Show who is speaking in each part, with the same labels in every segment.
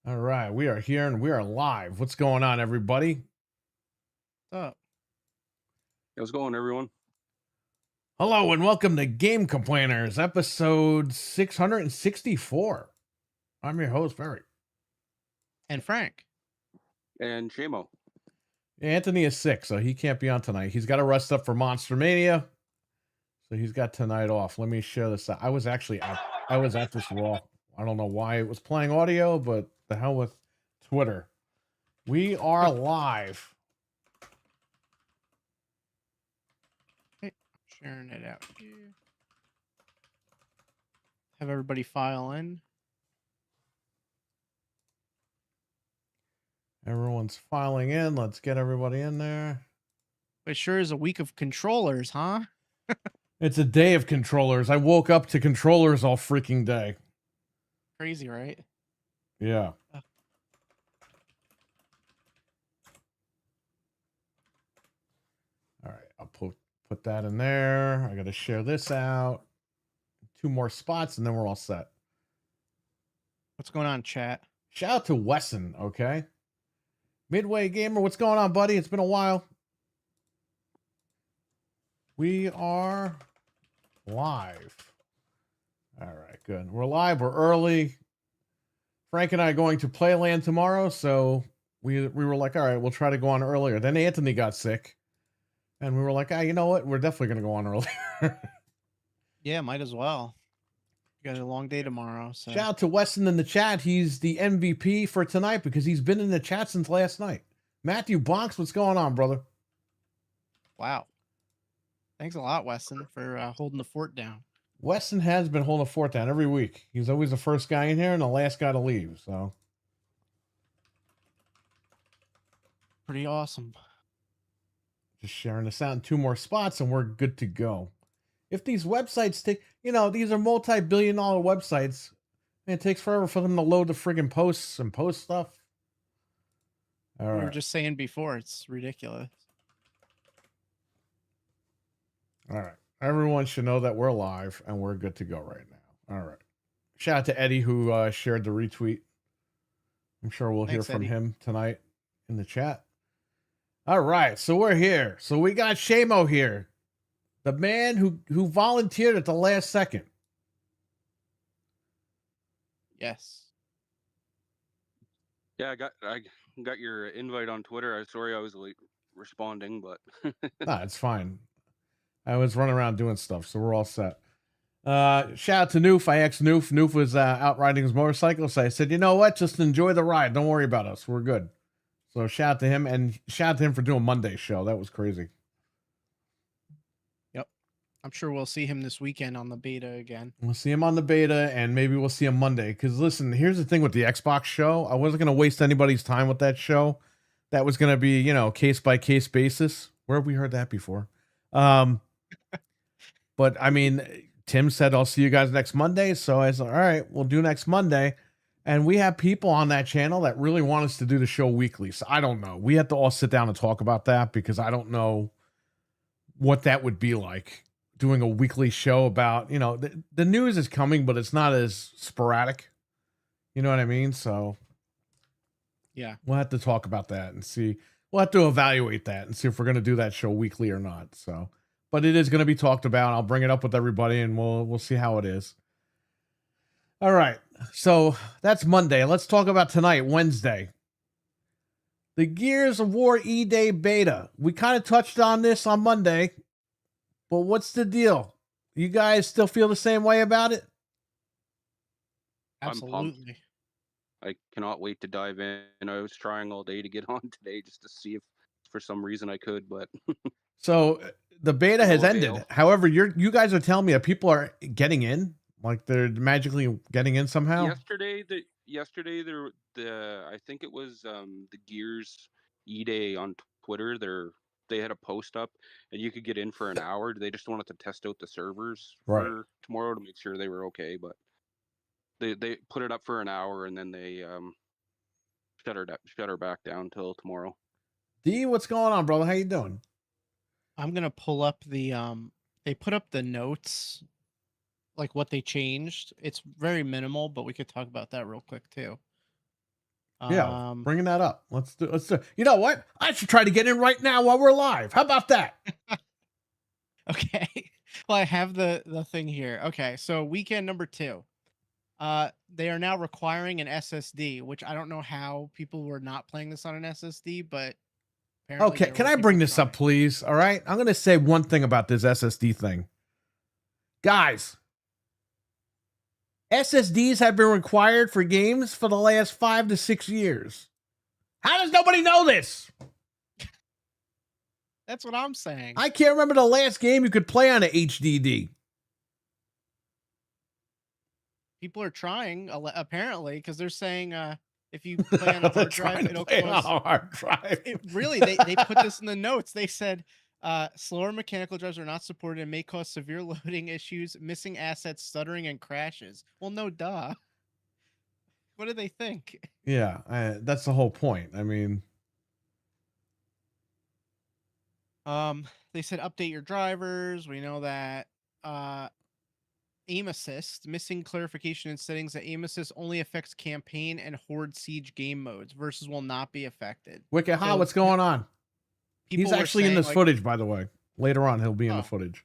Speaker 1: All right, we are here and we are live. What's going on, everybody?
Speaker 2: What's up?
Speaker 3: How's it going, everyone?
Speaker 1: Hello and welcome to Game Complainers, episode 664. I'm your host, Barry.
Speaker 2: And Frank.
Speaker 3: And Shamo.
Speaker 1: Anthony is sick, so he can't be on tonight. He's got to rest up for Monster Mania, so he's got tonight off. Let me share this. I was at this Raw. I don't know why it was playing audio, but the hell with Twitter. We are live.
Speaker 2: Okay, sharing it out here. Have everybody file in.
Speaker 1: Everyone's filing in. Let's get everybody in there.
Speaker 2: It sure is a week of controllers, huh?
Speaker 1: It's a day of controllers. I woke up to controllers all freaking day.
Speaker 2: Crazy, right?
Speaker 1: Yeah. All right, I'll put that in there. I got to share this out. 2 more spots, and then we're all set.
Speaker 2: What's going on, chat?
Speaker 1: Shout out to Wesson, okay? Midway Gamer, what's going on, buddy? It's been a while. We are live. All right, good. We're live. We're early. Frank and I are going to Playland tomorrow, so we were like, all right, we'll try to go on earlier. Then Anthony got sick, and we were like, you know what? We're definitely going to go on earlier.
Speaker 2: Yeah, might as well. You got a long day tomorrow. So
Speaker 1: Shout out to Weston in the chat. He's the MVP for tonight because he's been in the chat since last night. Matthew Bonks, what's going on, brother?
Speaker 2: wow. Thanks a lot, Weston, for holding the fort down.
Speaker 1: Weston has been holding the fort down every week. He's always the first guy in here and the last guy to leave. So
Speaker 2: Pretty awesome.
Speaker 1: just sharing this out in 2 more spots and we're good to go. If these websites take, these are multi-billion-dollar websites, and it takes forever for them to load the friggin' posts and post stuff.
Speaker 2: We were just saying before, it's ridiculous.
Speaker 1: All right. Everyone should know that we're live and we're good to go right now. All right. Shout out to Eddie who shared the retweet. I'm sure we'll hear from him tonight in the chat. All right. So we're here. So we got Shamo here. The man who volunteered at the last second.
Speaker 2: Yes.
Speaker 3: Yeah, I got your invite on Twitter. I'm sorry I was late responding, but
Speaker 1: Nah, it's fine. I was running around doing stuff, so we're all set. Shout out to Noof. I asked Noof. Noof was out riding his motorcycle, so I said, you know what? Just enjoy the ride. Don't worry about us. We're good. So shout out to him, and shout out to him for doing Monday's show. That was crazy.
Speaker 2: Yep. I'm sure we'll see him this weekend on the beta again.
Speaker 1: We'll see him on the beta, and maybe we'll see him Monday. Because listen, here's the thing with the Xbox show. I wasn't going to waste anybody's time with that show. That was going to be, case by case basis. Where have we heard that before? But I mean, Tim said, I'll see you guys next Monday. So I said, all right, we'll do next Monday. And we have people on that channel that really want us to do the show weekly. So I don't know. We have to all sit down and talk about that because I don't know what that would be like doing a weekly show about, the news is coming, but it's not as sporadic. You know what I mean? So
Speaker 2: yeah,
Speaker 1: we'll have to talk about that and see. We'll have to evaluate that and see if we're going to do that show weekly or not. So, but it is going to be talked about. I'll bring it up with everybody and we'll see how it is. All right. So that's Monday. Let's talk about tonight, Wednesday. The Gears of War E-Day beta. We kind of touched on this on Monday, but what's the deal? You guys still feel the same way about it?
Speaker 2: absolutely.
Speaker 3: I cannot wait to dive in. I was trying all day to get on today just to see if for some reason I could, but
Speaker 1: so the beta has ended. However, you guys are telling me that people are getting in, like they're magically getting in somehow.
Speaker 3: Yesterday I think it was the Gears E-Day on Twitter. They had a post up and you could get in for an hour. They just wanted to test out the servers for tomorrow to make sure they were okay, but they put it up for an hour and then they shut her back down till tomorrow.
Speaker 1: D, what's going on, brother? How you doing?
Speaker 2: I'm gonna pull up the they put up the notes, like what they changed. It's very minimal, but we could talk about that real quick too.
Speaker 1: Yeah, bringing that up. Let's do. You know what? I should try to get in right now while we're live. How about that?
Speaker 2: Okay. Well, I have the thing here. Okay, so weekend number 2. They are now requiring an SSD, which I don't know how people were not playing this on an SSD, but apparently
Speaker 1: Okay,
Speaker 2: there
Speaker 1: can
Speaker 2: were
Speaker 1: I bring
Speaker 2: people
Speaker 1: this up,
Speaker 2: trying.
Speaker 1: please? All right, I'm gonna say one thing about this SSD thing, guys. SSDs have been required for games for the last 5 to 6 years. How does nobody know this?
Speaker 2: That's what I'm saying.
Speaker 1: I can't remember the last game you could play on an HDD.
Speaker 2: People are trying apparently because they're saying if you play on a hard drive, it'll cause
Speaker 1: hard drive.
Speaker 2: really they put this in the notes. They said slower mechanical drives are not supported and may cause severe loading issues, missing assets, stuttering, and crashes. Well, no duh. What do they think?
Speaker 1: Yeah, that's the whole point. I mean,
Speaker 2: They said update your drivers. We know that aim assist, missing clarification in settings that aim assist only affects campaign and horde siege game modes versus will not be affected.
Speaker 1: Wicked How,
Speaker 2: So,
Speaker 1: what's going on?
Speaker 2: People
Speaker 1: He's
Speaker 2: were
Speaker 1: actually in
Speaker 2: saying,
Speaker 1: this
Speaker 2: like,
Speaker 1: footage, by the way. Later on, he'll be in the
Speaker 2: Oh.
Speaker 1: footage.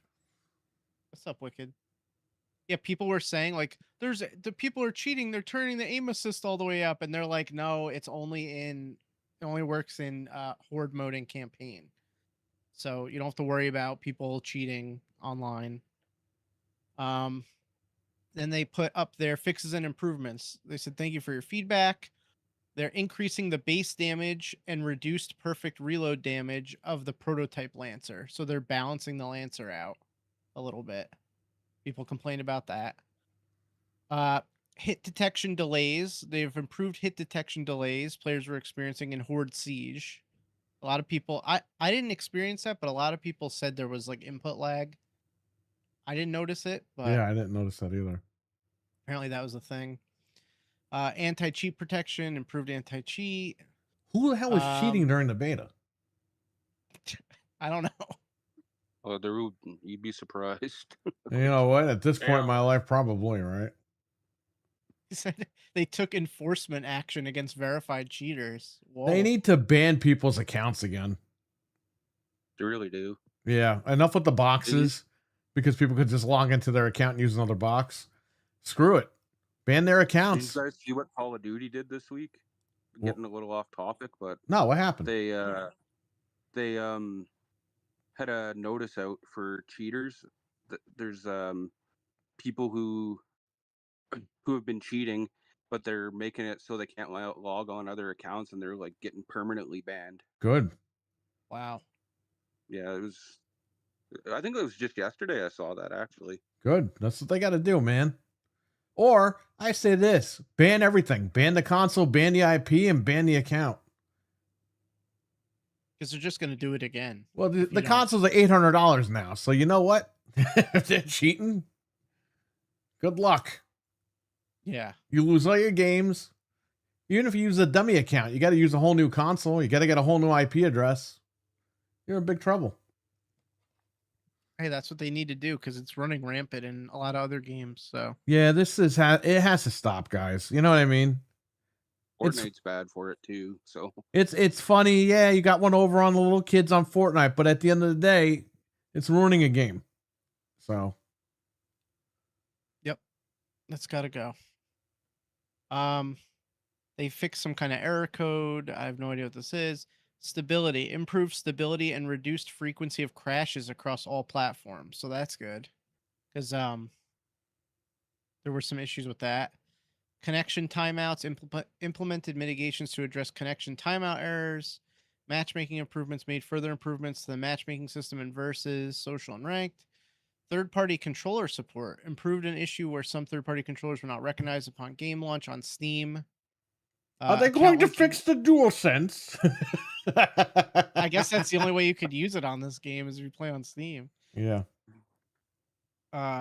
Speaker 2: What's up, Wicked? Yeah, people were saying like the people are cheating, they're turning the aim assist all the way up, and they're like, no, it only works in horde mode and campaign. So you don't have to worry about people cheating online. Then they put up their fixes and improvements. They said, thank you for your feedback. They're increasing the base damage and reduced perfect reload damage of the prototype Lancer. So they're balancing the Lancer out a little bit. People complain about that. Hit detection delays. They've improved hit detection delays players were experiencing in Horde Siege. A lot of people, I didn't experience that, but a lot of people said there was like input lag. I didn't notice it, but
Speaker 1: Yeah, I didn't notice that either.
Speaker 2: apparently that was a thing. Anti-cheat protection, improved anti-cheat.
Speaker 1: Who the hell was cheating during the beta?
Speaker 2: I don't know.
Speaker 3: Oh, you'd be surprised.
Speaker 1: You know what? At this point
Speaker 3: Yeah.
Speaker 1: in my life, probably, right?
Speaker 2: He said they took enforcement action against verified cheaters. Whoa.
Speaker 1: They need to ban people's accounts again.
Speaker 3: They really do.
Speaker 1: Yeah, enough with the boxes because people could just log into their account and use another box. Screw it. Ban their
Speaker 3: Did
Speaker 1: accounts.
Speaker 3: you guys see what Call of Duty did this week? Getting a little off topic, but
Speaker 1: No, what happened?
Speaker 3: they had a notice out for cheaters. There's people who have been cheating, but they're making it so they can't log on other accounts, and they're like getting permanently banned.
Speaker 1: Good.
Speaker 2: Wow.
Speaker 3: Yeah, it was. I think it was just yesterday I saw that actually.
Speaker 1: Good. That's what they got to do, man. Or I say this: ban everything. Ban the console, ban the IP, and ban the account.
Speaker 2: Because they're just going to do it again.
Speaker 1: Well, the consoles are $800 now, so you know what? If they're cheating, good luck.
Speaker 2: Yeah.
Speaker 1: You lose all your games. Even if you use a dummy account, you got to use a whole new console. You got to get a whole new IP address. You're in big trouble.
Speaker 2: Hey, that's what they need to do because it's running rampant in a lot of other games. So
Speaker 1: yeah, this is it has to stop, guys. You know what I mean?
Speaker 3: Fortnite's bad for it too. So
Speaker 1: it's funny. Yeah, you got one over on the little kids on Fortnite, but at the end of the day, it's ruining a game. So,
Speaker 2: yep, that's got to go. They fixed some kind of error code. I have no idea what this is. Stability, improved stability and reduced frequency of crashes across all platforms. So that's good because there were some issues with that. Connection timeouts, implemented mitigations to address connection timeout errors. Matchmaking improvements, made further improvements to the matchmaking system in Versus, Social, and Ranked. Third-party controller support, improved an issue where some third-party controllers were not recognized upon game launch on Steam.
Speaker 1: are they going to fix the DualSense?
Speaker 2: I guess that's the only way you could use it on this game is if you play on Steam.
Speaker 1: Yeah.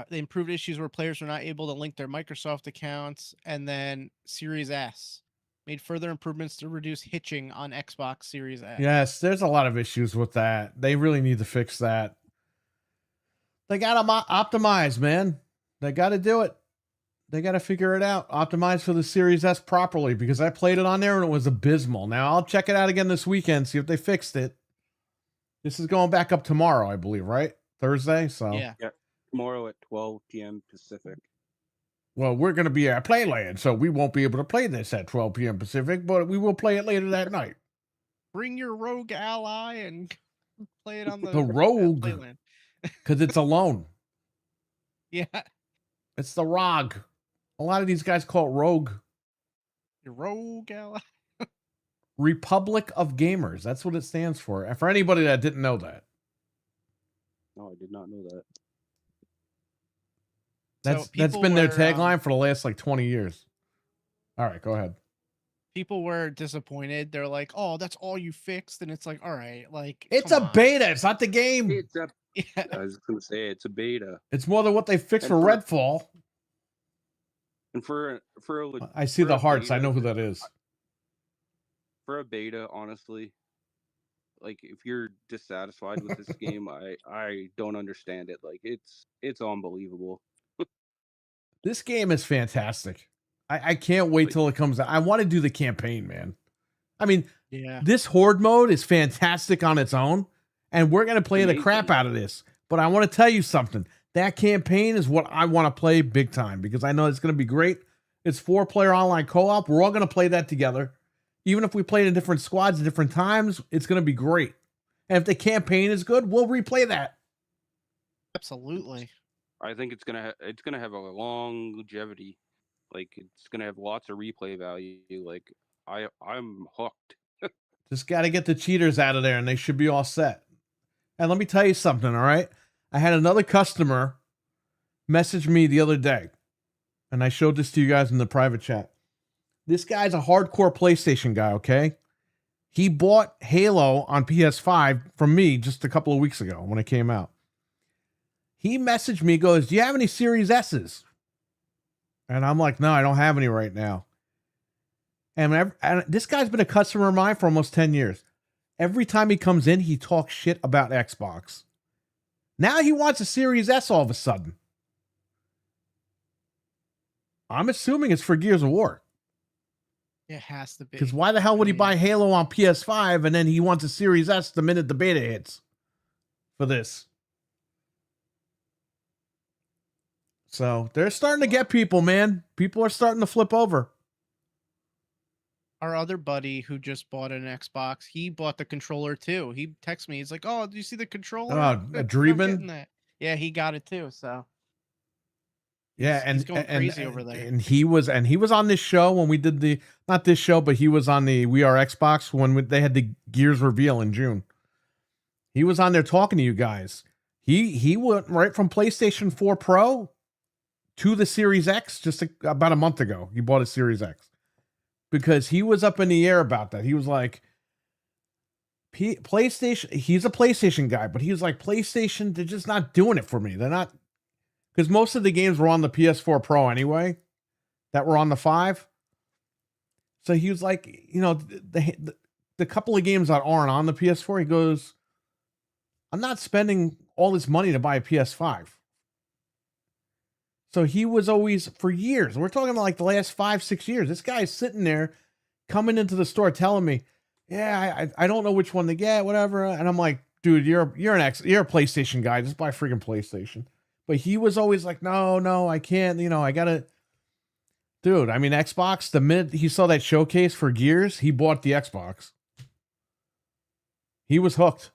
Speaker 2: They improved issues where players were not able to link their Microsoft accounts, and then Series S made further improvements to reduce hitching on Xbox Series X.
Speaker 1: Yes, there's a lot of issues with that. They really need to fix that. They got to optimize, man. They got to do it. They got to figure it out. Optimize for the Series S properly, because I played it on there and it was abysmal. Now I'll check it out again this weekend, see if they fixed it. This is going back up tomorrow, I believe, right? Thursday. So
Speaker 2: Yeah.
Speaker 3: Tomorrow at 12 p.m. Pacific.
Speaker 1: well, we're going to be at Playland, so we won't be able to play this at 12 p.m. Pacific, but we will play it later that night.
Speaker 2: Bring your rogue ally and play it on the
Speaker 1: rogue,
Speaker 2: Playland.
Speaker 1: because it's alone.
Speaker 2: Yeah.
Speaker 1: It's the ROG. A lot of these guys call it Rogue.
Speaker 2: Your rogue ally.
Speaker 1: Republic of Gamers. That's what it stands for. And for anybody that didn't know that.
Speaker 3: No, I did not know that.
Speaker 1: That's been their tagline for the last like 20 years. All right, go ahead.
Speaker 2: People were disappointed. They're like, "Oh, that's all you fixed," and it's like, "All right, like
Speaker 1: it's a beta. It's not the game."
Speaker 3: I was gonna say it's a beta.
Speaker 1: It's more than what they fixed for Redfall.
Speaker 3: And for
Speaker 1: I see the hearts. I know who that is.
Speaker 3: For a beta, honestly, like if you're dissatisfied with this game, I don't understand it. Like it's unbelievable.
Speaker 1: This game is fantastic. I can't wait till it comes out. I want to do the campaign, man. I mean, this Horde mode is fantastic on its own, and we're going to play the crap out of this. But I want to tell you something. That campaign is what I want to play big time, because I know it's going to be great. It's 4-player online co-op. We're all going to play that together. Even if we play in different squads at different times, it's going to be great. And if the campaign is good, we'll replay that.
Speaker 2: Absolutely.
Speaker 3: I think it's gonna have a long longevity. Like it's gonna have lots of replay value. Like I'm hooked.
Speaker 1: Just got to get the cheaters out of there, and they should be all set. And let me tell you something, all right? I had another customer message me the other day, and I showed this to you guys in the private chat. This guy's a hardcore PlayStation guy, okay? He bought Halo on PS5 from me just a couple of weeks ago when it came out. He messaged me, goes, "Do you have any Series S's?" And I'm like, "No, I don't have any right now." And this guy's been a customer of mine for almost 10 years. Every time he comes in, he talks shit about Xbox. Now he wants a Series S all of a sudden. I'm assuming it's for Gears of War.
Speaker 2: It has to be.
Speaker 1: Because why the hell would he buy Halo on PS5 and then he wants a Series S the minute the beta hits for this? So they're starting to get people, man. People are starting to flip over.
Speaker 2: Our other buddy who just bought an Xbox, he bought the controller too. He texted me. He's like, "Oh, do you see the controller?
Speaker 1: Dreamin'?
Speaker 2: Yeah, he got it too. So
Speaker 1: yeah,
Speaker 2: he's going crazy over there.
Speaker 1: And he was on this show when we did not this show, but he was on the We Are Xbox when they had the Gears reveal in June. He was on there talking to you guys. He went right from PlayStation 4 Pro to the Series X just about a month ago. He bought a Series X because he was up in the air about that. He was like, PlayStation, he's a PlayStation guy, but he was like, PlayStation, they're just not doing it for me. They're not, because most of the games were on the PS4 Pro anyway, that were on the 5. So he was like, you know, the couple of games that aren't on the PS4, he goes, I'm not spending all this money to buy a PS5. So he was always, for years, we're talking like the last 5-6 years, this guy's sitting there coming into the store telling me, yeah, I don't know which one to get, whatever. And I'm like, dude, you're a PlayStation guy. Just buy freaking PlayStation. But he was always like, no, I can't. You know, I gotta. Dude, I mean, Xbox. The minute he saw that showcase for Gears, he bought the Xbox. He was hooked.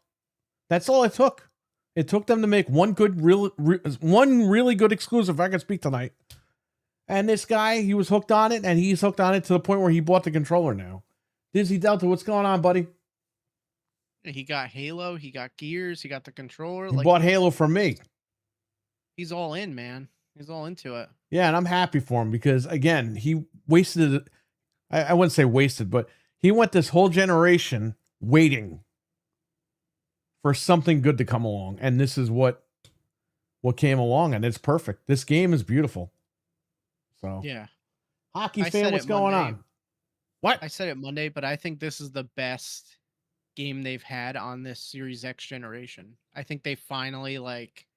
Speaker 1: That's all it took. It took them to make one really good exclusive. If I can speak tonight. And this guy, he was hooked on it, and he's hooked on it to the point where he bought the controller now. Dizzy Delta, what's going on, buddy?
Speaker 2: He got Halo, he got Gears, he got the controller.
Speaker 1: He bought Halo from me.
Speaker 2: He's all in, man. He's all into it.
Speaker 1: Yeah, and I'm happy for him because, again, he wasted it. I wouldn't say wasted, but he went this whole generation waiting for something good to come along. And this is what came along, and it's perfect. This game is beautiful. So,
Speaker 2: yeah.
Speaker 1: Hockey fan, what's going on? What?
Speaker 2: I said it Monday, but I think this is the best game they've had on this Series X generation. I think they finally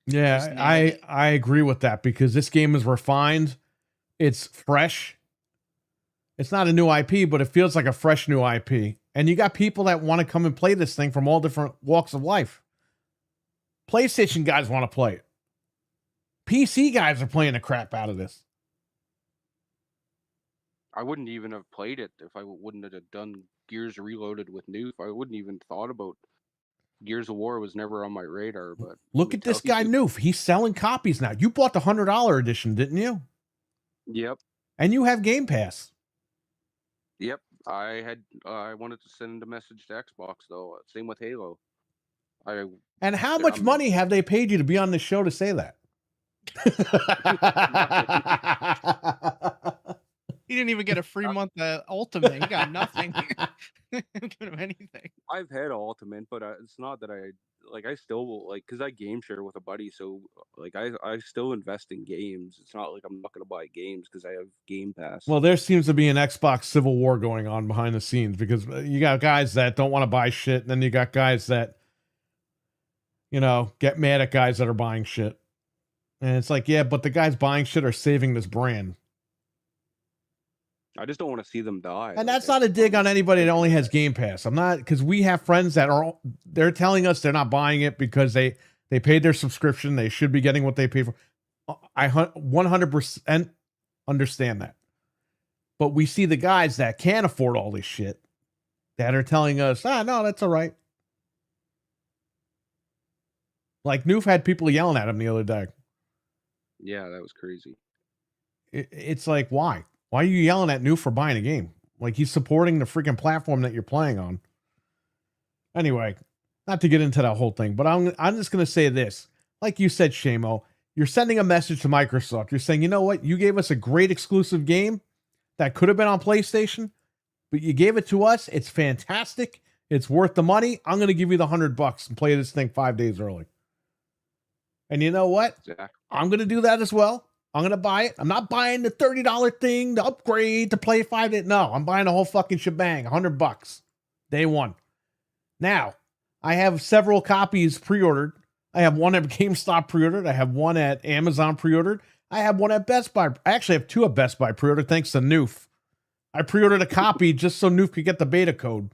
Speaker 1: Yeah, I agree with that because this game is refined. It's fresh. It's not a new IP, but it feels like a fresh new IP. And you got people that want to come and play this thing from all different walks of life. PlayStation guys want to play it. PC guys are playing the crap out of this.
Speaker 3: I wouldn't even have played it if I wouldn't have done Gears Reloaded with Noof. I wouldn't even thought about Gears of War. Was never on my radar. But
Speaker 1: look at this guy Noof. He's selling copies now. You bought the $100 edition, didn't you?
Speaker 3: Yep.
Speaker 1: And you have Game Pass.
Speaker 3: Yep. I wanted to send a message to Xbox though. Same with Halo.
Speaker 1: And how much money have they paid you to be on the show to say that?
Speaker 2: He didn't even get a free month Ultimate. He got nothing. Give him anything.
Speaker 3: I've had Ultimate, but it's not that I still because I game share with a buddy, so I still invest in games. It's not like I'm not gonna buy games because I have Game Pass.
Speaker 1: Well, there seems to be an Xbox civil war going on behind the scenes because you got guys that don't want to buy shit, and then you got guys that get mad at guys that are buying shit. And it's like, yeah, but the guys buying shit are saving this brand.
Speaker 3: I just don't want to see them die.
Speaker 1: And that's not a dig on anybody that only has Game Pass. I'm not, because we have friends that they're telling us they're not buying it because they paid their subscription. They should be getting what they paid for. I 100% understand that. But we see the guys that can't afford all this shit that are telling us, no, that's all right. Like Noof had people yelling at him the other day.
Speaker 3: Yeah, that was crazy.
Speaker 1: It's like, why? Why are you yelling at Noof for buying a game? Like he's supporting the freaking platform that you're playing on. Anyway, not to get into that whole thing, but I'm just going to say this. Like you said, Shamo, you're sending a message to Microsoft. You're saying, you know what? You gave us a great exclusive game that could have been on PlayStation, but you gave it to us. It's fantastic. It's worth the money. I'm going to give you the $100 and play this thing 5 days early. And you know what?
Speaker 3: Exactly.
Speaker 1: I'm going to do that as well. I'm going to buy it. I'm not buying the $30 thing, the upgrade to play 5 days. No, I'm buying the whole fucking shebang, $100. Day one. Now, I have several copies pre-ordered. I have one at GameStop pre-ordered. I have one at Amazon pre-ordered. I have one at Best Buy. I actually have two at Best Buy pre-ordered thanks to Noof. I pre-ordered a copy just so Noof could get the beta code.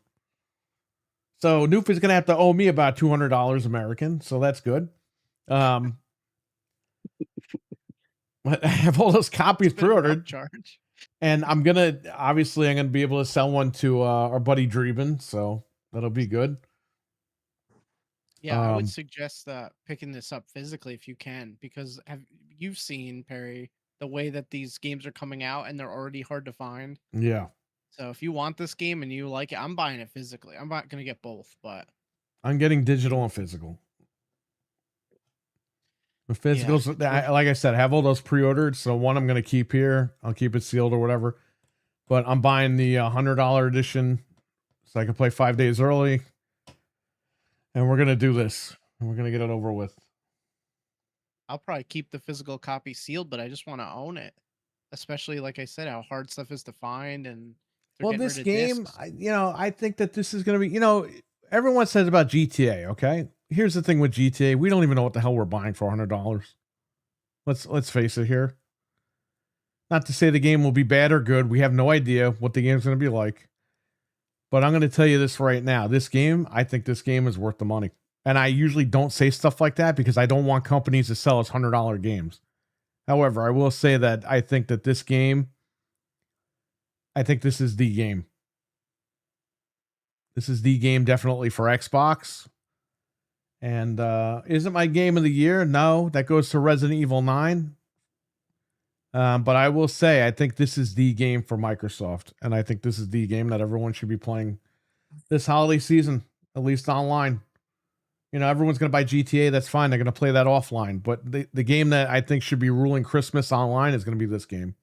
Speaker 1: So Noof is going to have to owe me about $200 American. So that's good. But I have all those copies pre-ordered.
Speaker 2: Charge.
Speaker 1: And I'm going to be able to sell one to our buddy Dreeben. So that'll be good.
Speaker 2: Yeah, I would suggest picking this up physically if you can, because you've seen, Perry, the way that these games are coming out and they're already hard to find.
Speaker 1: Yeah.
Speaker 2: So if you want this game and you like it, I'm buying it physically. I'm not going to get both, but
Speaker 1: I'm getting digital and physical. The physicals, like I said, I have all those pre-ordered. So one I'm going to keep here. I'll keep it sealed or whatever. But I'm buying the $100 edition so I can play 5 days early. And we're going to do this. And we're going to get it over with.
Speaker 2: I'll probably keep the physical copy sealed, but I just want to own it. Especially, like I said, how hard stuff is to find. And
Speaker 1: well, this game, I think that this is going to be, everyone says about GTA, okay? Here's the thing with GTA. We don't even know what the hell we're buying for $100. Let's face it here. Not to say the game will be bad or good. We have no idea what the game's going to be like. But I'm going to tell you this right now. I think this game is worth the money. And I usually don't say stuff like that because I don't want companies to sell us $100 games. However, I will say that I think that this is the game. This is the game definitely for Xbox. And is it my game of the year? No, that goes to Resident Evil 9. But I will say, I think this is the game for Microsoft. And I think this is the game that everyone should be playing this holiday season, at least online. Everyone's going to buy GTA. That's fine. They're going to play that offline. But the game that I think should be ruling Christmas online is going to be this game.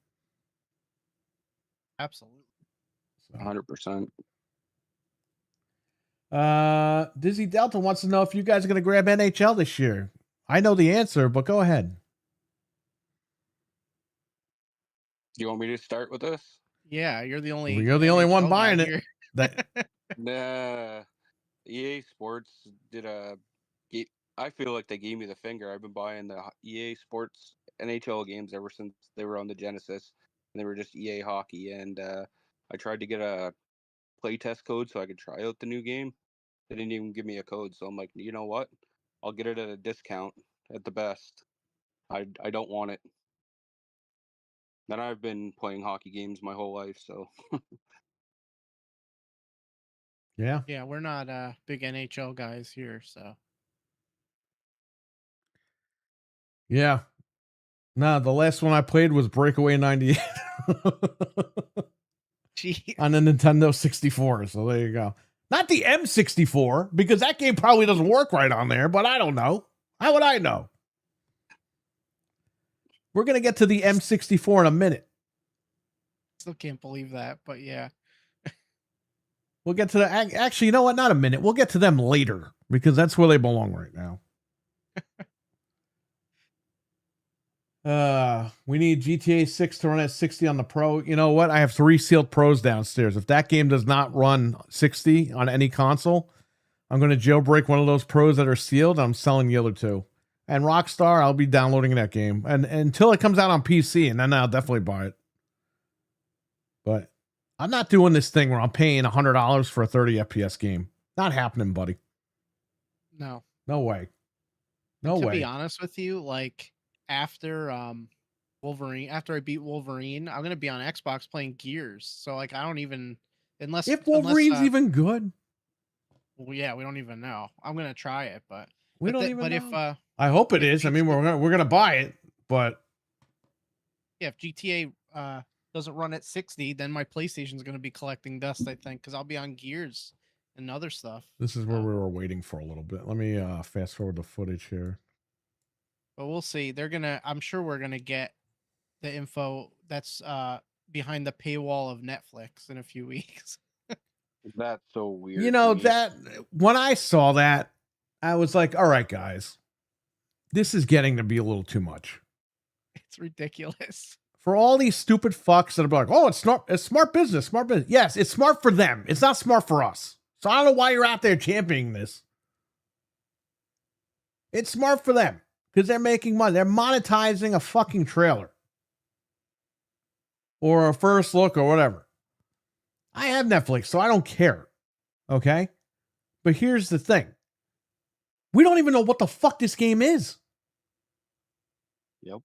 Speaker 2: Absolutely.
Speaker 3: 100%.
Speaker 1: Dizzy Delta wants to know if you guys are going to grab NHL this year. I know the answer, but go ahead.
Speaker 3: Do you want me to start with this?
Speaker 2: Yeah, you're the only
Speaker 1: one buying it.
Speaker 3: Nah, EA Sports did I feel like they gave me the finger. I've been buying the EA Sports NHL games ever since they were on the Genesis. and they were just EA Hockey. And I tried to get a playtest code so I could try out the new game. They didn't even give me a code, so I'm like, you know what? I'll get it at a discount at the best. I don't want it. And I've been playing hockey games my whole life, so
Speaker 1: Yeah.
Speaker 2: Yeah, we're not big NHL guys here, so
Speaker 1: Yeah. No, the last one I played was Breakaway 98
Speaker 2: gee,
Speaker 1: on the Nintendo 64. So there you go. Not the M64, because that game probably doesn't work right on there, but I don't know. How would I know? We're going to get to the M64 in a minute.
Speaker 2: still can't believe that, but yeah.
Speaker 1: We'll get to the actually, you know what? Not a minute. We'll get to them later because that's where they belong right now. We need GTA 6 to run at 60 on the Pro. You know what? I have 3 sealed Pros downstairs. If that game does not run 60 on any console, I'm going to jailbreak one of those Pros that are sealed. I'm selling the other 2. And Rockstar, I'll be downloading that game and until it comes out on PC, and then I'll definitely buy it. But I'm not doing this thing where I'm paying $100 for a 30 FPS game. Not happening, buddy.
Speaker 2: No.
Speaker 1: No way. No
Speaker 2: To
Speaker 1: way.
Speaker 2: be honest with you, like after Wolverine, after I beat Wolverine, I'm gonna be on Xbox playing Gears. So like I don't even
Speaker 1: If Wolverine's even good,
Speaker 2: well, yeah, we don't even know. I'm gonna try it, but
Speaker 1: we don't
Speaker 2: the-
Speaker 1: even
Speaker 2: but
Speaker 1: know.
Speaker 2: if
Speaker 1: I hope it
Speaker 2: if
Speaker 1: is. I mean,
Speaker 2: GTA
Speaker 1: we're gonna buy it, but
Speaker 2: yeah, if GTA doesn't run at 60, then my PlayStation's gonna be collecting dust, I think, because I'll be on Gears and other stuff.
Speaker 1: this is where we were waiting for a little bit. Let me fast forward the footage here.
Speaker 2: But we'll see. I'm sure we're gonna get the info that's behind the paywall of Netflix in a few weeks.
Speaker 3: that's so weird.
Speaker 1: You know
Speaker 3: to me.
Speaker 1: that when I saw that, I was like, all right, guys, this is getting to be a little too much.
Speaker 2: It's ridiculous.
Speaker 1: For all these stupid fucks that are like, oh, it's smart business, smart business. Yes, it's smart for them. It's not smart for us. So I don't know why you're out there championing this. It's smart for them because they're making money. They're monetizing a fucking trailer or a first look or whatever. I have Netflix, so I don't care. Okay? But here's the thing. We don't even know what the fuck this game is.
Speaker 3: Yep.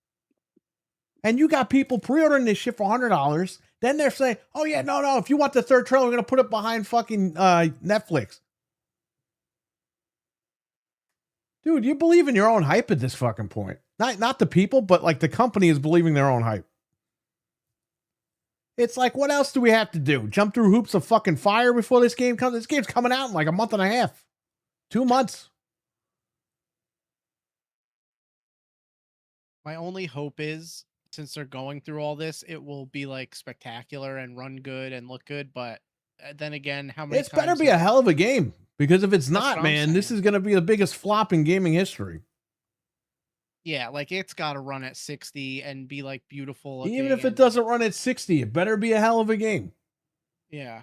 Speaker 1: And you got people pre-ordering this shit for $100. Then they're saying, oh yeah, no, if you want the third trailer, we're going to put it behind fucking Netflix. Dude, you believe in your own hype at this fucking point. Not the people, but like the company is believing their own hype. It's like, what else do we have to do? Jump through hoops of fucking fire before this game comes? This game's coming out in like a month and a half. 2 months.
Speaker 2: My only hope is, since they're going through all this, it will be like spectacular and run good and look good. But then again, how many?
Speaker 1: It's better be a hell of a game. Because if it's
Speaker 2: That's
Speaker 1: not,
Speaker 2: what I'm
Speaker 1: man, this
Speaker 2: saying.
Speaker 1: is going to be the biggest flop in gaming history.
Speaker 2: Yeah, like it's got to run at 60 and be like beautiful.
Speaker 1: Even
Speaker 2: looking
Speaker 1: if it
Speaker 2: and-
Speaker 1: doesn't run at 60, it better be a hell of a game.
Speaker 2: Yeah.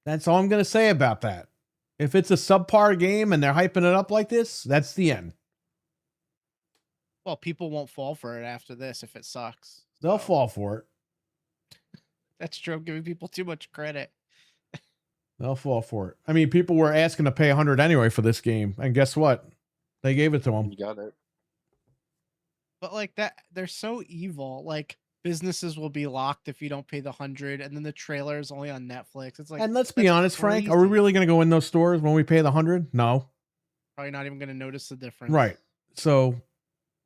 Speaker 1: That's all I'm going to say about that. If it's a subpar game and they're hyping it up like this, that's the end.
Speaker 2: Well, people won't fall for it after this if it sucks.
Speaker 1: They'll
Speaker 2: So,
Speaker 1: fall for it.
Speaker 2: That's true. I'm giving people too much credit.
Speaker 1: They'll fall for it. I mean, people were asking to pay $100 anyway for this game. And guess what? They gave it to them.
Speaker 3: You got it.
Speaker 2: But like that, they're so evil. Like businesses will be locked if you don't pay the 100, and then the trailer is only on Netflix. It's like,
Speaker 1: And let's be
Speaker 2: that's
Speaker 1: honest, Frank, are we
Speaker 2: crazy.
Speaker 1: really going to go in those stores when we pay the 100? No.
Speaker 2: Probably not even going to notice the difference.
Speaker 1: Right. So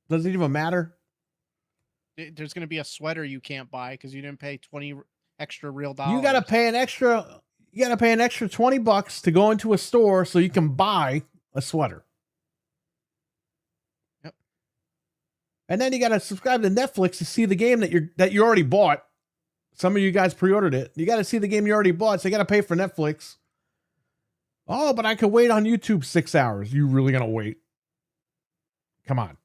Speaker 1: does it even matter?
Speaker 2: There's going to be a sweater you can't buy because you didn't pay 20 extra real dollars.
Speaker 1: You got to pay an extra $20 to go into a store so you can buy a sweater.
Speaker 2: Yep.
Speaker 1: And then you got to subscribe to Netflix to see the game that you already bought. Some of you guys pre-ordered it. You got to see the game you already bought, so you got to pay for Netflix. Oh, but I could wait on YouTube 6 hours. You really going to wait? Come on.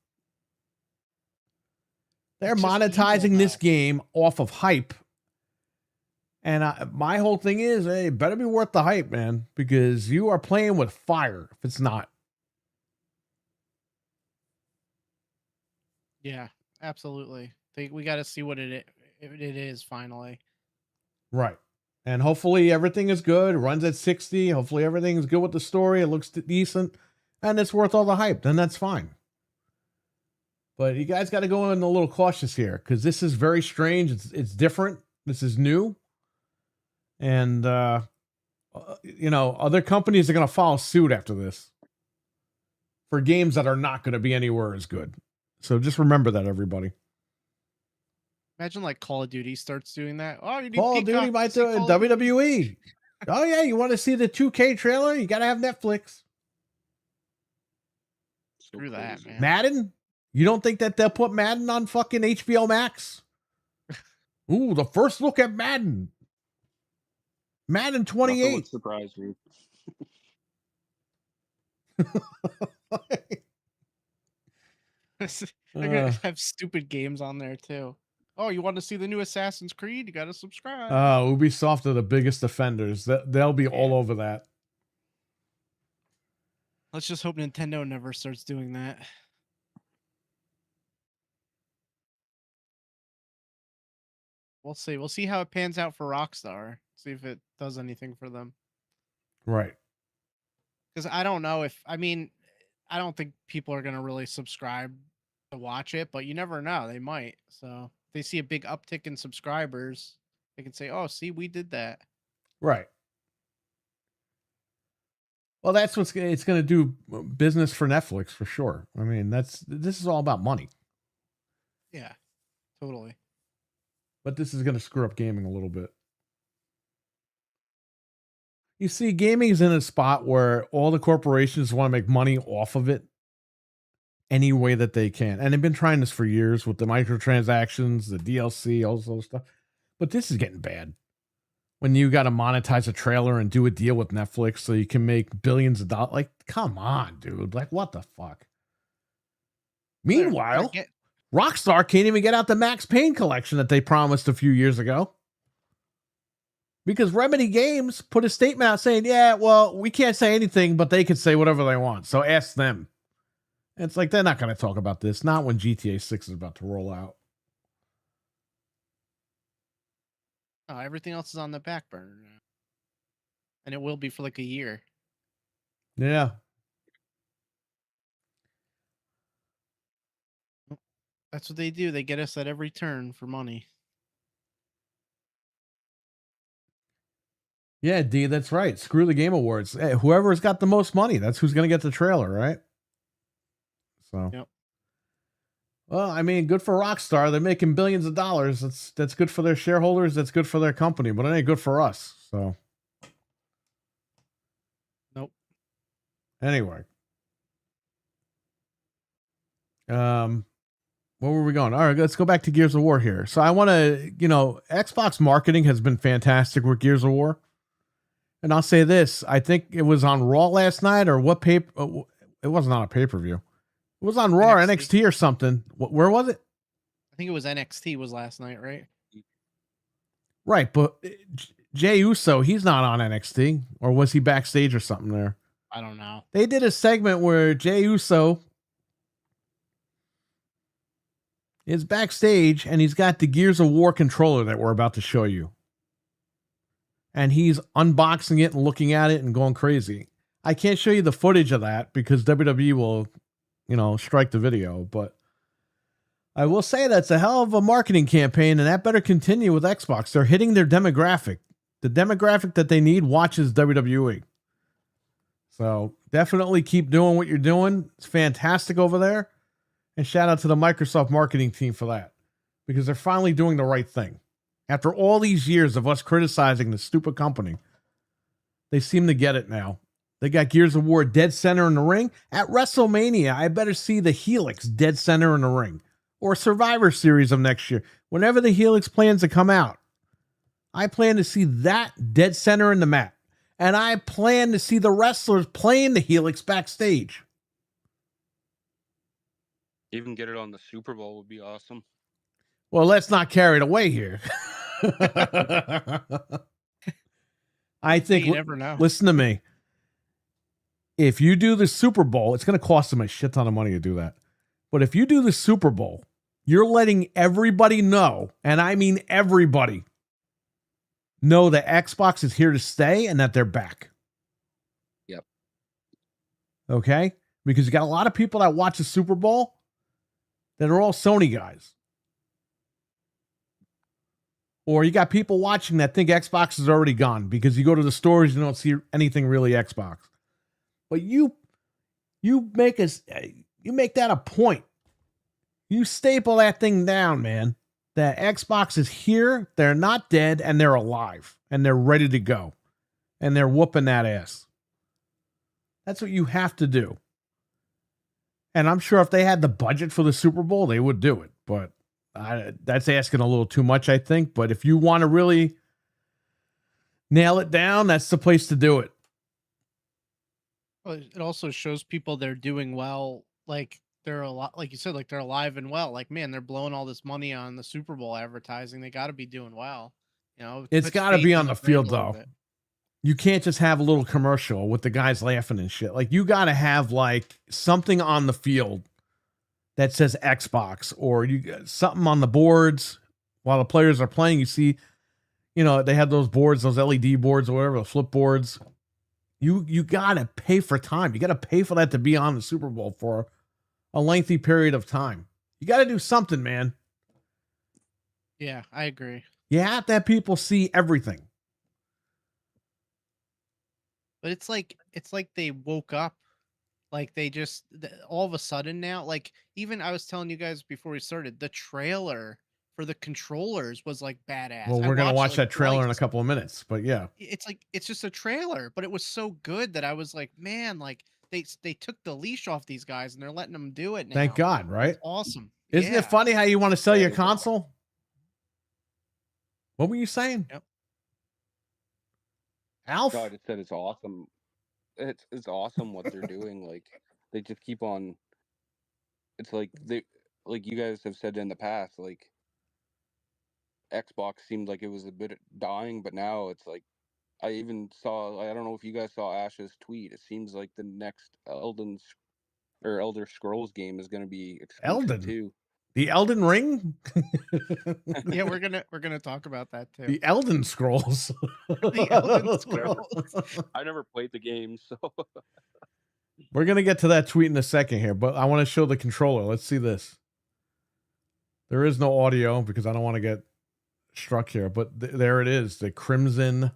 Speaker 1: They're
Speaker 2: It's just
Speaker 1: monetizing
Speaker 2: evil,
Speaker 1: this
Speaker 2: though.
Speaker 1: game off of hype. And my whole thing is, hey, it better be worth the hype, man, because you are playing with fire if it's not.
Speaker 2: Yeah, absolutely. We got to see what it It is finally.
Speaker 1: Right. And hopefully everything is good. Runs at 60. Hopefully everything's good with the story. It looks decent. And it's worth all the hype. Then that's fine. But you guys got to go in a little cautious here because this is very strange. It's different. This is new. And, other companies are going to follow suit after this for games that are not going to be anywhere as good. So just remember that, everybody.
Speaker 2: Imagine like Call of Duty starts doing that. Oh, you need
Speaker 1: Call of Duty might do it. WWE. Oh, yeah. You want to see the 2K trailer? You got to have Netflix.
Speaker 2: Screw that, man.
Speaker 1: Madden? You don't think that they'll put Madden on fucking HBO Max? Ooh, the first look at Madden. Madden 28.
Speaker 3: Nothing would surprise me.
Speaker 2: They're gonna have stupid games on there too. Oh, you want to see the new Assassin's Creed? You got to subscribe.
Speaker 1: Ubisoft are the biggest offenders. They'll be all over that.
Speaker 2: Let's just hope Nintendo never starts doing that. We'll see. We'll see how it pans out for Rockstar. See if it does anything for them.
Speaker 1: Right.
Speaker 2: Because I don't know I don't think people are going to really subscribe to watch it, but you never know. They might. So if they see a big uptick in subscribers, they can say, oh, see, we did that.
Speaker 1: Right. Well, that's it's going to do business for Netflix for sure. I mean, this is all about money.
Speaker 2: Yeah, totally.
Speaker 1: But this is going to screw up gaming a little bit. You see, gaming is in a spot where all the corporations want to make money off of it any way that they can. And they've been trying this for years with the microtransactions, the DLC, all those stuff. But this is getting bad. When you got to monetize a trailer and do a deal with Netflix so you can make billions of dollars. Like, come on, dude. Like, what the fuck? Meanwhile, Rockstar can't even get out the Max Payne collection that they promised a few years ago. Because Remedy Games put a statement out saying, yeah, well, we can't say anything, but they can say whatever they want. So ask them. And it's like, they're not going to talk about this. Not when GTA 6 is about to roll out.
Speaker 2: Oh, everything else is on the back burner now. And it will be for like a year.
Speaker 1: Yeah.
Speaker 2: That's what they do. They get us at every turn for money.
Speaker 1: Yeah, D, that's right. Screw the Game Awards. Hey, whoever's got the most money, that's who's going to get the trailer, right? So,
Speaker 2: yep.
Speaker 1: Well, I mean, good for Rockstar. They're making billions of dollars. That's good for their shareholders. That's good for their company, but it ain't good for us. So,
Speaker 2: nope.
Speaker 1: Anyway, where were we going? All right, let's go back to Gears of War here. So I want to, Xbox marketing has been fantastic with Gears of War. And I'll say this, I think it was on Raw last night or what it wasn't on a pay-per-view. It was on Raw or NXT or something. Where was it?
Speaker 2: I think it was NXT was last night, right?
Speaker 1: Right, but Jey Uso, he's not on NXT. Or was he backstage or something there?
Speaker 2: I don't know.
Speaker 1: They did a segment where Jey Uso is backstage and he's got the Gears of War controller that we're about to show you. And he's unboxing it and looking at it and going crazy. I can't show you the footage of that because WWE will, strike the video. But I will say that's a hell of a marketing campaign, and that better continue with Xbox. They're hitting their demographic. The demographic that they need watches WWE. So definitely keep doing what you're doing. It's fantastic over there. And shout out to the Microsoft marketing team for that. Because they're finally doing the right thing. After all these years of us criticizing the stupid company, they seem to get it now. They got Gears of War dead center in the ring. At WrestleMania, I better see the Helix dead center in the ring. Or Survivor Series of next year. Whenever the Helix plans to come out, I plan to see that dead center in the mat. And I plan to see the wrestlers playing the Helix backstage.
Speaker 3: Even get it on the Super Bowl would be awesome.
Speaker 1: Well, let's not carry it away here. I think,
Speaker 2: you never know.
Speaker 1: Listen to me. If you do the Super Bowl, it's going to cost them a shit ton of money to do that. But if you do the Super Bowl You're letting everybody know, and I mean everybody, know that Xbox is here to stay and that they're back.
Speaker 3: Yep.
Speaker 1: Okay? Because you got a lot of people that watch the Super Bowl that are all Sony guys. Or you got people watching that think Xbox is already gone because you go to the stores, you don't see anything really Xbox. But you make that a point. You staple that thing down, man. That Xbox is here, they're not dead, and they're alive, and they're ready to go, and they're whooping that ass. That's what you have to do. And I'm sure if they had the budget for the Super Bowl, they would do it. But that's asking a little too much, I think. But if you want to really nail it down, that's the place to do it.
Speaker 2: Well, it also shows people they're doing well. Like they're a lot, like you said, like they're alive and well. Like, man, they're blowing all this money on the Super Bowl advertising. They got to be doing well. You know,
Speaker 1: It's
Speaker 2: puts
Speaker 1: got to
Speaker 2: faith
Speaker 1: be
Speaker 2: in
Speaker 1: on the
Speaker 2: brand
Speaker 1: field,
Speaker 2: a little
Speaker 1: though.
Speaker 2: bit.
Speaker 1: You can't just have a little commercial with the guys laughing and shit. Like, you got to have like something on the field that says Xbox, or you got something on the boards while the players are playing. You see, you know, they have those boards, those LED boards or whatever, the flip boards. You got to pay for time. You got to pay for that to be on the Super Bowl for a lengthy period of time. You got to do something, man.
Speaker 2: Yeah, I agree.
Speaker 1: You have to have people see everything.
Speaker 2: But it's like they woke up. Like they just all of a sudden now, like even I was telling you guys before we started, the trailer for the controllers was like badass.
Speaker 1: Well,
Speaker 2: I
Speaker 1: we're going to
Speaker 2: watched
Speaker 1: watch
Speaker 2: it, like,
Speaker 1: that trailer in a
Speaker 2: twice.
Speaker 1: couple of minutes, but yeah.
Speaker 2: It's like it's just a trailer, but it was so good that I was like, man, like they took the leash off these guys and they're letting them do it now.
Speaker 1: Thank God, right?
Speaker 2: It's awesome.
Speaker 1: Isn't
Speaker 2: Yeah.
Speaker 1: it funny how you want to sell your
Speaker 3: That is awesome.
Speaker 1: console? What were you saying?
Speaker 2: Yep.
Speaker 1: Alf?
Speaker 3: God, it said it's awesome. It's awesome what they're doing. Like they just keep on. It's like like you guys have said in the past, like Xbox seemed like it was a bit dying, but now it's like I even saw. I don't know if you guys saw Ash's tweet. It seems like the next Elder Scrolls game is going to be exclusive
Speaker 1: Elden?
Speaker 3: too.
Speaker 1: The Elden Ring?
Speaker 2: Yeah, we're gonna talk about that too.
Speaker 1: The Elden Scrolls.
Speaker 2: The Elden Scrolls.
Speaker 3: I never played the game, so
Speaker 1: We're going to get to that tweet in a second here, but I want to show the controller. Let's see this. There is no audio because I don't want to get struck here, but there it is. The Crimson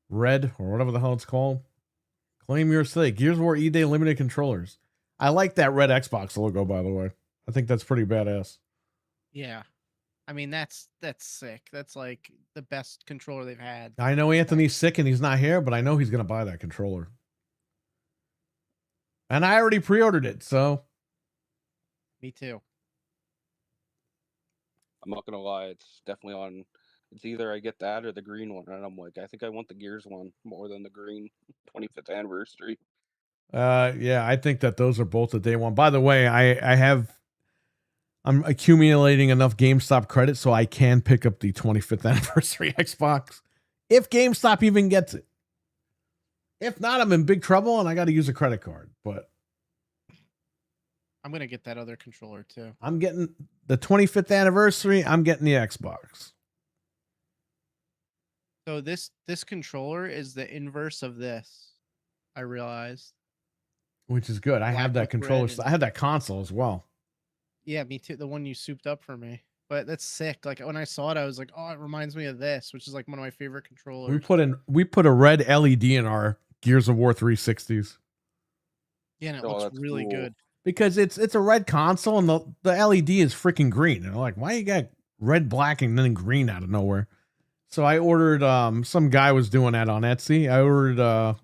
Speaker 1: Red, or whatever the hell it's called. Claim your stake. Gears of War E-Day limited controllers. I like that red Xbox logo, by the way. I think that's pretty badass.
Speaker 2: Yeah. I mean that's sick. That's like the best controller they've had.
Speaker 1: I know Anthony's sick and he's not here, but I know he's going to buy that controller. And I already pre-ordered it, so.
Speaker 2: Me too.
Speaker 3: I'm not gonna lie. It's definitely on. It's either I get that or the green one, and I'm like, I think I want the Gears one more than the green 25th anniversary.
Speaker 1: Yeah, I think that those are both the day one. By the way, I'm accumulating enough GameStop credit so I can pick up the 25th anniversary Xbox if GameStop even gets it. If not, I'm in big trouble and I got to use a credit card. But
Speaker 2: I'm gonna get that other controller too.
Speaker 1: I'm getting the 25th anniversary. I'm getting the Xbox.
Speaker 2: So this controller is the inverse of this. I realized.
Speaker 1: Which is good. I have that
Speaker 2: Black with
Speaker 1: controller.
Speaker 2: red and-
Speaker 1: I have that console as well.
Speaker 2: Yeah, me too. The one you souped up for me. But that's sick. Like when I saw it, I was like, oh, it reminds me of this, which is like one of my favorite controllers.
Speaker 1: We put a red LED in our Gears of War 360s.
Speaker 2: Yeah, and it
Speaker 3: Oh,
Speaker 2: looks
Speaker 3: that's
Speaker 2: really
Speaker 3: cool.
Speaker 2: good.
Speaker 1: Because it's a red console and the LED is freaking green. And I'm like, why you got red, black, and then green out of nowhere? So I ordered some guy was doing that on Etsy. I ordered a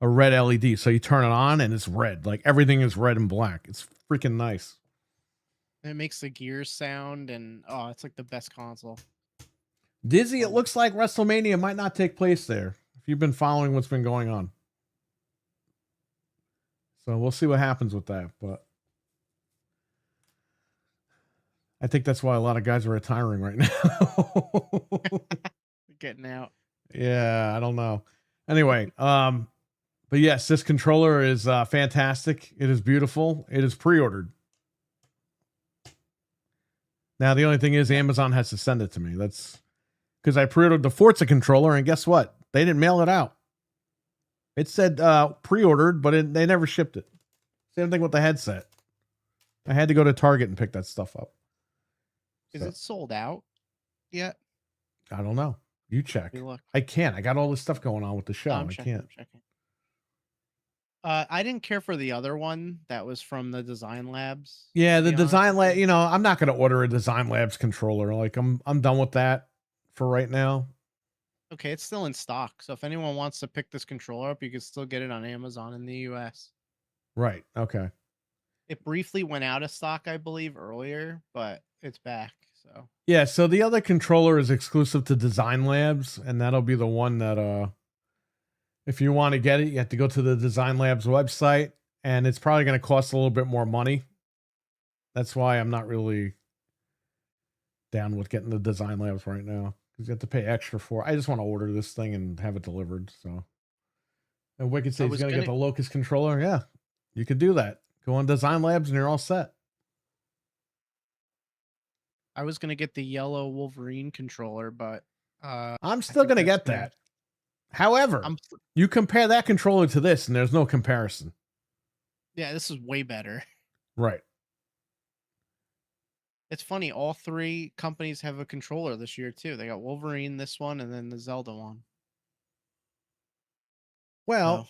Speaker 1: red LED. So you turn it on and it's red. Like everything is red and black. It's freaking nice.
Speaker 2: And it makes the gears sound and oh, it's like the best console.
Speaker 1: Dizzy, it looks like WrestleMania might not take place there. If you've been following what's been going on. So we'll see what happens with that. But I think that's why a lot of guys are retiring right now.
Speaker 2: Getting out.
Speaker 1: Yeah, I don't know. Anyway, but yes, this controller is fantastic. It is beautiful. It is pre-ordered. Now the only thing is Amazon has to send it to me. That's because I pre-ordered the Forza controller, and guess what? They didn't mail it out. It said pre-ordered, but they never shipped it. Same thing with the headset. I had to go to Target and pick that stuff up.
Speaker 2: Is it sold out yet?
Speaker 1: I don't know. You check.
Speaker 2: Look.
Speaker 1: I can't. I got all this stuff going on with the show.
Speaker 2: I can't. I'm checking. I didn't care for the other one that was from the Design Labs.
Speaker 1: Yeah, the Design Lab. You know, I'm not going to order a Design Labs controller. Like I'm done with that for right now.
Speaker 2: Okay, it's still in stock. So if anyone wants to pick this controller up, you can still get it on Amazon in the US.
Speaker 1: Right. Okay.
Speaker 2: It briefly went out of stock, I believe, earlier, but it's back. So
Speaker 1: yeah, so the other controller is exclusive to Design Labs, and that'll be the one that if you want to get it, you have to go to the Design Labs website, and it's probably going to cost a little bit more money. That's why I'm not really down with getting the Design Labs right now, because you have to pay extra for it. I just want to order this thing and have it delivered. So, and Wicked says he's going to get the Locust controller. Yeah, you could do that. Go on Design Labs and you're all set.
Speaker 2: I was going to get the yellow Wolverine controller, but
Speaker 1: I'm still going to get that. However, you compare that controller to this and there's no comparison.
Speaker 2: Yeah, this is way better.
Speaker 1: Right.
Speaker 2: It's funny. All three companies have a controller this year, too. They got Wolverine, this one, and then the Zelda one.
Speaker 1: Well,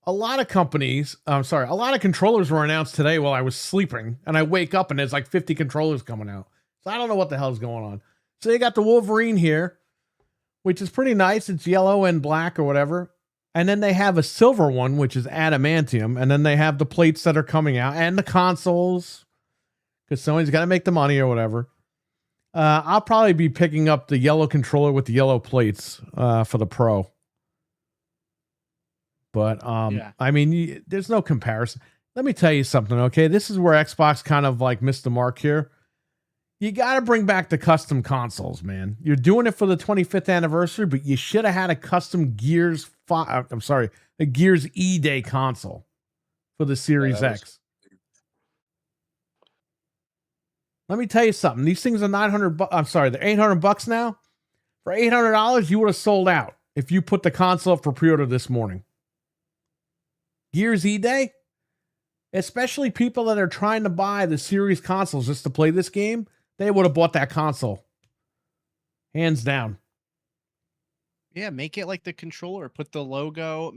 Speaker 1: a lot of controllers were announced today while I was sleeping, and I wake up and there's like 50 controllers coming out. So I don't know what the hell's going on. So you got the Wolverine here, which is pretty nice. It's yellow and black or whatever. And then they have a silver one, which is adamantium. And then they have the plates that are coming out and the consoles, because Sony's got to make the money or whatever. I'll probably be picking up the yellow controller with the yellow plates for the Pro. But, I mean, there's no comparison. Let me tell you something, okay? This is where Xbox kind of like missed the mark here. You got to bring back the custom consoles, man. You're doing it for the 25th anniversary, but you should have had a custom a Gears E-Day console for the Series X. Let me tell you something. These things are they're $800 now. For $800, you would have sold out if you put the console up for pre-order this morning. Gears E-Day, especially people that are trying to buy the Series consoles just to play this game, they would have bought that console. Hands down.
Speaker 2: Yeah, make it like the controller. Put the logo,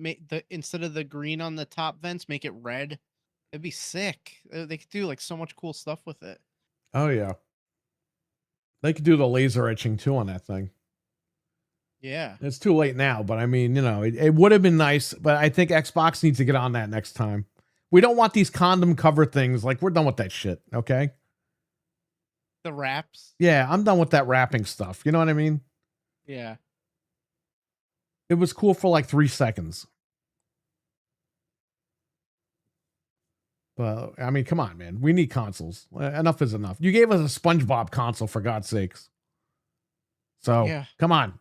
Speaker 2: instead of the green on the top vents, make it red. It'd be sick. They could do like so much cool stuff with it.
Speaker 1: Oh, yeah. They could do the laser etching too on that thing.
Speaker 2: Yeah.
Speaker 1: It's too late now, but I mean, you know, it would have been nice, but I think Xbox needs to get on that next time. We don't want these condom cover things. Like, we're done with that shit, okay?
Speaker 2: The wraps?
Speaker 1: Yeah, I'm done with that wrapping stuff. You know what I mean?
Speaker 2: Yeah.
Speaker 1: It was cool for like 3 seconds. But, I mean, come on, man. We need consoles. Enough is enough. You gave us a SpongeBob console, for God's sakes. So, come on.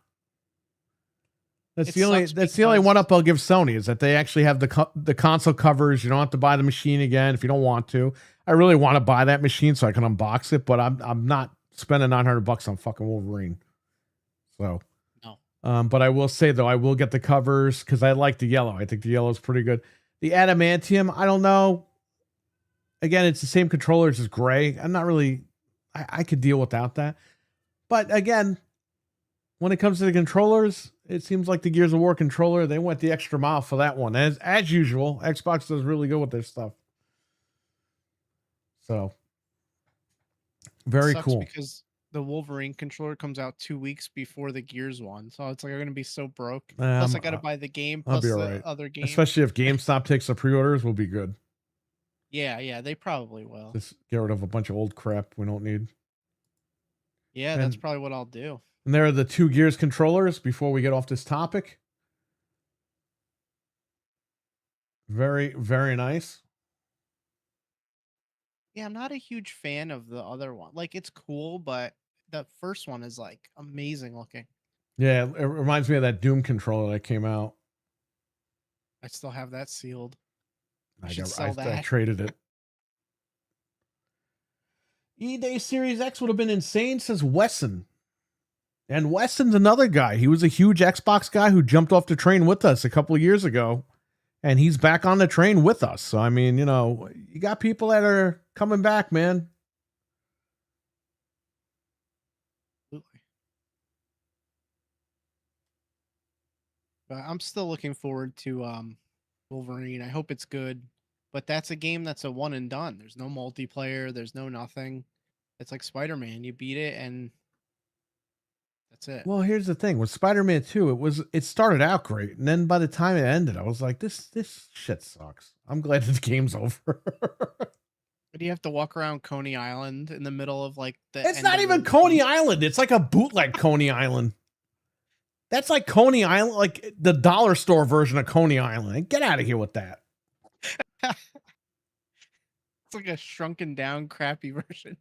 Speaker 1: That's the only one up I'll give Sony, is that they actually have the console covers. You don't have to buy the machine again if you don't want to. I really want to buy that machine so I can unbox it, but I'm not spending $900 on fucking Wolverine. So, no. But I will say though, I will get the covers because I like the yellow. I think the yellow is pretty good. The adamantium, I don't know. Again, it's the same controllers as gray. I'm not really. I could deal without that. But again, when it comes to the controllers, it seems like the Gears of War controller, they went the extra mile for that one. As usual, Xbox does really good with their stuff. So, very cool.
Speaker 2: Because the Wolverine controller comes out 2 weeks before the Gears one. So it's like, I'm going to be so broke. Plus, I got to buy the game, plus the other game.
Speaker 1: Especially if GameStop takes the pre-orders, we'll be good.
Speaker 2: Yeah, they probably will.
Speaker 1: Just get rid of a bunch of old crap we don't need.
Speaker 2: Yeah, that's probably what I'll do.
Speaker 1: And there are the 2 Gears controllers before we get off this topic. Very, very nice.
Speaker 2: Yeah, I'm not a huge fan of the other one. Like, it's cool, but the first one is like amazing looking.
Speaker 1: Yeah, it reminds me of that Doom controller that came out.
Speaker 2: I still have that sealed.
Speaker 1: I traded it. E-Day Series X would have been insane, says Wesson. And Wesson's another guy. He was a huge Xbox guy who jumped off the train with us a couple of years ago. And he's back on the train with us. So, I mean, you know, you got people that are coming back, man.
Speaker 2: Absolutely. But I'm still looking forward to Wolverine. I hope it's good. But that's a game that's a one and done. There's no multiplayer. There's no nothing. It's like Spider-Man. You beat it and that's it.
Speaker 1: Well, here's the thing with Spider-Man 2, it started out great, and then by the time it ended, I was like, this shit sucks. I'm glad the game's over.
Speaker 2: But you have to walk around Coney Island in the middle of like the.
Speaker 1: It's not even Coney Island. It's like a bootleg Coney Island. That's like Coney Island, like the dollar store version of Coney Island. Get out of here with that.
Speaker 2: It's like a shrunken down, crappy version.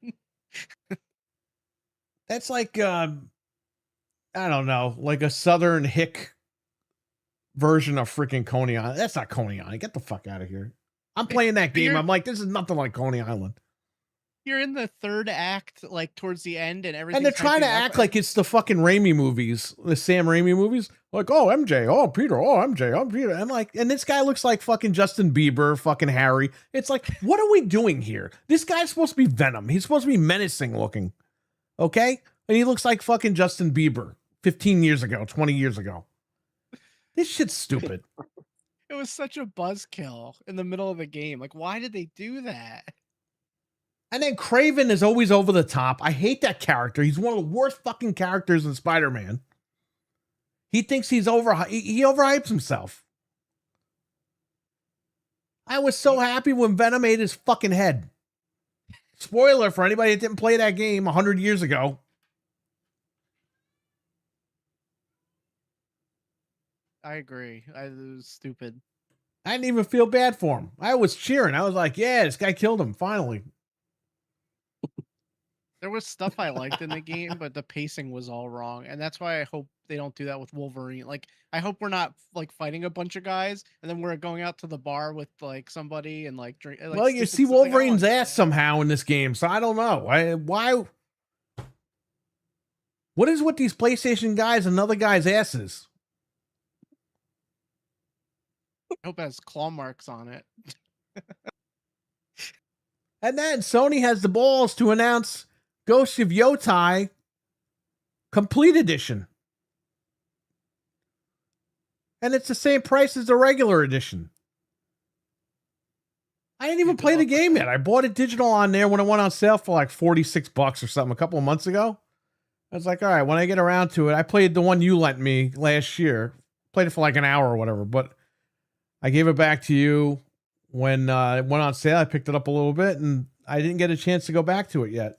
Speaker 1: That's like I don't know, like a Southern Hick version of freaking Coney Island. That's not Coney Island. Get the fuck out of here. I'm playing that game. I'm like, this is nothing like Coney Island.
Speaker 2: You're in the third act, like towards the end, and everything.
Speaker 1: And they're trying to act like it's the fucking Raimi movies, the Sam Raimi movies. Like, oh, MJ, oh, Peter, oh, MJ, oh, Peter. I'm like, and this guy looks like fucking Justin Bieber, fucking Harry. It's like, what are we doing here? This guy's supposed to be Venom. He's supposed to be menacing looking. Okay? And he looks like fucking Justin Bieber 15 years ago, 20 years ago. This shit's stupid.
Speaker 2: It was such a buzzkill in the middle of the game. Like, why did they do that?
Speaker 1: And then Kraven is always over the top. I hate that character. He's one of the worst fucking characters in Spider-Man. He thinks he's he overhypes himself. I was so happy when Venom ate his fucking head. Spoiler for anybody that didn't play that game 100 years ago.
Speaker 2: I agree. It was stupid.
Speaker 1: I didn't even feel bad for him. I was cheering. I was like, yeah, this guy killed him, finally.
Speaker 2: There was stuff I liked in the game, but the pacing was all wrong. And that's why I hope they don't do that with Wolverine. Like, I hope we're not like fighting a bunch of guys and then we're going out to the bar with like somebody and like drink. Like,
Speaker 1: well, you see Wolverine's ass somehow in this game, so I don't know. Why? What is with these PlayStation guys and other guys' asses?
Speaker 2: I hope it has claw marks on it.
Speaker 1: And then Sony has the balls to announce Ghost of Yotai Complete Edition. And it's the same price as the regular edition. I didn't even play the game yet. I bought it digital on there when it went on sale for like $46 or something a couple of months ago. I was like, all right, when I get around to it, I played the one you lent me last year. Played it for like an hour or whatever, but I gave it back to you when it went on sale. I picked it up a little bit and I didn't get a chance to go back to it yet.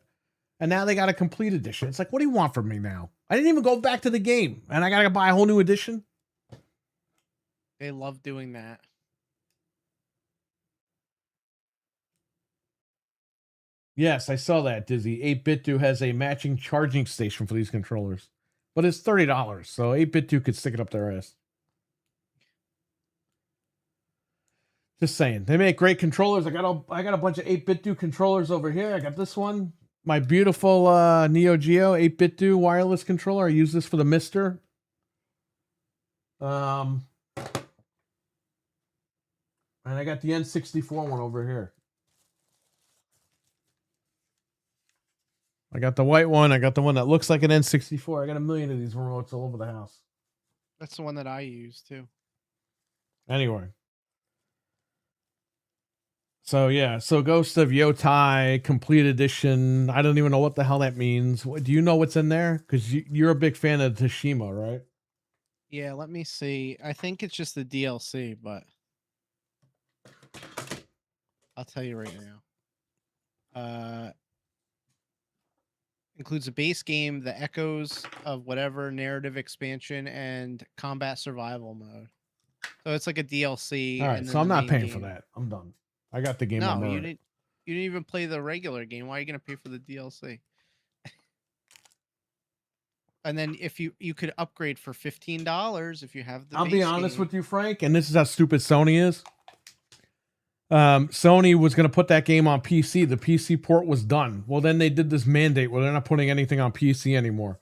Speaker 1: And now they got a complete edition. It's like, what do you want from me now? I didn't even go back to the game and I got to buy a whole new edition.
Speaker 2: They love doing that.
Speaker 1: Yes, I saw that, Dizzy. 8BitDo has a matching charging station for these controllers. But it's $30, so 8BitDo could stick it up their ass. Just saying. They make great controllers. I got a bunch of 8BitDo controllers over here. I got this one. My beautiful Neo Geo 8BitDo wireless controller. I use this for the Mister. And I got the N64 one over here. I got the white one. I got the one that looks like an N64. I got a million of these remotes all over the house.
Speaker 2: That's the one that I use too.
Speaker 1: Anyway. So yeah, so Ghost of Yotai Complete Edition. I don't even know what the hell that means. Do you know what's in there? Because you're a big fan of Tashima, right?
Speaker 2: Yeah, let me see. I think it's just the DLC, but I'll tell you right now. Includes a base game, the echoes of whatever narrative expansion, and combat survival mode. So it's like a DLC.
Speaker 1: All right, so I'm not paying for that. I'm done. I got the game.
Speaker 2: No, you didn't even play the regular game. Why are you gonna pay for the DLC? And then if you could upgrade for $15 if you have the.
Speaker 1: I'll be honest with you, Frank, and this is how stupid Sony is. Sony was going to put that game on PC. The PC port was done. Well, then they did this mandate where they're not putting anything on PC anymore.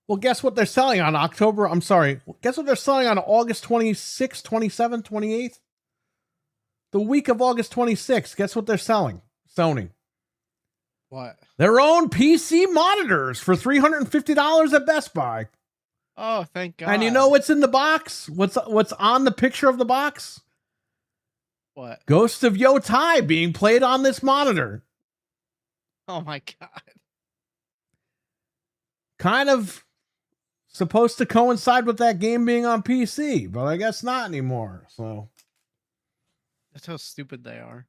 Speaker 1: Well, guess what they're selling on guess what they're selling on August 26th, 27th, 28th? The week of August 26th. Guess what they're selling? Sony.
Speaker 2: What?
Speaker 1: Their own PC monitors for $350 at Best Buy.
Speaker 2: Oh, thank God.
Speaker 1: And you know what's in the box? What's on the picture of the box?
Speaker 2: What?
Speaker 1: Ghost of Yotai being played on this monitor.
Speaker 2: Oh my God.
Speaker 1: Kind of supposed to coincide with that game being on PC, but I guess not anymore. So
Speaker 2: That's how stupid they are.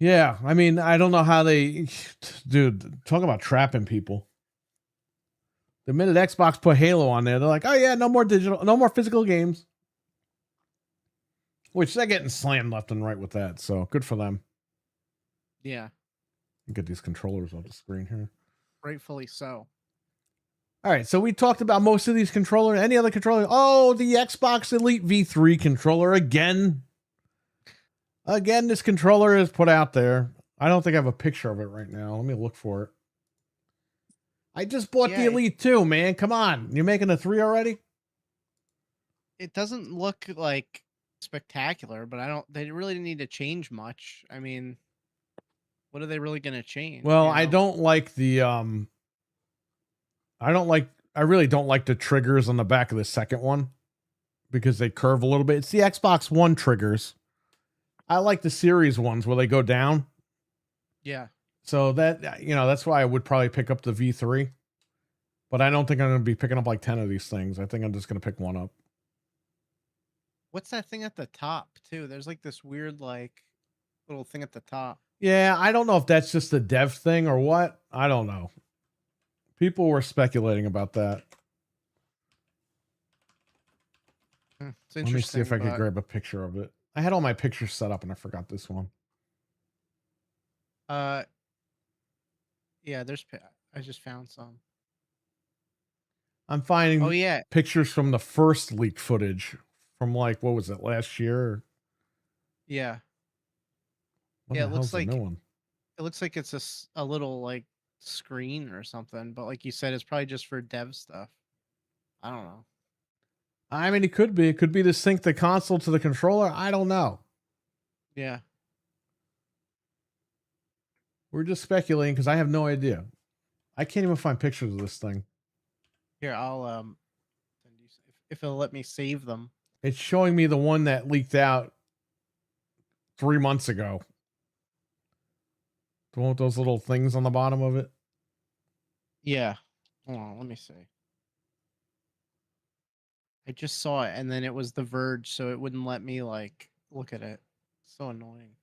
Speaker 1: yeah, I mean, I don't know how dude, talk about trapping people. The minute Xbox put Halo on there, they're like, oh yeah, no more physical games. Which they're getting slammed left and right with that. So good for them.
Speaker 2: Yeah.
Speaker 1: Get these controllers off the screen here.
Speaker 2: Rightfully so.
Speaker 1: All right, so we talked about most of these controllers. Any other controller? Oh, the Xbox Elite V3 controller again. Again, this controller is put out there. I don't think I have a picture of it right now. Let me look for it. I just bought the Elite 2, man. Come on. You're making a 3 already?
Speaker 2: It doesn't look like spectacular, but they really didn't need to change much. I mean, what are they really going to change?
Speaker 1: Well, I don't like the I really don't like the triggers on the back of the second one because they curve a little bit. It's the Xbox One triggers. I like the series ones where they go down.
Speaker 2: Yeah.
Speaker 1: So that, that's why I would probably pick up the V3. But I don't think I'm going to be picking up like 10 of these things. I think I'm just going to pick one up.
Speaker 2: What's that thing at the top, too? There's like this weird, little thing at the top.
Speaker 1: Yeah, I don't know if that's just a dev thing or what. I don't know. People were speculating about that.
Speaker 2: It's interesting.
Speaker 1: Let me see if I could grab a picture of it. I had all my pictures set up and I forgot this one.
Speaker 2: Yeah, I just found some.
Speaker 1: I'm finding pictures from the first leaked footage from what was it, last year?
Speaker 2: Yeah.
Speaker 1: What
Speaker 2: it looks like
Speaker 1: new one?
Speaker 2: It looks like it's a little screen or something, but like you said, it's probably just for dev stuff. I don't know.
Speaker 1: I mean, it could be to sync the console to the controller. I don't know.
Speaker 2: Yeah.
Speaker 1: We're just speculating because I have no idea. I can't even find pictures of this thing.
Speaker 2: Here, I'll if it'll let me save them.
Speaker 1: It's showing me the one that leaked out 3 months ago. The one with those little things on the bottom of it.
Speaker 2: Yeah. Hold on, let me see. I just saw it, and then it was The Verge, so it wouldn't let me look at it. So annoying.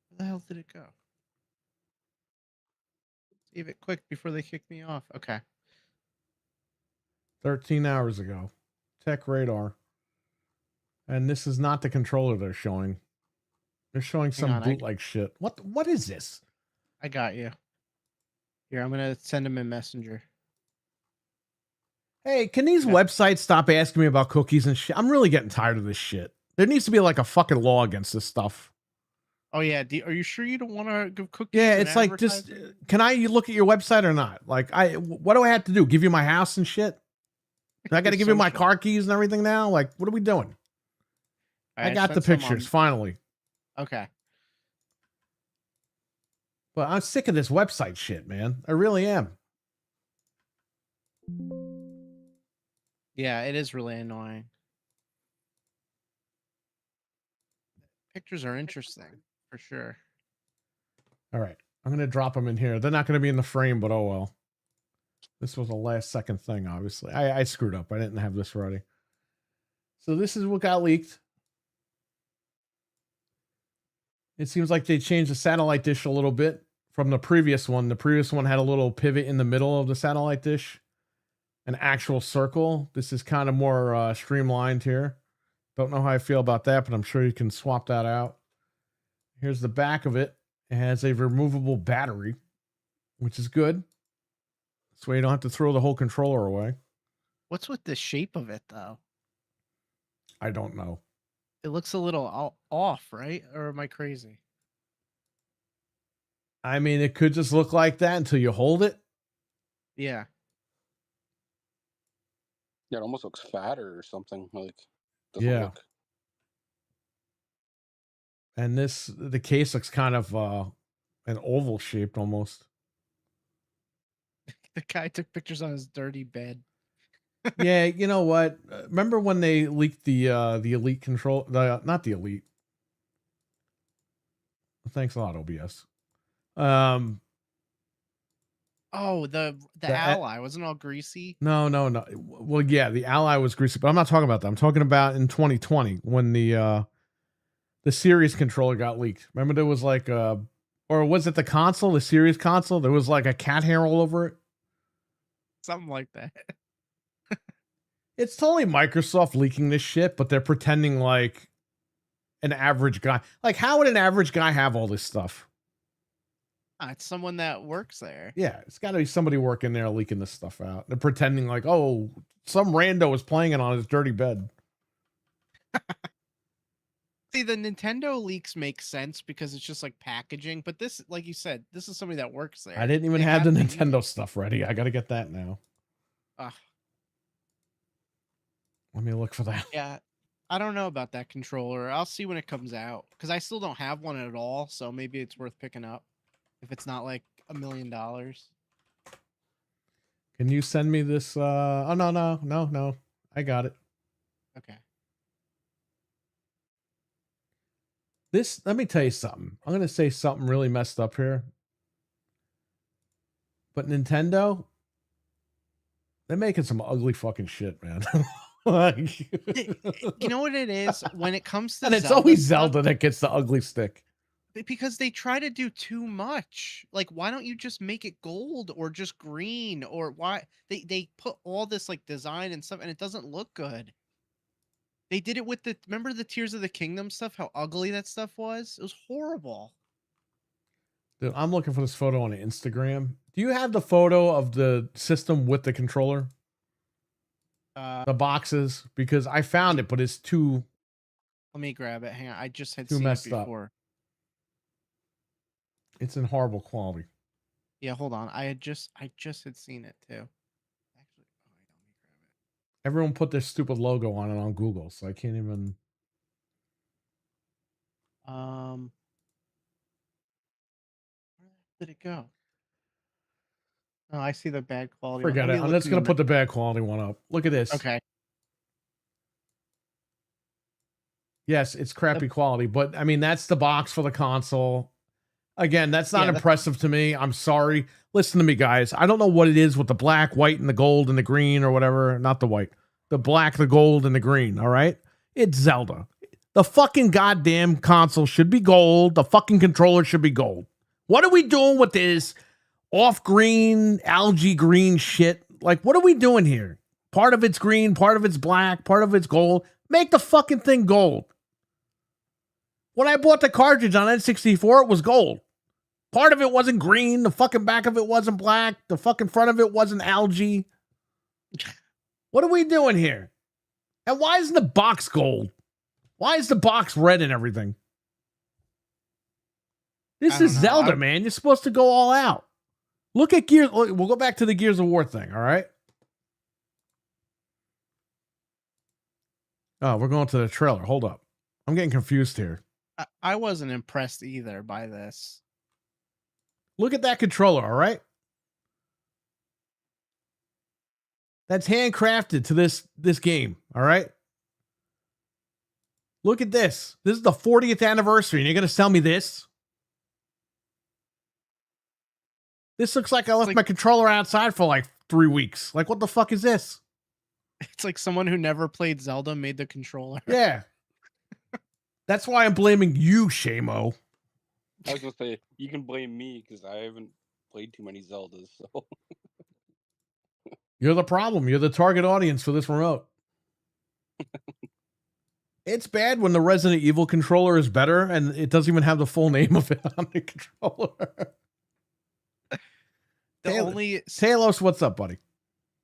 Speaker 2: Where the hell did it go? Save it quick before they kick me off. Okay.
Speaker 1: 13 hours ago. Tech Radar. And this is not the controller they're showing. They're showing some bootleg shit. What is this?
Speaker 2: I got you. Here, I'm going to send him a messenger.
Speaker 1: Hey, can these websites stop asking me about cookies and shit? I'm really getting tired of this shit. There needs to be like a fucking law against this stuff.
Speaker 2: Oh, yeah. Are you sure you don't want to give cookies?
Speaker 1: Yeah, it's like, just, can I look at your website or not? Like, what do I have to do? Give you my house and shit? I got to give you my car keys and everything now? Like, what are we doing? I got the pictures, finally.
Speaker 2: Okay.
Speaker 1: But I'm sick of this website shit, man. I really am.
Speaker 2: Yeah, it is really annoying. Pictures are interesting, for sure.
Speaker 1: All right. I'm going to drop them in here. They're not going to be in the frame, but oh well. This was a last second thing, obviously. I screwed up. I didn't have this ready. So this is what got leaked. It seems like they changed the satellite dish a little bit from the previous one. The previous one had a little pivot in the middle of the satellite dish. An actual circle. This is kind of more streamlined here. Don't know how I feel about that, but I'm sure you can swap that out. Here's the back of it. It has a removable battery, which is good. This way you don't have to throw the whole controller away.
Speaker 2: What's with the shape of it, though?
Speaker 1: I don't know.
Speaker 2: It looks a little off, right? Or am I crazy?
Speaker 1: I mean, it could just look like that until you hold it.
Speaker 2: Yeah.
Speaker 3: Yeah, it almost looks fatter or something. Like, doesn't
Speaker 1: Yeah.
Speaker 3: look.
Speaker 1: And the case looks kind of an oval shaped almost.
Speaker 2: The guy took pictures on his dirty bed.
Speaker 1: Yeah, you know what? Remember when they leaked the Elite control? Not the Elite. Thanks a lot, OBS.
Speaker 2: Oh, the Ally wasn't all greasy.
Speaker 1: No. Well, yeah, the Ally was greasy, but I'm not talking about that. I'm talking about in 2020 when the Series controller got leaked. Remember there was like or was it the console, the Series console? There was like a cat hair all over it.
Speaker 2: Something like that.
Speaker 1: It's totally Microsoft leaking this shit, but they're pretending like an average guy. Like, how would an average guy have all this stuff?
Speaker 2: It's someone that works there.
Speaker 1: Yeah, it's got to be somebody working there leaking this stuff out. They're pretending like, oh, some rando is playing it on his dirty bed.
Speaker 2: See, the Nintendo leaks make sense because it's just like packaging. But this, like you said, this is somebody that works there.
Speaker 1: I didn't even have the Nintendo stuff ready. I got to get that now. Let me look for that.
Speaker 2: Yeah, I don't know about that controller. I'll see when it comes out because I still don't have one at all. So maybe it's worth picking up if it's not like $1 million.
Speaker 1: Can you send me this? Oh, no. I got it.
Speaker 2: Okay.
Speaker 1: Let me tell you something. I'm going to say something really messed up here. But Nintendo, they're making some ugly fucking shit, man. Like,
Speaker 2: you know what it is when it comes to
Speaker 1: and it's
Speaker 2: Zelda
Speaker 1: always
Speaker 2: stuff,
Speaker 1: Zelda that gets the ugly stick.
Speaker 2: because they try to do too much. Like, why don't you just make it gold or just green? Or why they put all this like design and stuff and it doesn't look good. They did it with remember the Tears of the Kingdom stuff, how ugly that stuff was? It was horrible.
Speaker 1: Dude, I'm looking for this photo on Instagram. Do you have the photo of the system with the controller? The boxes? Because I found it, but it's too...
Speaker 2: Let me grab it. Hang on. I just had
Speaker 1: too
Speaker 2: seen
Speaker 1: messed
Speaker 2: it before.
Speaker 1: up. It's in horrible quality.
Speaker 2: Yeah, hold on. I just had seen it too. Actually, let me grab it.
Speaker 1: Everyone put their stupid logo on it on Google, so I can't even...
Speaker 2: Where did it go? Oh, I see the bad quality one.
Speaker 1: Forget
Speaker 2: Let
Speaker 1: it.
Speaker 2: me
Speaker 1: I'm
Speaker 2: look
Speaker 1: just going to put the bad quality one up. Look at this.
Speaker 2: Okay.
Speaker 1: Yes, it's crappy quality, but I mean, that's the box for the console. Again, that's not impressive to me. I'm sorry. Listen to me, guys. I don't know what it is with the black, white, and the gold and the green or whatever. Not the white. The black, the gold, and the green, all right? It's Zelda. The fucking goddamn console should be gold. The fucking controller should be gold. What are we doing with this off-green, algae green shit? Like, what are we doing here? Part of it's green, part of it's black, part of it's gold. Make the fucking thing gold. When I bought the cartridge on N64, it was gold. Part of it wasn't green. The fucking back of it wasn't black. The fucking front of it wasn't algae. What are we doing here? And why isn't the box gold? Why is the box red and everything? This is Zelda, man. You're supposed to go all out. Look at Gears. We'll go back to the Gears of War thing, all right? Oh, we're going to the trailer. Hold up. I'm getting confused here.
Speaker 2: I wasn't impressed either by this.
Speaker 1: Look at that controller, all right? That's handcrafted to this game, all right? Look at this. This is the 40th anniversary, and you're going to sell me this? This looks like I left my controller outside for like 3 weeks. Like, what the fuck is this?
Speaker 2: It's like someone who never played Zelda made the controller.
Speaker 1: Yeah. That's why I'm blaming you, Shamo.
Speaker 3: I was going to say, you can blame me because I haven't played too many Zeldas, so...
Speaker 1: You're the problem. You're the target audience for this remote. It's bad when the Resident Evil controller is better and it doesn't even have the full name of it on the controller. Talos, what's up, buddy?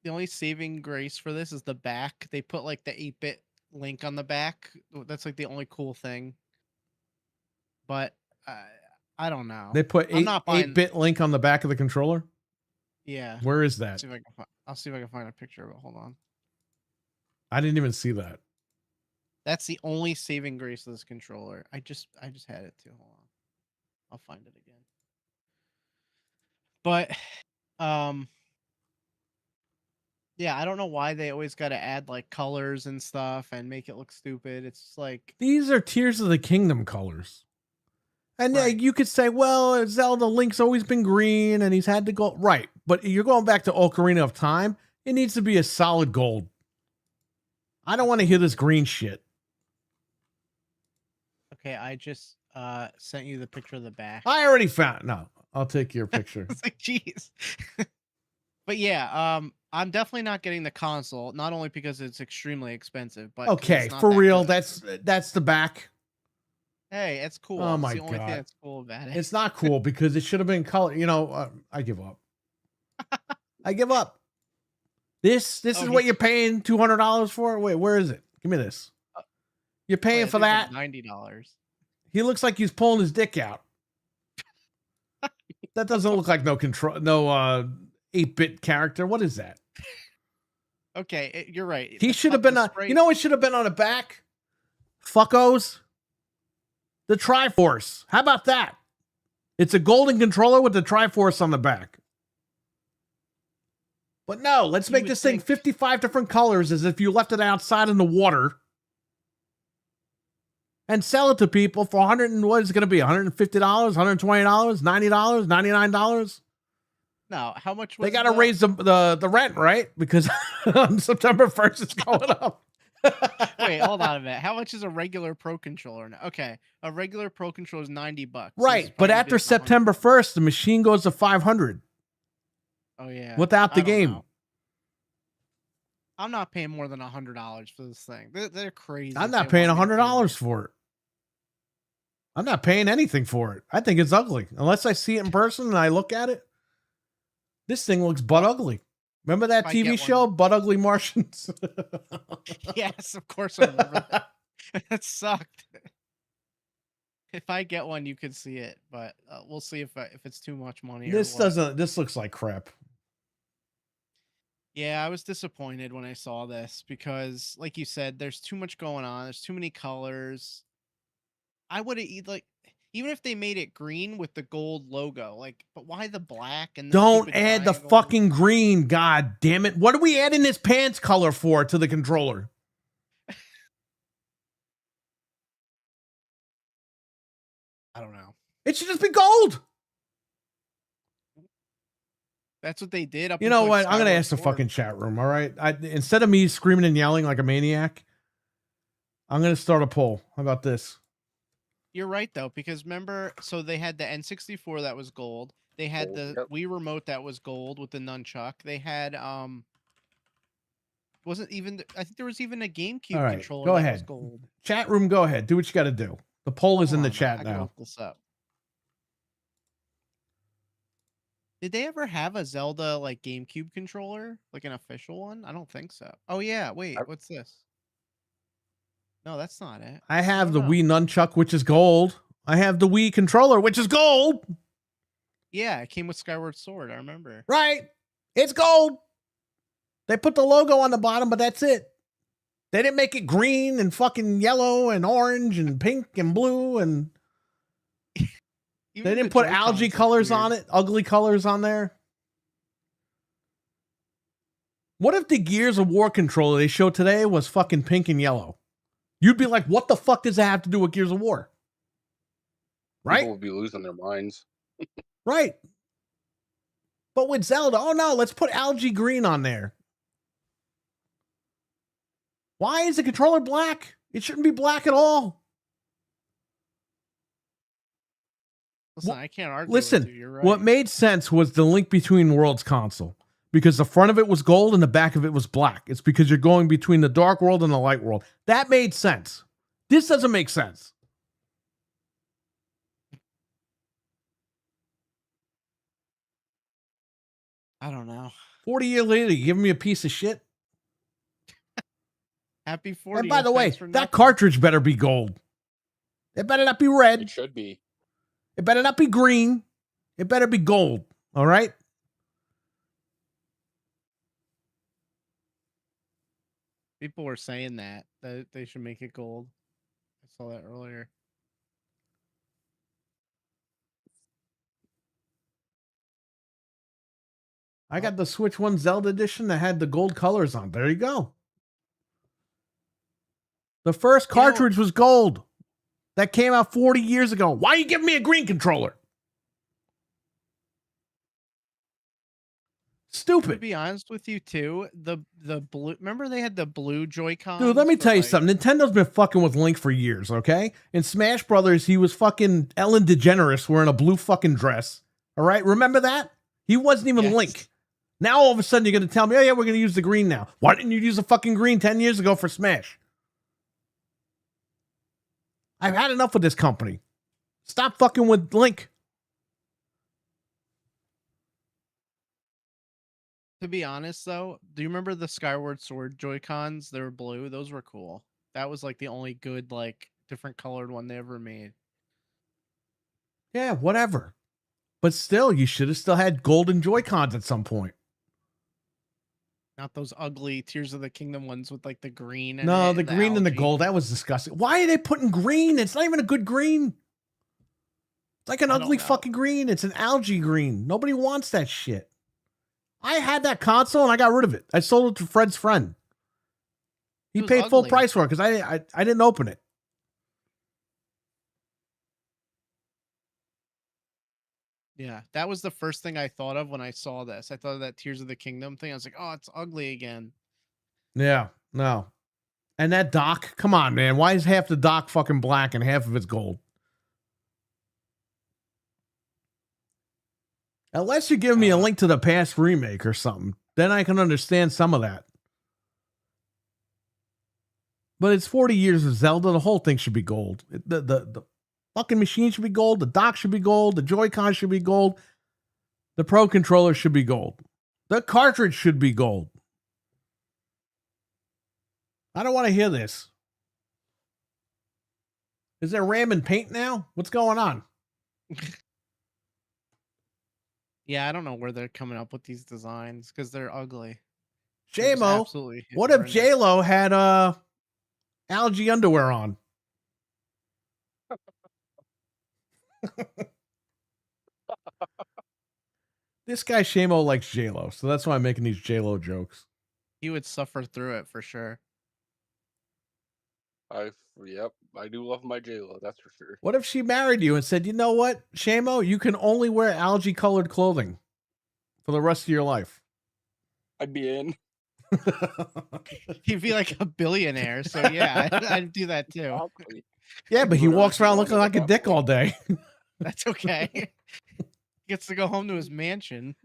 Speaker 2: The only saving grace for this is the back. They put like the 8-bit Link on the back. That's like the only cool thing. But I don't know.
Speaker 1: They put
Speaker 2: I'm not buying.
Speaker 1: 8-bit Link on the back of the controller.
Speaker 2: Yeah.
Speaker 1: Where is that?
Speaker 2: See if I can I'll see if I can find a picture of it. Hold on.
Speaker 1: I didn't even see that.
Speaker 2: That's the only saving grace of this controller. I just had it too. Hold on. I'll find it again. But yeah, I don't know why they always got to add like colors and stuff and make it look stupid. It's like
Speaker 1: These are Tears of the Kingdom colors. And
Speaker 2: Right.
Speaker 1: you could say, well, Zelda Link's always been green and he's had to go right. But you're going back to Ocarina of Time. It needs to be a solid gold. I don't want to hear this green shit.
Speaker 2: okay, I just sent you the picture of the back.
Speaker 1: I already found. No, I'll take your picture.
Speaker 2: It's like, jeez. But yeah, I'm definitely not getting the console. Not only because it's extremely expensive, but 'cause
Speaker 1: Okay,
Speaker 2: it's not
Speaker 1: for
Speaker 2: that
Speaker 1: real.
Speaker 2: good.
Speaker 1: That's the back.
Speaker 2: Hey, it's cool.
Speaker 1: Oh
Speaker 2: It's
Speaker 1: my
Speaker 2: the only thing
Speaker 1: God.
Speaker 2: that's cool about it.
Speaker 1: It's not cool because it should have been color. You know, I give up. I give up. This is what you're paying $200 for. Wait, where is it? Give me this. You're paying for that?
Speaker 2: $90.
Speaker 1: He looks like he's pulling his dick out. That doesn't look like no 8-bit character. What is that?
Speaker 2: Okay, you're right.
Speaker 1: He should have been on. You know, it should have been on the back. Fuckos. The Triforce. How about that? It's a golden controller with the Triforce on the back. But no, let's make this thing 55 different colors as if you left it outside in the water. And sell it to people for what is it going to be? $150, $120, $90, $99?
Speaker 2: No, how much was
Speaker 1: they got to raise the rent, right? Because on September 1st it's going up.
Speaker 2: Wait, hold on a minute. How much is a regular Pro controller now? Okay, a regular Pro controller is $90.
Speaker 1: Right, but after September 1st, the machine goes to $500.
Speaker 2: Oh yeah.
Speaker 1: Without the game.
Speaker 2: I'm not paying more than $100 for this thing. They're crazy.
Speaker 1: I'm not paying $100 for it. I'm not paying anything for it. I think it's ugly. Unless I see it in person and I look at it. This thing looks butt ugly. Remember that TV show, Butt Ugly Martians?
Speaker 2: Yes, of course I remember that. That sucked. If I get one, you could see it, but we'll see if it's too much money.
Speaker 1: This doesn't. This looks like crap.
Speaker 2: Yeah, I was disappointed when I saw this because, like you said, there's too much going on. There's too many colors. I would have even if they made it green with the gold logo, like, but why the black and
Speaker 1: don't add the fucking green? God damn it! What are we adding this pants color for to the controller?
Speaker 2: I don't know.
Speaker 1: It should just be gold.
Speaker 2: That's what they did.
Speaker 1: You know what? I'm gonna ask the fucking chat room. All right. Instead of me screaming and yelling like a maniac, I'm gonna start a poll. How about this?
Speaker 2: You're right though, because remember, so they had the N64 that was gold. They had the Wii remote that was gold with the nunchuck. They had wasn't even I think there was even a GameCube controller that was gold.
Speaker 1: Chat room, go ahead. Do what you got to do. The poll is in the chat now.
Speaker 2: Look this up. Did they ever have a Zelda like GameCube controller, like an official one? I don't think so. Oh yeah, wait, what's this? No, that's not it.
Speaker 1: I have the Wii nunchuck, which is gold. I have the Wii controller, which is gold.
Speaker 2: Yeah, it came with Skyward Sword. I remember.
Speaker 1: Right. It's gold. They put the logo on the bottom, but that's it. They didn't make it green and fucking yellow and orange and pink and blue. And they didn't put algae colors on it, ugly colors on there. What if the Gears of War controller they showed today was fucking pink and yellow? You'd be like, what the fuck does that have to do with Gears of War? Right?
Speaker 3: People would be losing their minds.
Speaker 1: Right. But with Zelda, oh no, let's put algae green on there. Why is the controller black? It shouldn't be black at all.
Speaker 2: Listen, I can't argue
Speaker 1: Listen,
Speaker 2: with you. You're right.
Speaker 1: What made sense was the Link Between Worlds console. Because the front of it was gold and the back of it was black. It's because you're going between the dark world and the light world. That made sense. This doesn't make sense.
Speaker 2: I don't know.
Speaker 1: 40 years later, you giving me a piece of shit?
Speaker 2: Happy 40th.
Speaker 1: And by the way,
Speaker 2: thanks for
Speaker 1: that
Speaker 2: nothing.
Speaker 1: cartridge better be gold. It better not be red.
Speaker 4: It should be.
Speaker 1: It better not be green. It better be gold. All right?
Speaker 2: People were saying that they should make it gold. I saw that earlier.
Speaker 1: I got the Switch 1 Zelda edition that had the gold colors on. There you go. The first cartridge was gold. That came out 40 years ago. Why are you giving me a green controller?
Speaker 2: To
Speaker 1: Stupid.
Speaker 2: be honest with you, too, the blue. Remember they had the blue Joy-Con.
Speaker 1: Dude, let me tell you something. Nintendo's been fucking with Link for years, okay? In Smash Brothers, he was fucking Ellen DeGeneres wearing a blue fucking dress. All right? Remember that? He wasn't even
Speaker 2: Yes.
Speaker 1: Link. Now all of a sudden you're going to tell me, oh yeah, we're going to use the green now. Why didn't you use the fucking green 10 years ago for Smash? I've had enough with this company. Stop fucking with Link.
Speaker 2: To be honest, though, do you remember the Skyward Sword Joy-Cons? They were blue. Those were cool. That was like the only good, like, different colored one they ever made.
Speaker 1: Yeah, whatever. But still, you should have still had golden Joy-Cons at some point.
Speaker 2: Not those ugly Tears of the Kingdom ones with like the green. And
Speaker 1: No, the green and the
Speaker 2: algae.
Speaker 1: gold, that was disgusting. Why are they putting green? It's not even a good green. It's like an
Speaker 2: I don't
Speaker 1: ugly
Speaker 2: know.
Speaker 1: fucking green. It's an algae green. Nobody wants that shit. I had that console and I got rid of it. I sold it to Fred's friend. He
Speaker 2: It was
Speaker 1: paid full
Speaker 2: ugly.
Speaker 1: price for it because I didn't open it.
Speaker 2: Yeah, that was the first thing I thought of when I saw this. I thought of that Tears of the Kingdom thing. I was like, oh, it's ugly again.
Speaker 1: Yeah, no. And that dock, come on, man. Why is half the dock fucking black and half of it's gold? Unless you give me a Link to the Past remake or something, then I can understand some of that. But it's 40 years of Zelda. The whole thing should be gold. The fucking machine should be gold. The dock should be gold. The Joy-Con should be gold. The Pro Controller should be gold. The cartridge should be gold. I don't want to hear this. Is there RAM and paint now? What's going on?
Speaker 2: Yeah, I don't know where they're coming up with these designs because they're ugly. They're just
Speaker 1: J-Mo,
Speaker 2: absolutely
Speaker 1: what if
Speaker 2: horrendous.
Speaker 1: J-Lo had algae underwear on? This guy Shamo likes J-Lo, so that's why I'm making these J-Lo jokes.
Speaker 2: He would suffer through it for sure.
Speaker 4: Yep, I do love my J-Lo, that's for sure.
Speaker 1: What if she married you and said, you know what, Shamo, you can only wear algae-colored clothing for the rest of your life?
Speaker 4: I'd be in.
Speaker 2: He'd be like a billionaire. So yeah, I'd do that too.
Speaker 4: Exactly.
Speaker 1: Yeah, but he
Speaker 4: Whatever
Speaker 1: walks
Speaker 4: she
Speaker 1: around
Speaker 4: wanted
Speaker 1: looking
Speaker 4: at
Speaker 1: like a
Speaker 4: that
Speaker 1: dick
Speaker 4: point.
Speaker 1: all day.
Speaker 2: That's okay. He gets to go home to his mansion.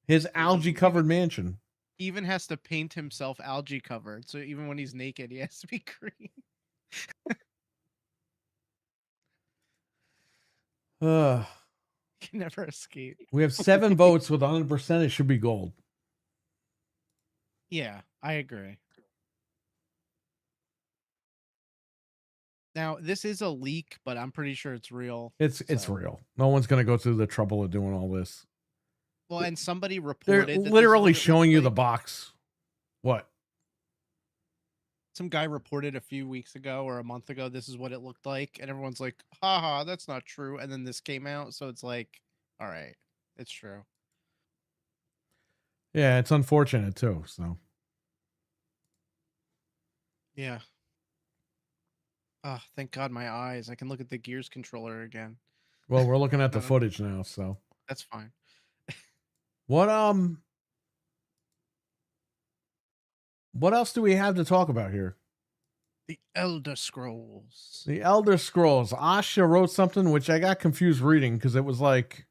Speaker 1: His algae-covered mansion.
Speaker 2: He even has to paint himself algae covered. So even when he's naked, he has to be green. He can never escape.
Speaker 1: We have 7 votes with 100%. It should be gold.
Speaker 2: Yeah, I agree. Now, this is a leak, but I'm pretty sure it's real.
Speaker 1: It's
Speaker 2: So-
Speaker 1: real. No one's going to go through the trouble of doing all this.
Speaker 2: Well, and somebody
Speaker 1: They're
Speaker 2: reported that this is
Speaker 1: literally
Speaker 2: what it
Speaker 1: showing
Speaker 2: looked
Speaker 1: you the
Speaker 2: like.
Speaker 1: box. What?
Speaker 2: Some guy reported a few weeks ago or a month ago, this is what it looked like. And everyone's like, haha, that's not true. And then this came out. So it's like, all right, it's true.
Speaker 1: Yeah, it's unfortunate too. So
Speaker 2: Yeah. Oh, thank God my eyes. I can look at the Gears controller again.
Speaker 1: well, we're looking at the
Speaker 2: I don't-
Speaker 1: footage now. So
Speaker 2: That's fine.
Speaker 1: what else do we have to talk about here?
Speaker 2: The Elder Scrolls.
Speaker 1: The Elder Scrolls. Asha wrote something which I got confused reading because it was like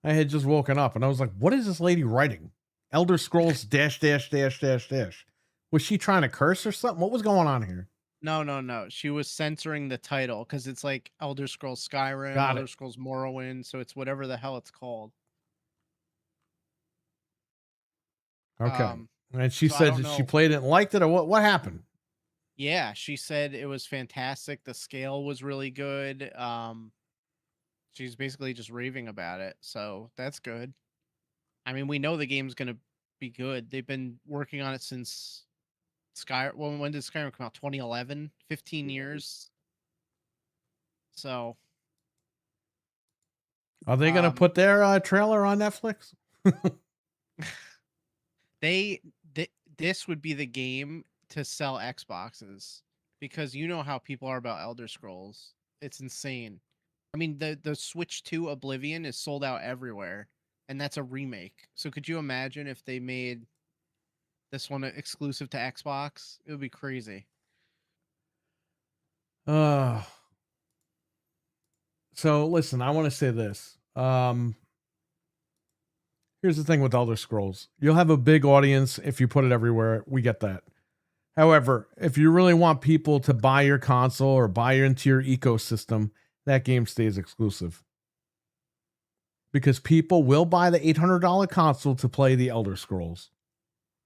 Speaker 1: I had just woken up and I was like, what is this lady writing? Elder Scrolls dash dash dash dash dash. Was she trying to curse or something? What was going on here?
Speaker 2: No. She was censoring the title because it's like Elder Scrolls Skyrim,
Speaker 1: Got
Speaker 2: Elder
Speaker 1: it.
Speaker 2: Scrolls Morrowind. So it's whatever the hell it's called.
Speaker 1: Okay. And she
Speaker 2: So I
Speaker 1: said
Speaker 2: don't
Speaker 1: that she
Speaker 2: know.
Speaker 1: played it and liked it, or what happened?
Speaker 2: Yeah, she said it was fantastic. The scale was really good. She's basically just raving about it. So that's good. I mean, we know the game's gonna be good. They've been working on it since when did Skyrim come out? 2011, 15 years. So
Speaker 1: Are they going to put their trailer on Netflix?
Speaker 2: this would be the game to sell Xboxes, because you know how people are about Elder Scrolls. It's insane. I mean, the Switch 2 Oblivion is sold out everywhere, and that's a remake. So could you imagine if they made this one exclusive to Xbox? It would be crazy.
Speaker 1: So listen, I want to say this. Here's the thing with Elder Scrolls. You'll have a big audience if you put it everywhere. We get that. However, if you really want people to buy your console or buy into your ecosystem, that game stays exclusive. Because people will buy the $800 console to play the Elder Scrolls.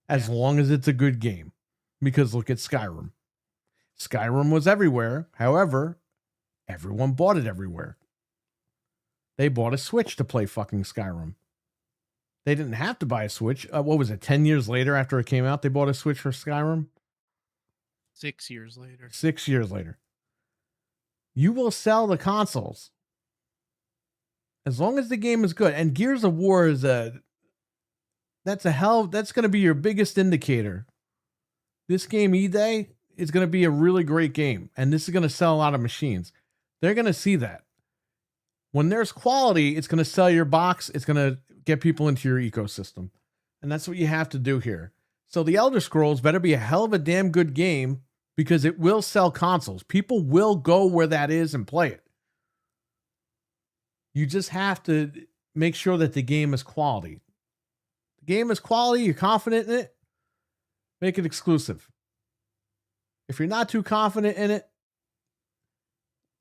Speaker 1: As long as it's a good game. Because look at Skyrim. Skyrim was everywhere. However, everyone bought it everywhere. They bought a Switch to play fucking Skyrim. They didn't have to buy a Switch. What was it, 10 years later after it came out, they bought a Switch for Skyrim?
Speaker 2: 6 years later.
Speaker 1: 6 years later. You will sell the consoles. As long as the game is good. And Gears of War is that's going to be your biggest indicator. This game, E-Day, is going to be a really great game. And this is going to sell a lot of machines. They're going to see that. When there's quality, it's going to sell your box. It's going to get people into your ecosystem. And that's what you have to do here. So the Elder Scrolls better be a hell of a damn good game, because it will sell consoles. People will go where that is and play it. You just have to make sure that the game is quality. The game is quality, you're confident in it, make it exclusive. If you're not too confident in it,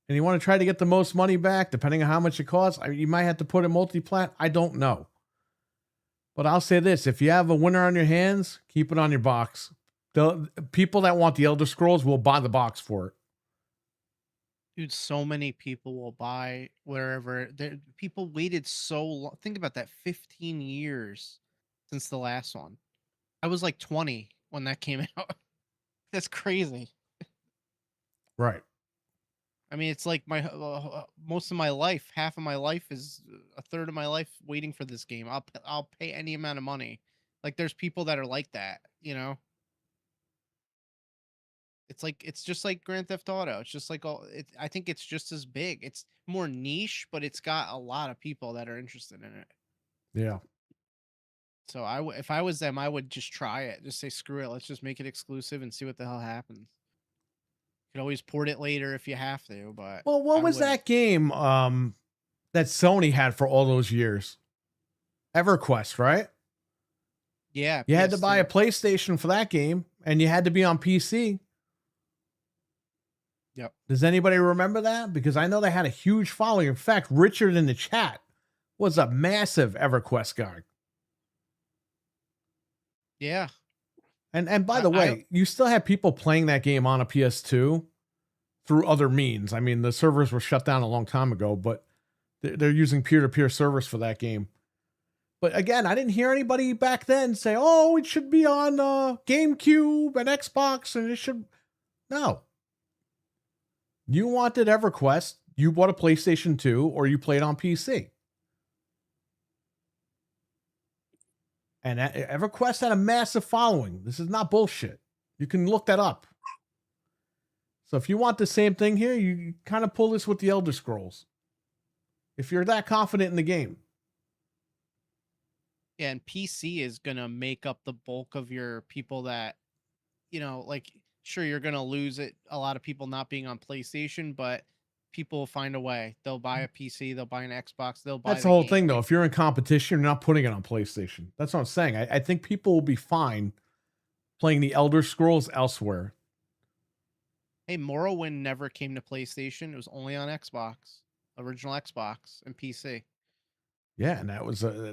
Speaker 1: and you want to try to get the most money back, depending on how much it costs, you might have to put it multi-plat. I don't know. But I'll say this, if you have a winner on your hands, keep it on your box. The people that want the Elder Scrolls will buy the box for it.
Speaker 2: Dude, so many people will buy wherever. People waited so long. Think about that, 15 years since the last one. I was like 20 when that came out. That's crazy.
Speaker 1: Right.
Speaker 2: I mean, it's like my most of my life, half of my life is a third of my life waiting for this game. I'll pay any amount of money. Like, there's people that are like that, you know? It's just like Grand Theft Auto. It's just like I think it's just as big. It's more niche, but it's got a lot of people that are interested in it.
Speaker 1: Yeah.
Speaker 2: So if I was them, I would just try it. Just say screw it. Let's just make it exclusive and see what the hell happens. You can always port it later if you have to, but
Speaker 1: well, what was that game that Sony had for all those years? EverQuest, right?
Speaker 2: Yeah.
Speaker 1: You had to buy a PlayStation for that game, and you had to be on PC.
Speaker 2: Yep.
Speaker 1: Does anybody remember that? Because I know they had a huge following. In fact, Richard in the chat was a massive EverQuest guy.
Speaker 2: Yeah.
Speaker 1: And by the way, you still have people playing that game on a PS2 through other means. I mean, the servers were shut down a long time ago, but they're using peer-to-peer servers for that game. But again, I didn't hear anybody back then say, oh, it should be on GameCube and Xbox, and it should... No. You wanted EverQuest, you bought a PlayStation 2, or you played on PC. And EverQuest had a massive following. This is not bullshit. You can look that up. So if you want the same thing here, you kind of pull this with the Elder Scrolls. If you're that confident in the game.
Speaker 2: Yeah, and PC is going to make up the bulk of your people that, you know, like, sure, you're going to lose it. A lot of people not being on PlayStation, but people will find a way. They'll buy a PC, they'll buy an Xbox, they'll buy
Speaker 1: That's the whole thing, though. If you're in competition, you're not putting it on PlayStation. That's what I'm saying. I think people will be fine playing the Elder Scrolls elsewhere.
Speaker 2: Hey, Morrowind never came to PlayStation. It was only on Xbox, original Xbox and PC.
Speaker 1: Yeah, and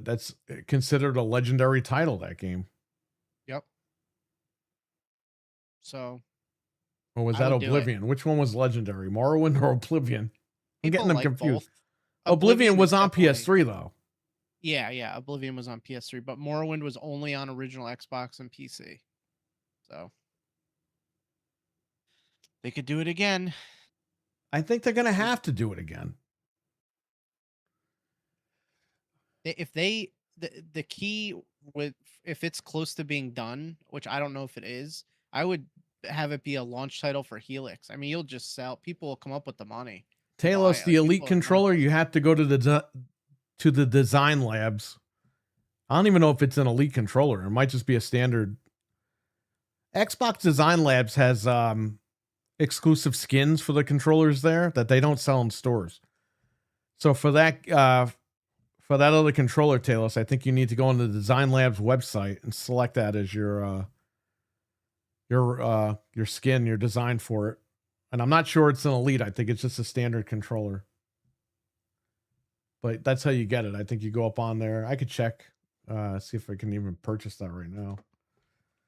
Speaker 1: that's considered a legendary title, that game.
Speaker 2: Yep. So
Speaker 1: Or was
Speaker 2: I
Speaker 1: that
Speaker 2: would do it.
Speaker 1: Oblivion? Which one was legendary? Morrowind or Oblivion? I'm
Speaker 2: People
Speaker 1: getting them
Speaker 2: like
Speaker 1: confused.
Speaker 2: both.
Speaker 1: Oblivion was
Speaker 2: is
Speaker 1: on
Speaker 2: definitely-
Speaker 1: PS3 though.
Speaker 2: Yeah. Oblivion was on PS3, but Morrowind was only on original Xbox and PC. So they could do it again.
Speaker 1: I think they're gonna have to do it again.
Speaker 2: If they the key with if it's close to being done, which I don't know if it is, I would have it be a launch title for Helix. I mean, you'll just sell. People will come up with the money.
Speaker 1: Talos, the Elite controller, you have to go to the design labs. I don't even know if it's an Elite controller. It might just be a standard. Xbox Design Labs has exclusive skins for the controllers there that they don't sell in stores. So for that other controller, Talos, I think you need to go on the Design Labs website and select that as your skin, your design for it. And I'm not sure it's an Elite. I think it's just a standard controller. But that's how you get it. I think you go up on there. I could check, see if I can even purchase that right now.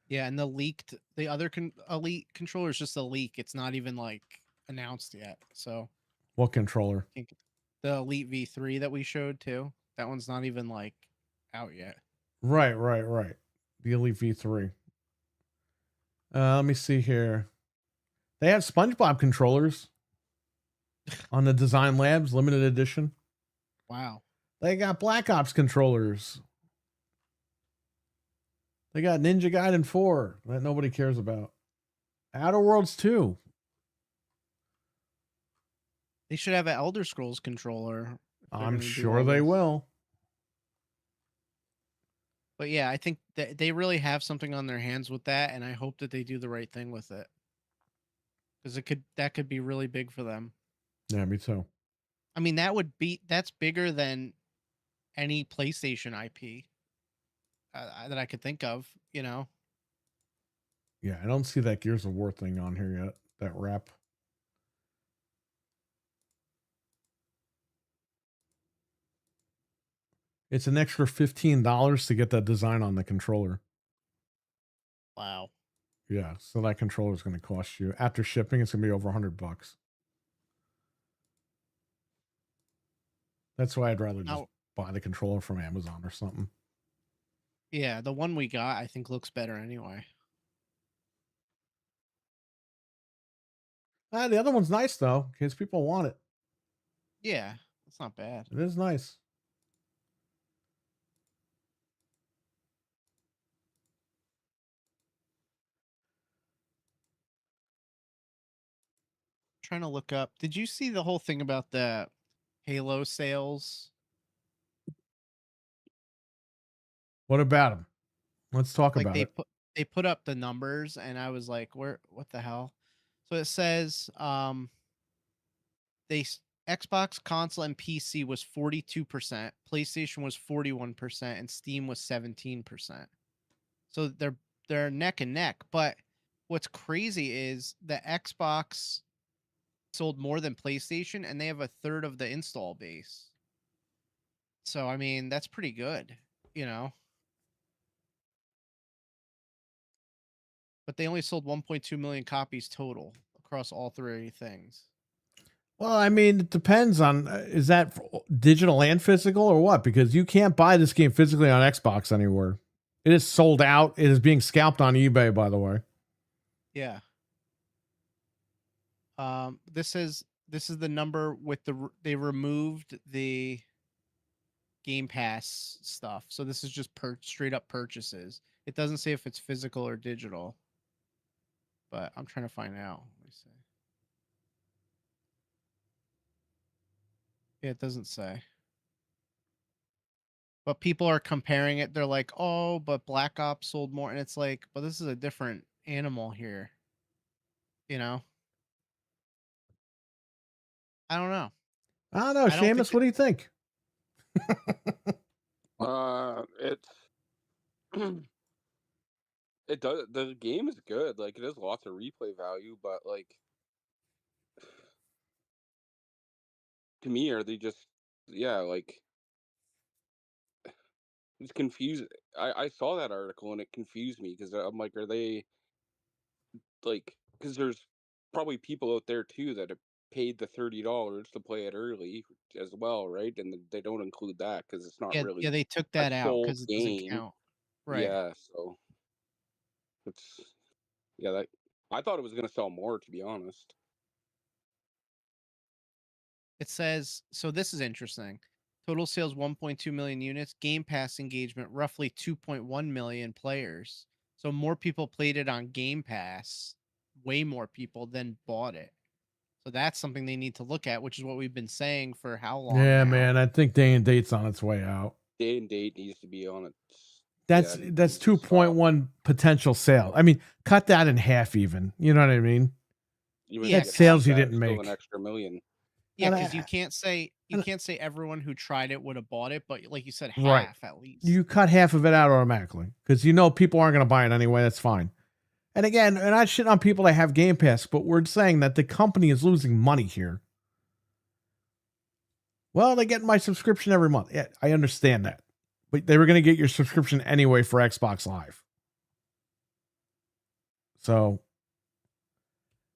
Speaker 2: Yeah, and the other Elite controller is just a leak. It's not even like announced yet. So
Speaker 1: What controller?
Speaker 2: the Elite V3 that we showed too. That one's not even like out yet.
Speaker 1: Right. The Elite V3. Let me see here. They have SpongeBob controllers on the Design Labs limited edition.
Speaker 2: Wow.
Speaker 1: They got Black Ops controllers. They got Ninja Gaiden 4 that nobody cares about. Outer Worlds 2.
Speaker 2: They should have an Elder Scrolls controller.
Speaker 1: I'm sure they will.
Speaker 2: But yeah, I think that they really have something on their hands with that, and I hope that they do the right thing with it. Because that could be really big for them.
Speaker 1: Yeah, me too.
Speaker 2: I mean, that's bigger than any PlayStation IP that I could think of, you know.
Speaker 1: Yeah, I don't see that Gears of War thing on here yet. That wrap. It's an extra $15 to get that design on the controller.
Speaker 2: Wow.
Speaker 1: Yeah, so that controller is going to cost you after shipping. It's going to be over $100. That's why I'd rather just buy the controller from Amazon or something.
Speaker 2: Yeah, the one we got I think looks better anyway.
Speaker 1: The other one's nice though, in case people want it.
Speaker 2: Yeah, it's not bad.
Speaker 1: It is nice.
Speaker 2: Trying to look up. Did you see the whole thing about the Halo sales?
Speaker 1: What about them? Let's talk
Speaker 2: Like
Speaker 1: about it.
Speaker 2: they put up the numbers, and I was like, what the hell? So it says Xbox console and PC was 42%, PlayStation was 41%, and Steam was 17%. So they're neck and neck. But what's crazy is the Xbox sold more than PlayStation, and they have a third of the install base. So I mean, that's pretty good, you know. But they only sold 1.2 million copies total across all three things.
Speaker 1: Well, I mean, it depends on is that digital and physical or what? Because you can't buy this game physically on Xbox anywhere. It is sold out. It is being scalped on eBay, by the way.
Speaker 2: Yeah. This is the number with they removed the Game Pass stuff. So this is just straight up purchases. It doesn't say if it's physical or digital. But I'm trying to find out. Let me see. Yeah, it doesn't say. But people are comparing it. They're like, "Oh, but Black Ops sold more." And it's like, "But this is a different animal here." You know? I don't know.
Speaker 1: I don't know, Seamus, what do you think?
Speaker 4: It's it does. The game is good. Like it has lots of replay value, but like to me, are they just like it's confusing. I saw that article and it confused me because I'm like, are they like, because there's probably people out there too that have paid the $30 to play it early as well, right? And they don't include that because it's not
Speaker 2: Yeah,
Speaker 4: really
Speaker 2: they took
Speaker 4: a
Speaker 2: that out
Speaker 4: full
Speaker 2: because it doesn't
Speaker 4: game.
Speaker 2: count. Right.
Speaker 4: Yeah, so it's that I thought it was gonna sell more, to be honest.
Speaker 2: It says, so this is interesting. Total sales 1.2 million units, Game Pass engagement roughly 2.1 million players. So more people played it on Game Pass, way more people than bought it. So that's something they need to look at, which is what we've been saying for how long
Speaker 1: Yeah,
Speaker 2: now.
Speaker 1: man. I think Day and Date's on its way out.
Speaker 4: Day and Date needs to be on it.
Speaker 1: That's
Speaker 4: Yeah, it
Speaker 1: that's
Speaker 4: needs to stop.
Speaker 1: 2.1 potential sale. I mean, cut that in half even. You know what I mean?
Speaker 4: Even
Speaker 2: Yeah,
Speaker 4: if
Speaker 1: That's
Speaker 4: you get
Speaker 1: sales you
Speaker 4: that,
Speaker 1: didn't
Speaker 4: it's still
Speaker 1: make.
Speaker 4: an extra million.
Speaker 2: Yeah,
Speaker 1: And
Speaker 2: because
Speaker 1: I-
Speaker 2: you can't say
Speaker 1: and-
Speaker 2: everyone who tried it would have bought it, but like you said, half
Speaker 1: Right.
Speaker 2: at least.
Speaker 1: You cut half of it out automatically because you know people aren't going to buy it anyway. That's fine. And again, we're not shitting on people that have Game Pass, but we're saying that the company is losing money here. Well, they get my subscription every month. Yeah, I understand that. But they were going to get your subscription anyway for Xbox Live. So,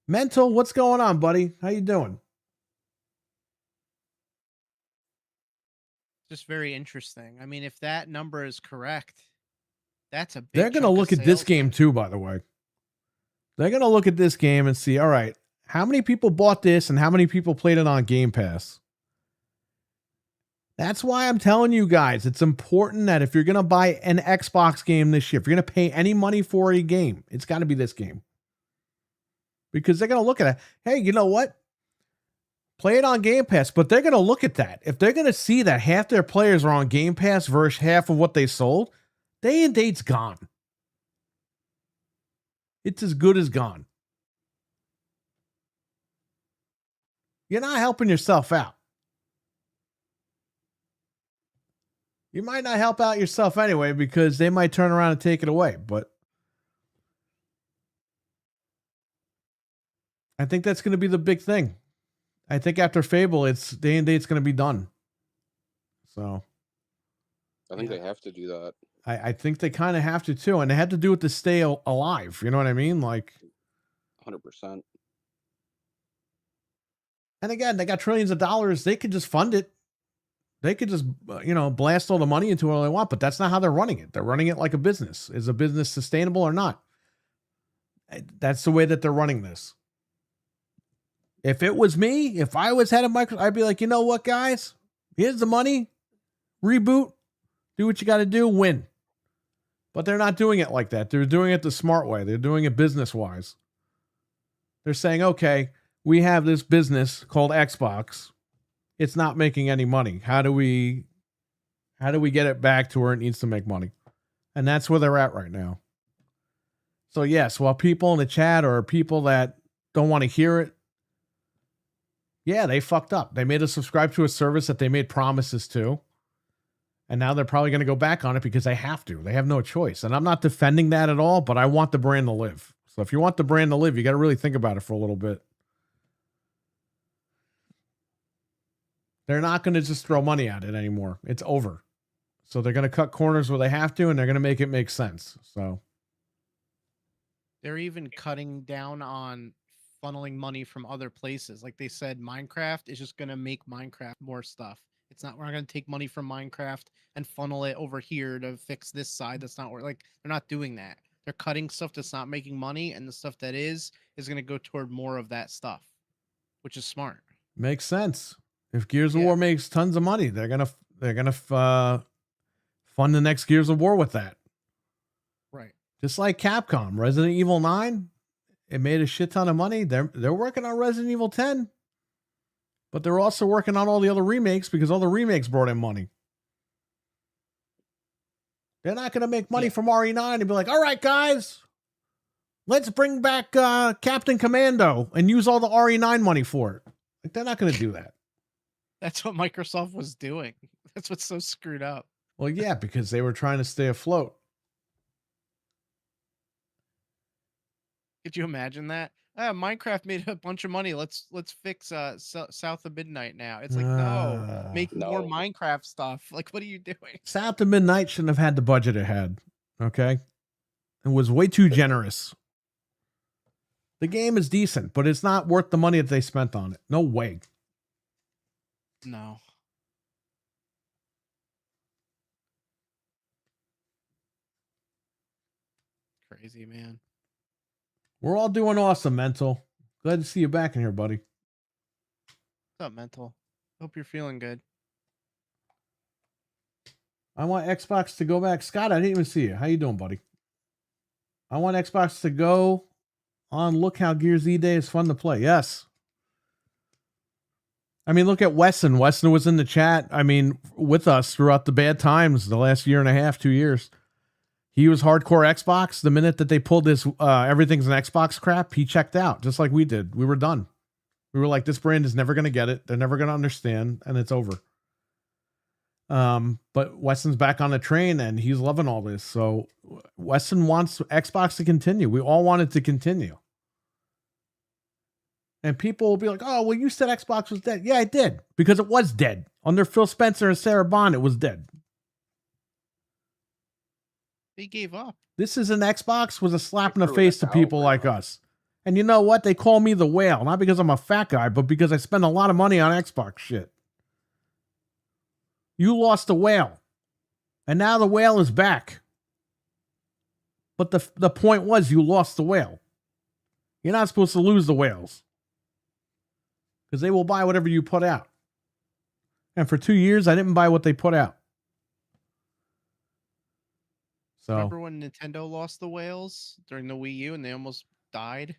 Speaker 1: Mental, what's going on, buddy? How you doing?
Speaker 2: Just very interesting. I mean, if that number is correct, that's a big
Speaker 1: They're going to
Speaker 2: chunk of
Speaker 1: look at this
Speaker 2: sales
Speaker 1: game
Speaker 2: then.
Speaker 1: too, by the way. They're going to look at this game and see, all right, how many people bought this and how many people played it on Game Pass? That's why I'm telling you guys, it's important that if you're going to buy an Xbox game this year, if you're going to pay any money for a game, it's got to be this game. Because they're going to look at it. Hey, you know what? Play it on Game Pass, but they're going to look at that. If they're going to see that half their players are on Game Pass versus half of what they sold, Day and Date's gone. It's as good as gone. You're not helping yourself out. You might not help out yourself anyway because they might turn around and take it away. But I think that's going to be the big thing. I think after Fable, it's Day and Date's going to be done. So
Speaker 4: I think they have to do that.
Speaker 1: I think they kind of have to too. And they had to do it to stay alive. You know what I mean? Like
Speaker 4: 100%.
Speaker 1: And again, they got trillions of dollars. They could just fund it. They could just, blast all the money into it all they want, but that's not how they're running it. They're running it like a business. Is a business sustainable or not? That's the way that they're running this. If it was me, if I was head of Microsoft, I'd be like, you know what, guys? Here's the money. Reboot. Do what you got to do. Win. But they're not doing it like that. They're doing it the smart way. They're doing it business-wise. They're saying, okay, we have this business called Xbox. It's not making any money. How do we get it back to where it needs to make money? And that's where they're at right now. So yes, while people in the chat or people that don't want to hear it, yeah, they fucked up. They made us subscribe to a service that they made promises to. And now they're probably going to go back on it because they have to. They have no choice. And I'm not defending that at all, but I want the brand to live. So if you want the brand to live, you got to really think about it for a little bit. They're not going to just throw money at it anymore. It's over. So they're going to cut corners where they have to, and they're going to make it make sense. So
Speaker 2: they're even cutting down on funneling money from other places. Like they said, Minecraft is just going to make Minecraft more stuff. It's not, we're not going to take money from Minecraft and funnel it over here to fix this side. That's not where, like, they're not doing that. They're cutting stuff that's not making money, and the stuff that is going to go toward more of that stuff, which is smart.
Speaker 1: Makes sense. If Gears of War makes tons of money, they're gonna fund the next Gears of War with that.
Speaker 2: Right.
Speaker 1: Just like Capcom, Resident Evil 9, it made a shit ton of money. They're working on Resident Evil 10, but they're also working on all the other remakes because all the remakes brought in money. They're not gonna make money from RE9 and be like, all right, guys, let's bring back Captain Commando and use all the RE9 money for it. Like, they're not gonna do that.
Speaker 2: That's what Microsoft was doing. That's what's so screwed up.
Speaker 1: Well, yeah, because they were trying to stay afloat.
Speaker 2: Could you imagine that? Minecraft made a bunch of money. Let's fix South of Midnight now. It's like, no, make more Minecraft stuff. Like, what are you doing?
Speaker 1: South of Midnight shouldn't have had the budget it had. Okay, it was way too generous. The game is decent, but it's not worth the money that they spent on it. No way.
Speaker 2: No. Crazy, man.
Speaker 1: We're all doing awesome, Mental. Glad to see you back in here, buddy.
Speaker 2: What's up, Mental? Hope you're feeling good.
Speaker 1: I want Xbox to go back. Scott, I didn't even see you. How you doing, buddy? I want Xbox to go on. Look how Gears E-Day is fun to play. Yes. I mean, look at Wesson. Wesson was in the chat. I mean, with us throughout the bad times, the last year and a half, 2 years. He was hardcore Xbox. The minute that they pulled this everything's an Xbox crap, he checked out, just like we did. We were done. We were like, this brand is never going to get it. They're never going to understand, and it's over. But Wesson's back on the train, and he's loving all this. So Wesson wants Xbox to continue. We all want it to continue. And people will be like, oh, well, you said Xbox was dead. Yeah, I did, because it was dead. Under Phil Spencer and Sarah Bond, it was dead.
Speaker 2: They gave up.
Speaker 1: This is an Xbox was a slap in
Speaker 3: They
Speaker 1: the
Speaker 3: threw in
Speaker 1: face
Speaker 3: the
Speaker 1: to people
Speaker 3: towel,
Speaker 1: like
Speaker 3: bro.
Speaker 1: us. And you know what? They call me the whale, not because I'm a fat guy, but because I spend a lot of money on Xbox shit. You lost the whale. And now the whale is back. But the point was you lost the whale. You're not supposed to lose the whales. Because they will buy whatever you put out. And for 2 years, I didn't buy what they put out. So
Speaker 2: Remember when Nintendo lost the whales during the Wii U and they almost died?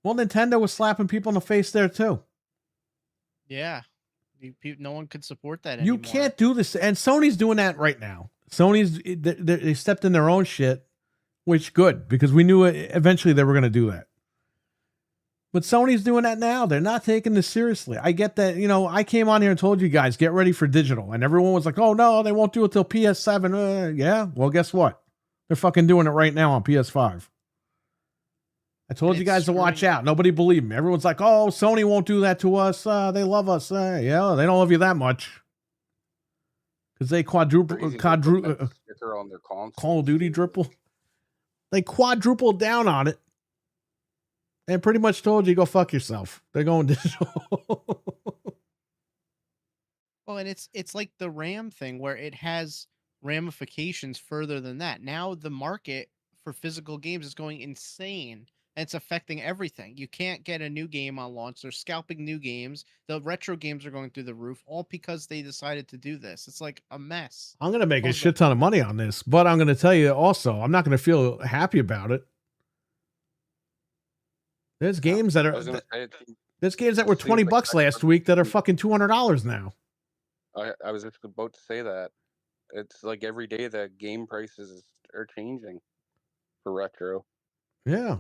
Speaker 1: well, Nintendo was slapping people in the face there too.
Speaker 2: Yeah. No one could support that
Speaker 1: You
Speaker 2: anymore.
Speaker 1: can't do this. And Sony's doing that right now. Sony's, they stepped in their own shit, which good, because we knew eventually they were going to do that. But Sony's doing that now. They're not taking this seriously. I get that. You know, I came on here and told you guys, get ready for digital. And everyone was like, oh, no, they won't do it till PS7. Yeah, well, guess what? They're fucking doing it right now on PS5. I told you guys to watch out. Nobody believed me. Everyone's like, oh, Sony won't do that to us. They love us. Yeah, they don't love you that much. Because they
Speaker 4: Crazy they put that sticker on their console.
Speaker 1: Call of Duty dribble. They quadrupled down on it. And pretty much told you, go fuck yourself. They're going digital.
Speaker 2: Well, and it's like the RAM thing where it has ramifications further than that. Now the market for physical games is going insane. And it's affecting everything. You can't get a new game on launch. They're scalping new games. The retro games are going through the roof, all because they decided to do this. It's like a mess.
Speaker 1: I'm going to make a shit ton of money on this. But I'm going to tell you also, I'm not going to feel happy about it. There's games that are there's games that were $20 last week that are fucking $200 now.
Speaker 4: I was just about to say that. It's like every day the game prices are changing for retro.
Speaker 1: Yeah.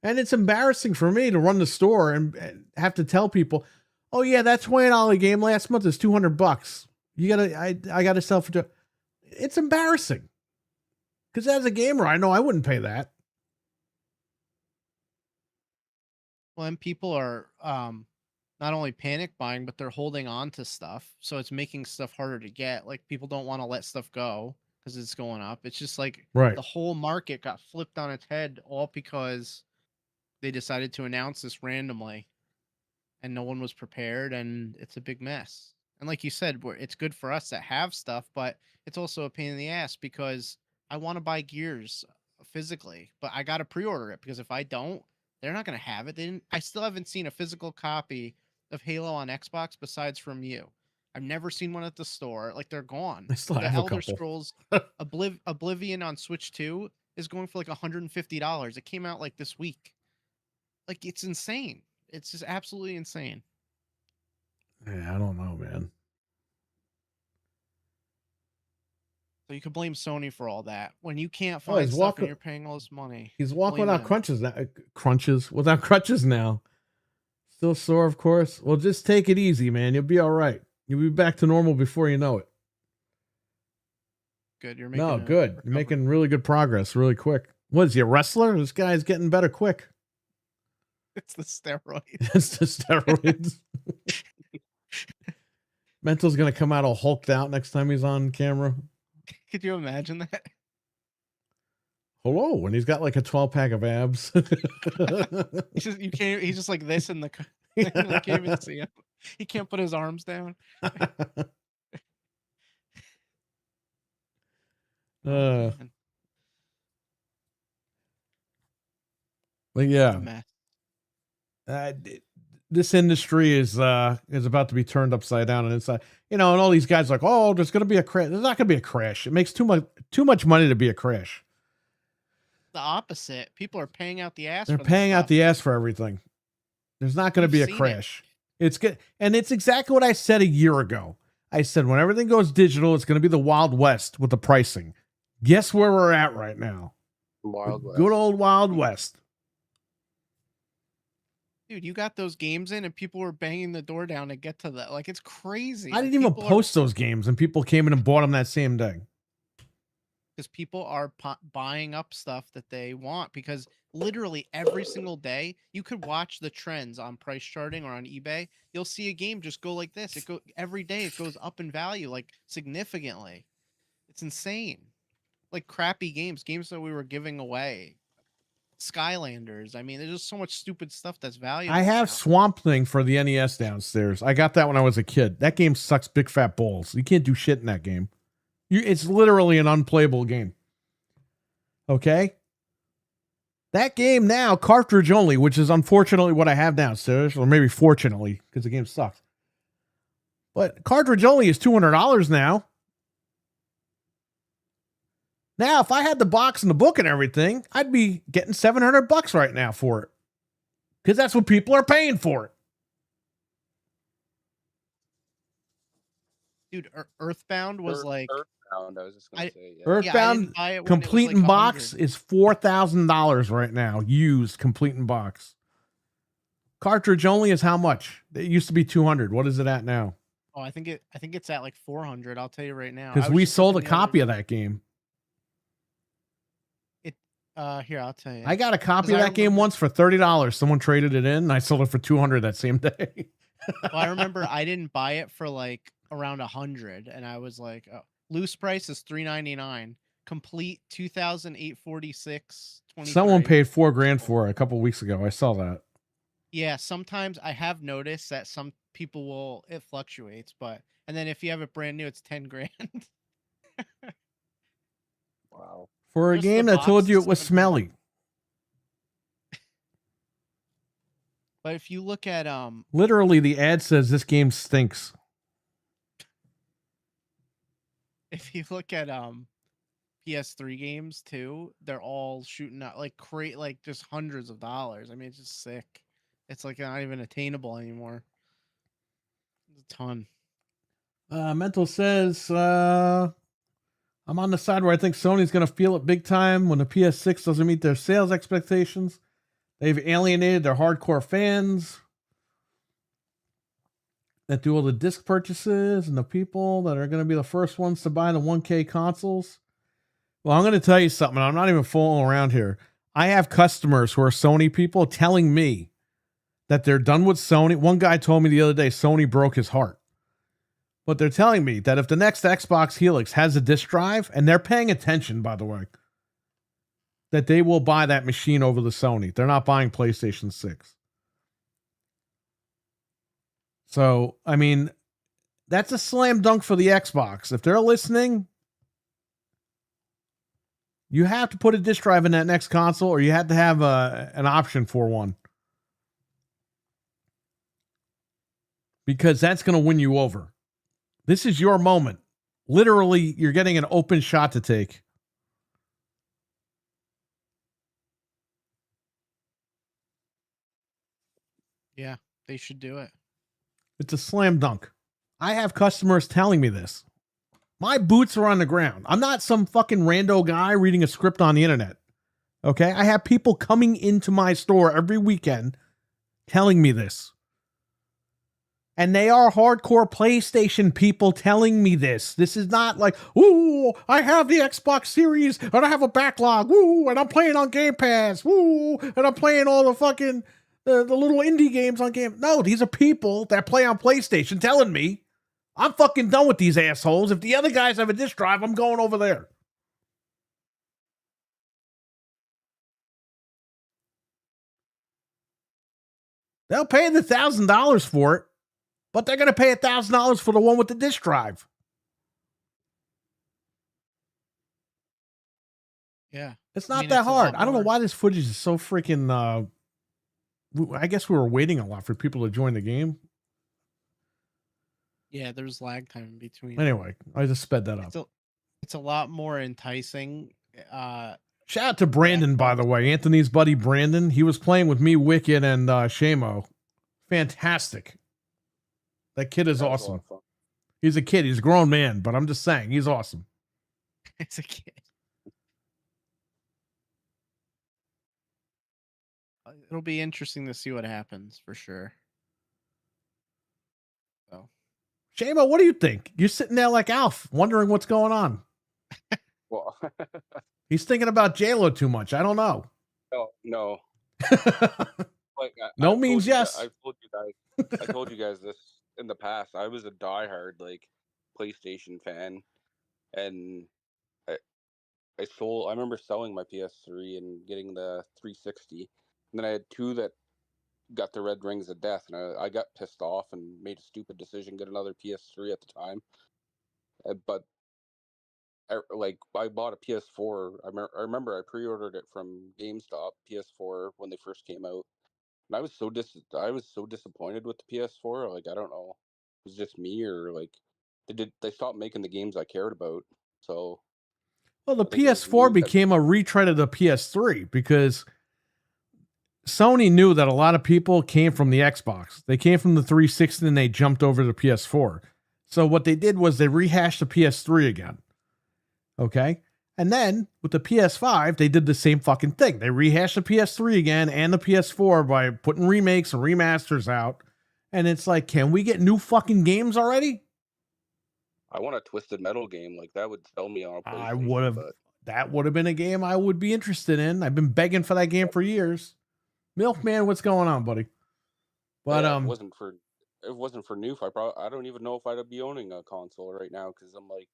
Speaker 1: And it's embarrassing for me to run the store and have to tell people, oh yeah, that $20 game last month is $200. You gotta, I gotta sell for. It's embarrassing. Because as a gamer, I know I wouldn't pay that.
Speaker 2: Well, and people are not only panic buying, but they're holding on to stuff. So it's making stuff harder to get. Like people don't want to let stuff go because it's going up. It's just like the whole market got flipped on its head all because they decided to announce this randomly and no one was prepared, and it's a big mess. And like you said, it's good for us that have stuff, but it's also a pain in the ass because I want to buy Gears physically, but I got to pre-order it because if I don't, they're not going to have it. I still haven't seen a physical copy of Halo on Xbox besides from you. I've never seen one at the store. Like they're gone.
Speaker 1: I still
Speaker 2: the
Speaker 1: have
Speaker 2: Elder
Speaker 1: a couple.
Speaker 2: Scrolls Oblivion on Switch 2 is going for like $150. It came out like this week. Like it's insane. It's just absolutely insane.
Speaker 1: Yeah, I don't know, man.
Speaker 2: So you could blame Sony for all that when you can't find stuff and you're paying all this money.
Speaker 1: He's walking without without crutches now. Still sore, of course. Well, just take it easy, man. You'll be all right. You'll be back to normal before you know it.
Speaker 2: Good. You're making
Speaker 1: good. You're making really good progress, really quick. What is he, a wrestler? This guy's getting better quick.
Speaker 2: It's the steroids.
Speaker 1: It's the steroids. Mental's gonna come out all hulked out next time he's on camera.
Speaker 2: Could you imagine that?
Speaker 1: hello, and he's got like a 12-pack of abs.
Speaker 2: He's just like this in the. I can't even see him. He can't put his arms down. Man.
Speaker 1: But
Speaker 2: It's a
Speaker 1: yeah,
Speaker 2: mess.
Speaker 1: this industry is about to be turned upside down, and it's and all these guys like, oh, there's going to be a crash. There's not going to be a crash. It makes too much money to be a crash.
Speaker 2: The opposite. People are paying out the ass.
Speaker 1: They're
Speaker 2: for
Speaker 1: paying
Speaker 2: this
Speaker 1: out the ass for everything. There's not going to be a crash. It's good, and it's exactly what I said a year ago. I said when everything goes digital, it's going to be the Wild West with the pricing. Guess where we're at right now?
Speaker 4: Wild West.
Speaker 1: Good old Wild West.
Speaker 2: Dude, you got those games in and people were banging the door down to get to that. Like, it's crazy.
Speaker 1: I didn't even post those games, and people came in and bought them that same day.
Speaker 2: Because people are buying up stuff that they want, because literally every single day you could watch the trends on price charting or on eBay. You'll see a game just go like this. Every day it goes up in value, like significantly. It's insane. Like crappy games that we were giving away. Skylanders. I mean, there's just so much stupid stuff that's valuable.
Speaker 1: I have Swamp Thing for the NES downstairs. I got that when I was a kid. That game sucks big fat balls. You can't do shit in that game. It's literally an unplayable game. Okay? That game now, cartridge only, which is unfortunately what I have downstairs, or maybe fortunately, because the game sucks. But cartridge only is $200 now. Now, if I had the box and the book and everything, I'd be getting $700 right now for it. Because that's what people are paying for it.
Speaker 2: Dude, Earthbound was like...
Speaker 4: Earthbound, I was just going to say. Yeah.
Speaker 1: Earthbound complete in box is $4,000 right now. Used complete in box. Cartridge only is how much? It used to be $200. What is it at now?
Speaker 2: Oh, I think it's at like $400. I'll tell you right now.
Speaker 1: Because we sold a copy of that game.
Speaker 2: Here, I'll tell you.
Speaker 1: I got a copy of that game once for $30. Someone traded it in, and I sold it for $200 that same day.
Speaker 2: Well, I remember I didn't buy it for like around $100, and I was like, oh, loose price is $399, complete $2,846.
Speaker 1: Someone paid $4,000 for it a couple weeks ago. I saw that.
Speaker 2: Yeah, sometimes I have noticed that some people it fluctuates, and then if you have it brand new, it's $10,000.
Speaker 4: Wow.
Speaker 1: For a game that told you it was smelly.
Speaker 2: But if you look at
Speaker 1: literally the ad says this game stinks.
Speaker 2: If you look at PS3 games too, they're all shooting out like just hundreds of dollars. I mean, it's just sick. It's like not even attainable anymore. It's a ton.
Speaker 1: Mental says I'm on the side where I think Sony's going to feel it big time when the PS6 doesn't meet their sales expectations. They've alienated their hardcore fans that do all the disc purchases and the people that are going to be the first ones to buy the 1K consoles. Well, I'm going to tell you something. I'm not even fooling around here. I have customers who are Sony people telling me that they're done with Sony. One guy told me the other day Sony broke his heart. But they're telling me that if the next Xbox Helix has a disk drive, and they're paying attention, by the way, that they will buy that machine over the Sony. They're not buying PlayStation 6. So, I mean, that's a slam dunk for the Xbox. If they're listening, you have to put a disk drive in that next console, or you have to have an option for one. Because that's going to win you over. This is your moment. Literally, you're getting an open shot to take.
Speaker 2: Yeah, they should do it.
Speaker 1: It's a slam dunk. I have customers telling me this. My boots are on the ground. I'm not some fucking rando guy reading a script on the internet. Okay? I have people coming into my store every weekend telling me this. And they are hardcore PlayStation people telling me this. This is not like, ooh, I have the Xbox Series and I have a backlog. Ooh, and I'm playing on Game Pass. Ooh, and I'm playing all the fucking the little indie games on Game. No, these are people that play on PlayStation telling me I'm fucking done with these assholes. If the other guys have a disk drive, I'm going over there. They'll pay the $1,000 for it, but they're going to pay $1,000 for the one with the disk drive.
Speaker 2: Yeah.
Speaker 1: It's not
Speaker 2: mean,
Speaker 1: that
Speaker 2: it's a
Speaker 1: hard.
Speaker 2: lot
Speaker 1: I don't know
Speaker 2: more.
Speaker 1: why this footage is so freaking. I guess we were waiting a lot for people to join the game.
Speaker 2: Yeah, there's lag time in between.
Speaker 1: Anyway, I just sped that up.
Speaker 2: It's a lot more enticing.
Speaker 1: Shout out to Brandon, by the way. Anthony's buddy Brandon. He was playing with me, Wicked, and Shamo. Fantastic. That kid is
Speaker 4: That was a lot
Speaker 1: awesome.
Speaker 4: of fun.
Speaker 1: He's a kid. He's a grown man, but I'm just saying, he's awesome.
Speaker 2: It's a kid. It'll be interesting to see what happens for sure. So,
Speaker 1: Shamo, what do you think? You're sitting there like Alf, wondering what's going on.
Speaker 4: Well,
Speaker 1: He's thinking about J-Lo too much. I don't know.
Speaker 4: no. Like,
Speaker 1: No
Speaker 4: I've
Speaker 1: means
Speaker 4: told you
Speaker 1: yes.
Speaker 4: I told you guys this in the past. I was a diehard like PlayStation fan, and I I remember selling my PS3 and getting the 360, and then I had two that got the red rings of death, and I got pissed off and made a stupid decision, get another PS3 at the time. But I bought a PS4. I remember I pre-ordered it from GameStop PS4 when they first came out, and I was so disappointed with the PS4. Like, I don't know, it was just me, or like they stopped making the games I cared about. So
Speaker 1: Well, the
Speaker 4: I think it was
Speaker 1: PS4
Speaker 4: me that-
Speaker 1: became a retread of the PS3 because Sony knew that a lot of people came from the Xbox. They came from the 360 and they jumped over to the PS4. So what they did was they rehashed the PS3 again. Okay? And then with the PS5, they did the same fucking thing. They rehashed the PS3 again and the PS4 by putting remakes and remasters out. And it's like, can we get new fucking games already?
Speaker 4: I want a Twisted Metal game. Like, that would sell me on a PlayStation.
Speaker 1: I would have.
Speaker 4: But
Speaker 1: That would have been a game I would be interested in. I've been begging for that game for years. Milkman, what's going on, buddy? But
Speaker 4: yeah, if it wasn't for Noof, I don't even know if I'd be owning a console right now, because I'm like,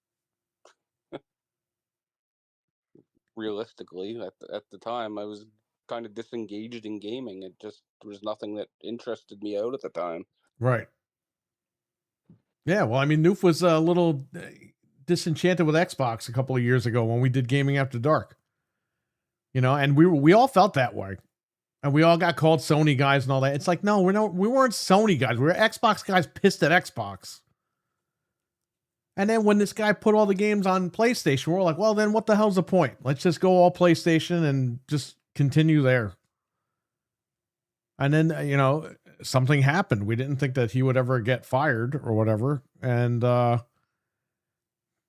Speaker 4: realistically, at the time, I was kind of disengaged in gaming. It just, there was nothing that interested me out at the time.
Speaker 1: right. Yeah, well, I mean, Noof was a little disenchanted with Xbox a couple of years ago when we did Gaming After Dark. You know, and we all felt that way. And we all got called Sony guys and all that. It's like, no, we weren't Sony guys. We were Xbox guys pissed at Xbox. And then when this guy put all the games on PlayStation, we're like, well, then what the hell's the point? Let's just go all PlayStation and just continue there. And then, you know, something happened. We didn't think that he would ever get fired or whatever. And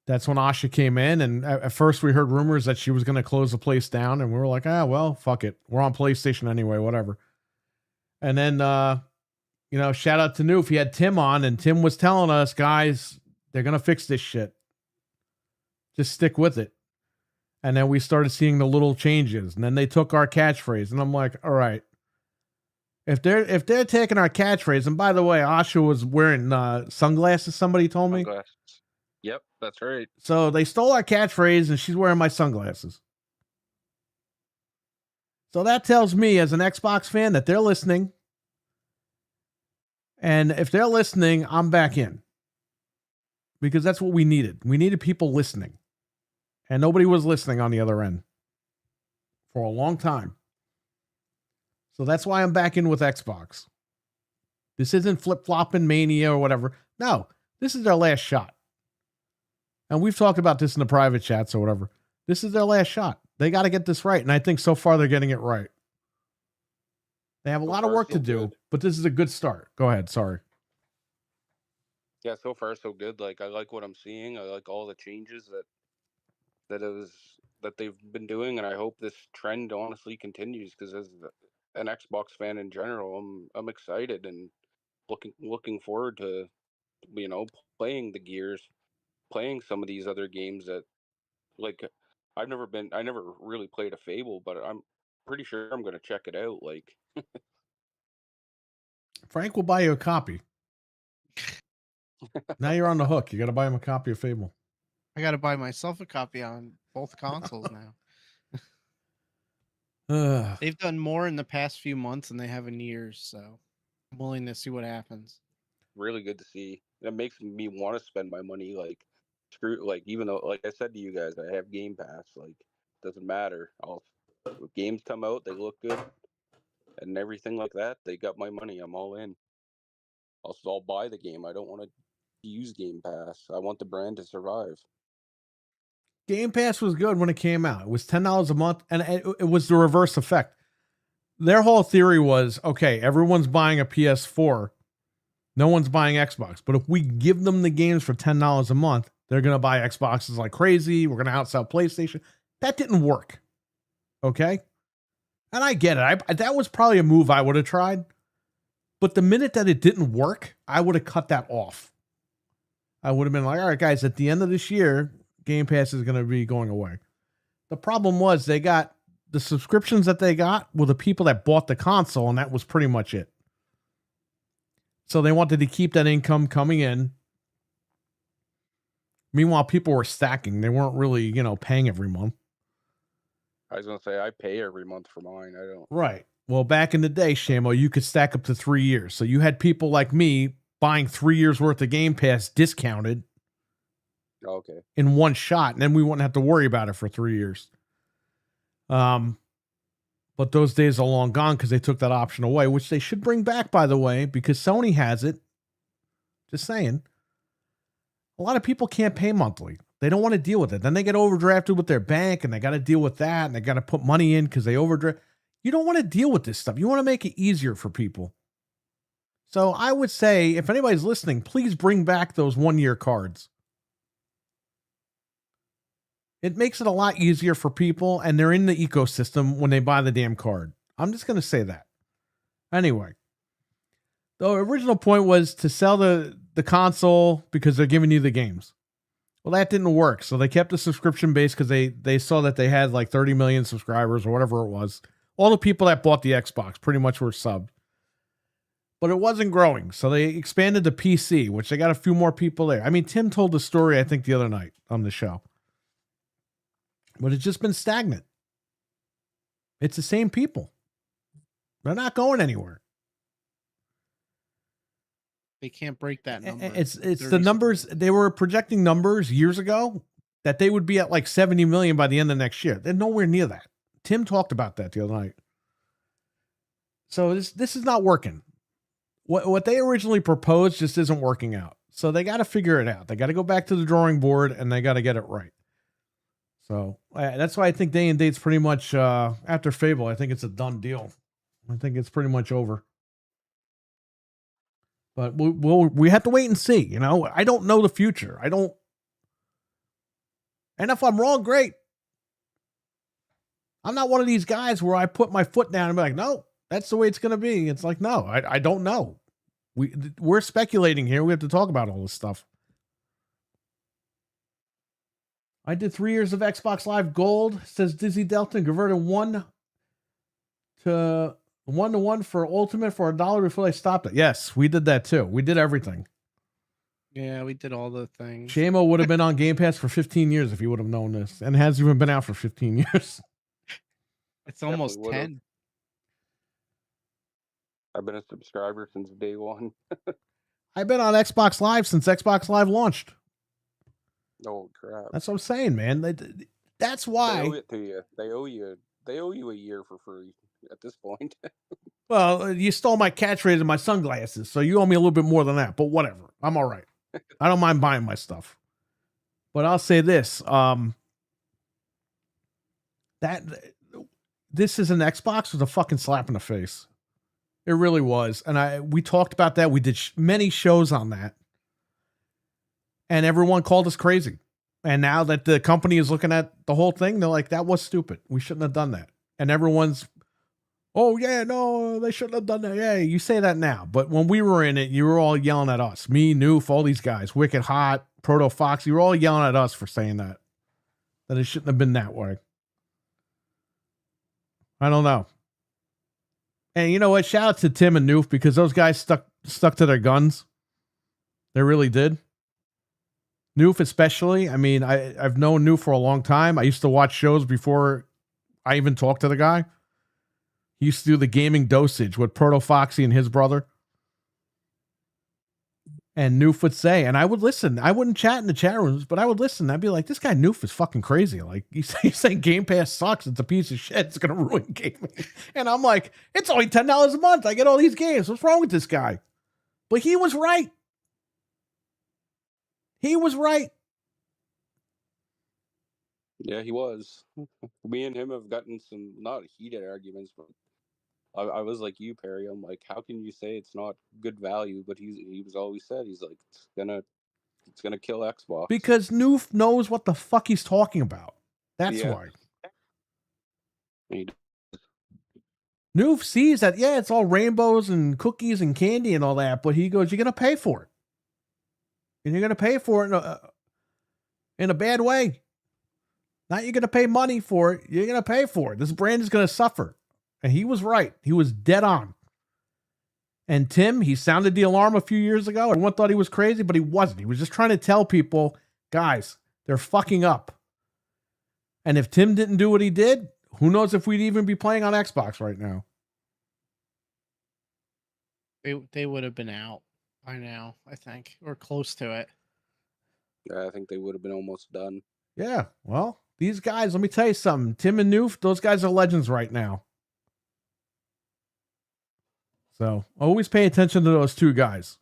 Speaker 1: that's when Asha came in. And at first we heard rumors that she was going to close the place down. And we were like, well, fuck it. We're on PlayStation anyway, whatever. And then, you know, shout out to Noof. He had Tim on, and Tim was telling us, guys, they're going to fix this shit. Just stick with it. And then we started seeing the little changes. And then they took our catchphrase. And I'm like, all right. If they're taking our catchphrase, and by the way, Asha was wearing sunglasses, somebody told me.
Speaker 4: Sunglasses. Yep, that's right.
Speaker 1: So they stole our catchphrase, and she's wearing my sunglasses. So that tells me, as an Xbox fan, that they're listening. And if they're listening, I'm back in. Because that's what we needed. We needed people listening. And nobody was listening on the other end for a long time. So that's why I'm back in with Xbox. This isn't flip-flopping mania or whatever. No, this is their last shot. And we've talked about this in the private chats or whatever. This is their last shot. They got to get this right. And I think so far they're getting it right. They have a lot of work to do, but this is a good start. Go ahead. Sorry.
Speaker 4: Yeah, so far so good. Like, I like what I'm seeing. I like all the changes that they've been doing, and I hope this trend honestly continues, because as an Xbox fan in general, I'm excited and looking forward to, you know, playing the Gears, playing some of these other games that, like, I never really played a Fable, but I'm pretty sure I'm going to check it out. Like,
Speaker 1: Frank will buy you a copy. Now you're on the hook. You got to buy him a copy of Fable.
Speaker 2: I got to buy myself a copy on both consoles now. They've done more in the past few months than they have in years, so willing to see what happens.
Speaker 4: Really good to see. It makes me want to spend my money. Like, screw. Like, even though, like I said to you guys, I have Game Pass. Like, doesn't matter. If games come out, they look good, and everything like that. They got my money. I'm all in. I'll buy the game. I don't want to use Game Pass. I want the brand to survive.
Speaker 1: Game Pass was good when it came out. It was $10 a month, and it was the reverse effect. Their whole theory was, okay, everyone's buying a PS4. No one's buying Xbox. But if we give them the games for $10 a month, they're going to buy Xboxes like crazy. We're going to outsell PlayStation. That didn't work. Okay? And I get it. That was probably a move I would have tried. But the minute that it didn't work, I would have cut that off. I would have been like, all right, guys, at the end of this year, Game Pass is going to be going away. The problem was they got the subscriptions that they got were the people that bought the console, and that was pretty much it. So they wanted to keep that income coming in. Meanwhile, people were stacking. They weren't really, paying every month.
Speaker 4: I was going to say, I pay every month for mine. I don't.
Speaker 1: Right. Well, back in the day, Shamo, you could stack up to 3 years. So you had people like me buying 3 years worth of Game Pass discounted.
Speaker 4: Okay.
Speaker 1: In one shot, and then we wouldn't have to worry about it for 3 years. But those days are long gone because they took that option away, which they should bring back, by the way, because Sony has it. Just saying. A lot of people can't pay monthly. They don't want to deal with it. Then they get overdrafted with their bank, and they got to deal with that, and they got to put money in because they overdraft. You don't want to deal with this stuff. You want to make it easier for people. So I would say, if anybody's listening, please bring back those 1-year cards. It makes it a lot easier for people, and they're in the ecosystem when they buy the damn card. I'm just going to say that. Anyway, the original point was to sell the console because they're giving you the games. Well, that didn't work, so they kept the subscription base because they saw that they had like 30 million subscribers or whatever it was. All the people that bought the Xbox pretty much were subbed. But it wasn't growing, so they expanded the PC, which they got a few more people there. I mean, Tim told the story, I think, the other night on the show. But it's just been stagnant. It's the same people. They're not going anywhere.
Speaker 2: They can't break that number.
Speaker 1: It's the numbers. They were projecting numbers years ago that they would be at like 70 million by the end of next year. They're nowhere near that. Tim talked about that the other night. So this is not working. What they originally proposed just isn't working out. So they got to figure it out. They got to go back to the drawing board and they got to get it right. So that's why I think Day and Date's pretty much after Fable. I think it's a done deal. I think it's pretty much over. But we have to wait and see. I don't know the future. I don't. And if I'm wrong, great. I'm not one of these guys where I put my foot down and be like, no, that's the way it's going to be. It's like, no, I don't know. We're speculating here. We have to talk about all this stuff. I did 3 years of Xbox Live Gold, says Dizzy Delta, and converted 1 to 1 for Ultimate for $1 before they stopped it. Yes, we did that too. We did everything.
Speaker 2: Yeah, we did all the things.
Speaker 1: Shamo would have been on Game Pass for 15 years if he would have known this, and hasn't even been out for 15 years.
Speaker 2: It's almost 10.
Speaker 4: I've been a subscriber since day one.
Speaker 1: I've been on Xbox Live since Xbox Live launched.
Speaker 4: Oh crap!
Speaker 1: That's what I'm saying, man. That's why
Speaker 4: they owe it to you. They owe you a year for free at this point.
Speaker 1: Well, you stole my catchphrase and my sunglasses, so you owe me a little bit more than that. But whatever, I'm all right. I don't mind buying my stuff. But I'll say this: that this is an Xbox with a fucking slap in the face. It really was, and we talked about that. We did many shows on that. And everyone called us crazy. And now that the company is looking at the whole thing, they're like, that was stupid. We shouldn't have done that. And everyone's, oh, yeah, no, they shouldn't have done that. Yeah, you say that now. But when we were in it, you were all yelling at us. Me, Noof, all these guys, Wicked Hot, Proto Fox. You were all yelling at us for saying that. That it shouldn't have been that way. I don't know. And you know what? Shout out to Tim and Noof because those guys stuck to their guns. They really did. Noof especially. I mean, I've known Noof for a long time. I used to watch shows before I even talked to the guy. He used to do the gaming dosage with Proto Foxy and his brother. And Noof would say, and I would listen. I wouldn't chat in the chat rooms, but I would listen. I'd be like, this guy Noof is fucking crazy. Like, he's saying Game Pass sucks. It's a piece of shit. It's going to ruin gaming. And I'm like, it's only $10 a month. I get all these games. What's wrong with this guy? But he was right. He was right.
Speaker 3: Yeah, he was. Me and him have gotten some not heated arguments, but I was like you, Perry. I'm like, how can you say it's not good value? But he was always said he's like it's gonna kill Xbox
Speaker 1: Because Noof knows what the fuck he's talking about. That's
Speaker 3: Yeah.
Speaker 1: why.
Speaker 3: He-
Speaker 1: Noof sees that, yeah, it's all rainbows and cookies and candy and all that, but he goes, you're gonna pay for it. And you're gonna pay for it in a bad way. Not you're gonna pay money for it, you're gonna pay for it. This brand is gonna suffer. And he was right. He was dead on. And Tim, he sounded the alarm a few years ago. Everyone thought he was crazy, but he wasn't. He was just trying to tell people, guys, they're fucking up. And if Tim didn't do what he did, who knows if we'd even be playing on Xbox right now.
Speaker 2: They would have been out by now, I think, or close to it.
Speaker 3: Yeah, I think they would have been almost done.
Speaker 1: Yeah, well, these guys, let me tell you something. Tim and Noof, those guys are legends right now. So always pay attention to those two guys.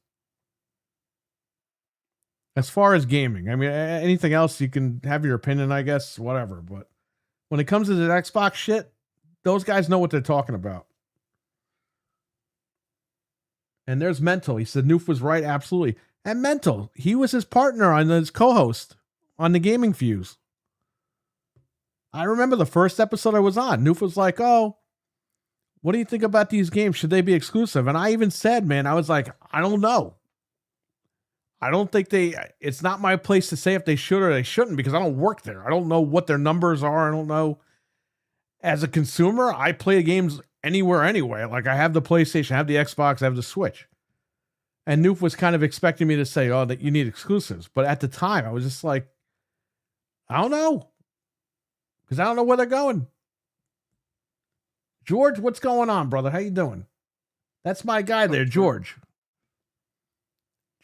Speaker 1: As far as gaming, I mean, anything else, you can have your opinion, I guess, whatever. But when it comes to the Xbox shit, those guys know what they're talking about. And there's Mental. He said Noof was right, absolutely. And Mental, he was his partner on his co-host on the Gaming Fuse. I remember the first episode I was on. Noof was like, oh, what do you think about these games? Should they be exclusive? And I even said, man, I was like, I don't know. I don't think it's not my place to say if they should or they shouldn't because I don't work there. I don't know what their numbers are. I don't know. As a consumer, I play games anywhere, anyway. Like I have the PlayStation, I have the Xbox, I have the Switch. And Noof was kind of expecting me to say, oh, that you need exclusives. But at the time, I was just like, I don't know. Because I don't know where they're going. George, what's going on, brother? How you doing? That's my guy there, George.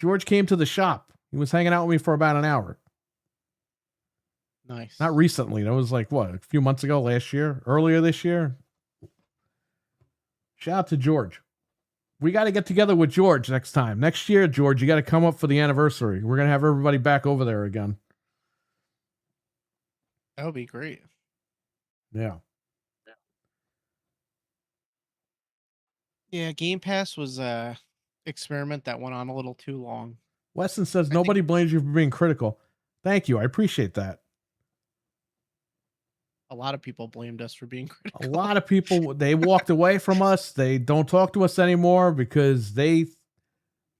Speaker 1: George came to the shop. He was hanging out with me for about an hour.
Speaker 2: Nice.
Speaker 1: Not recently. That was like, what, a few months ago, last year? Earlier this year? Shout out to George. We got to get together with George next time. Next year, George, you got to come up for the anniversary. We're going to have everybody back over there again.
Speaker 2: That would be great.
Speaker 1: Yeah.
Speaker 2: Yeah, Game Pass was a experiment that went on a little too long.
Speaker 1: Weston says, nobody blames you for being critical. Thank you. I appreciate that.
Speaker 2: A lot of people blamed us for being critical.
Speaker 1: A lot of people, they walked away from us. They don't talk to us anymore because they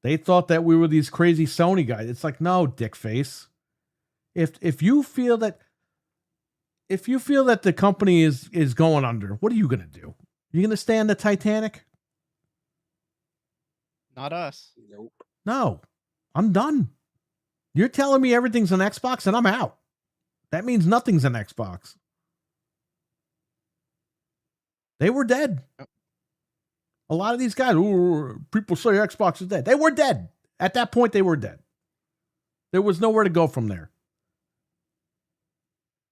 Speaker 1: thought that we were these crazy Sony guys. It's like, no, dick face. If you feel that the company is going under, what are you going to do? You going to stay on the Titanic?
Speaker 2: Not us.
Speaker 3: Nope.
Speaker 1: No, I'm done. You're telling me everything's an Xbox and I'm out. That means nothing's an Xbox. They were dead. A lot of these guys, people say Xbox is dead. They were dead. At that point, they were dead. There was nowhere to go from there.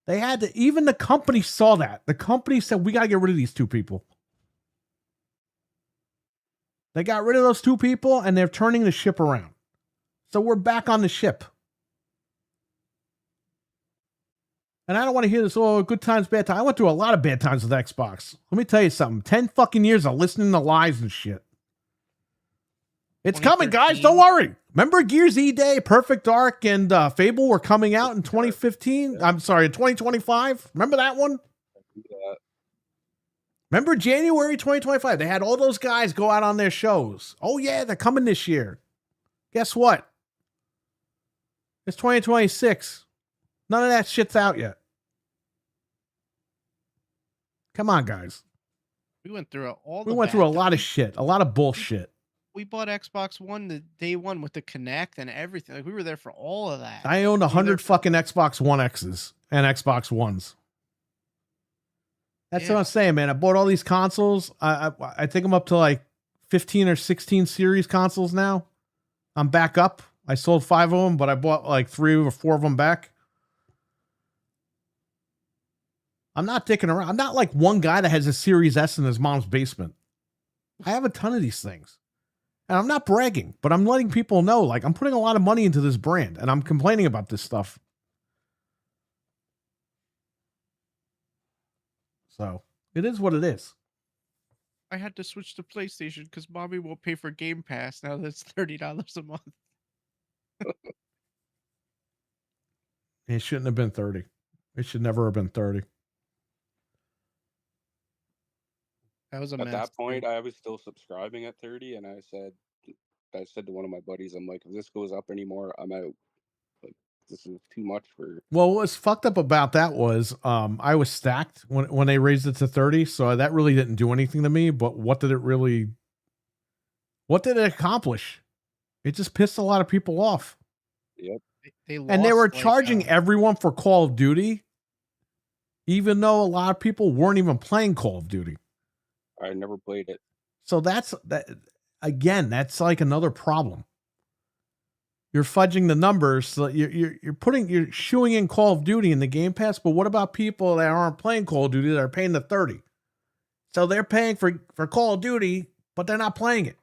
Speaker 1: They had to, even the company saw that. The company said, we got to get rid of these two people. They got rid of those two people and they're turning the ship around. So we're back on the ship. And I don't want to hear this, oh, good times, bad times. I went through a lot of bad times with Xbox. Let me tell you something. 10 fucking years of listening to lies and shit. It's coming, guys. Don't worry. Remember Gears E-Day, Perfect Dark, and Fable were coming out in 2015? I'm sorry, 2025? Remember that one?
Speaker 3: Yeah.
Speaker 1: Remember January 2025? They had all those guys go out on their shows. Oh, yeah, they're coming this year. Guess what? It's 2026. None of that shit's out yet. Come on, guys.
Speaker 2: We went through
Speaker 1: We went through a lot of shit, a lot of bullshit.
Speaker 2: We bought Xbox One the day one with the Kinect and everything. Like we were there for all of that.
Speaker 1: I owned 100 fucking Xbox One X's and Xbox Ones. That's what I'm saying, man. I bought all these consoles. I think I'm up to like 15 or 16 series consoles now. I'm back up. I sold 5 of them, but I bought like 3 or 4 of them back. I'm not dicking around. I'm not like one guy that has a Series S in his mom's basement. I have a ton of these things. And I'm not bragging, but I'm letting people know, like, I'm putting a lot of money into this brand, and I'm complaining about this stuff. So, it is what it is.
Speaker 2: I had to switch to PlayStation because mommy won't pay for Game Pass now that it's $30 a month.
Speaker 1: It shouldn't have been 30. It should never have been 30.
Speaker 2: That was a
Speaker 3: At
Speaker 2: mess.
Speaker 3: that point, I was still subscribing at 30, and I said to one of my buddies, I'm like, if this goes up anymore, I'm out. Like, this is too much for.
Speaker 1: Well, what was fucked up about that was I was stacked when they raised it to 30, so that really didn't do anything to me, but what did it accomplish? It just pissed a lot of people off.
Speaker 3: Yep.
Speaker 2: They
Speaker 1: And they were
Speaker 2: lost, like,
Speaker 1: charging everyone for Call of Duty, even though a lot of people weren't even playing Call of Duty.
Speaker 3: I never played it.
Speaker 1: So that's like another problem. You're fudging the numbers. So you're shooing in Call of Duty in the Game Pass, but what about people that aren't playing Call of Duty that are paying the 30? So they're paying for Call of Duty, but they're not playing it.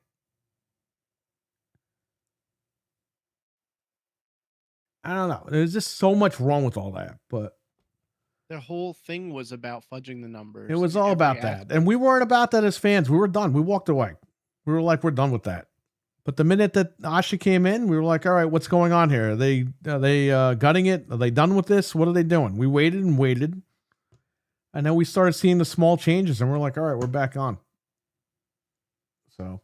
Speaker 1: I don't know. There's just so much wrong with all that, but
Speaker 2: the whole thing was about fudging the numbers.
Speaker 1: it was
Speaker 2: in
Speaker 1: all
Speaker 2: every
Speaker 1: about that.
Speaker 2: aspect.
Speaker 1: And we weren't about that as fans. We were done. We walked away. We were like, we're done with that. But the minute that Asha came in, we were like, all right, what's going on here? Are they gutting it? Are they done with this? What are they doing? We waited and waited. And then we started seeing the small changes, and we're like, all right, we're back on. So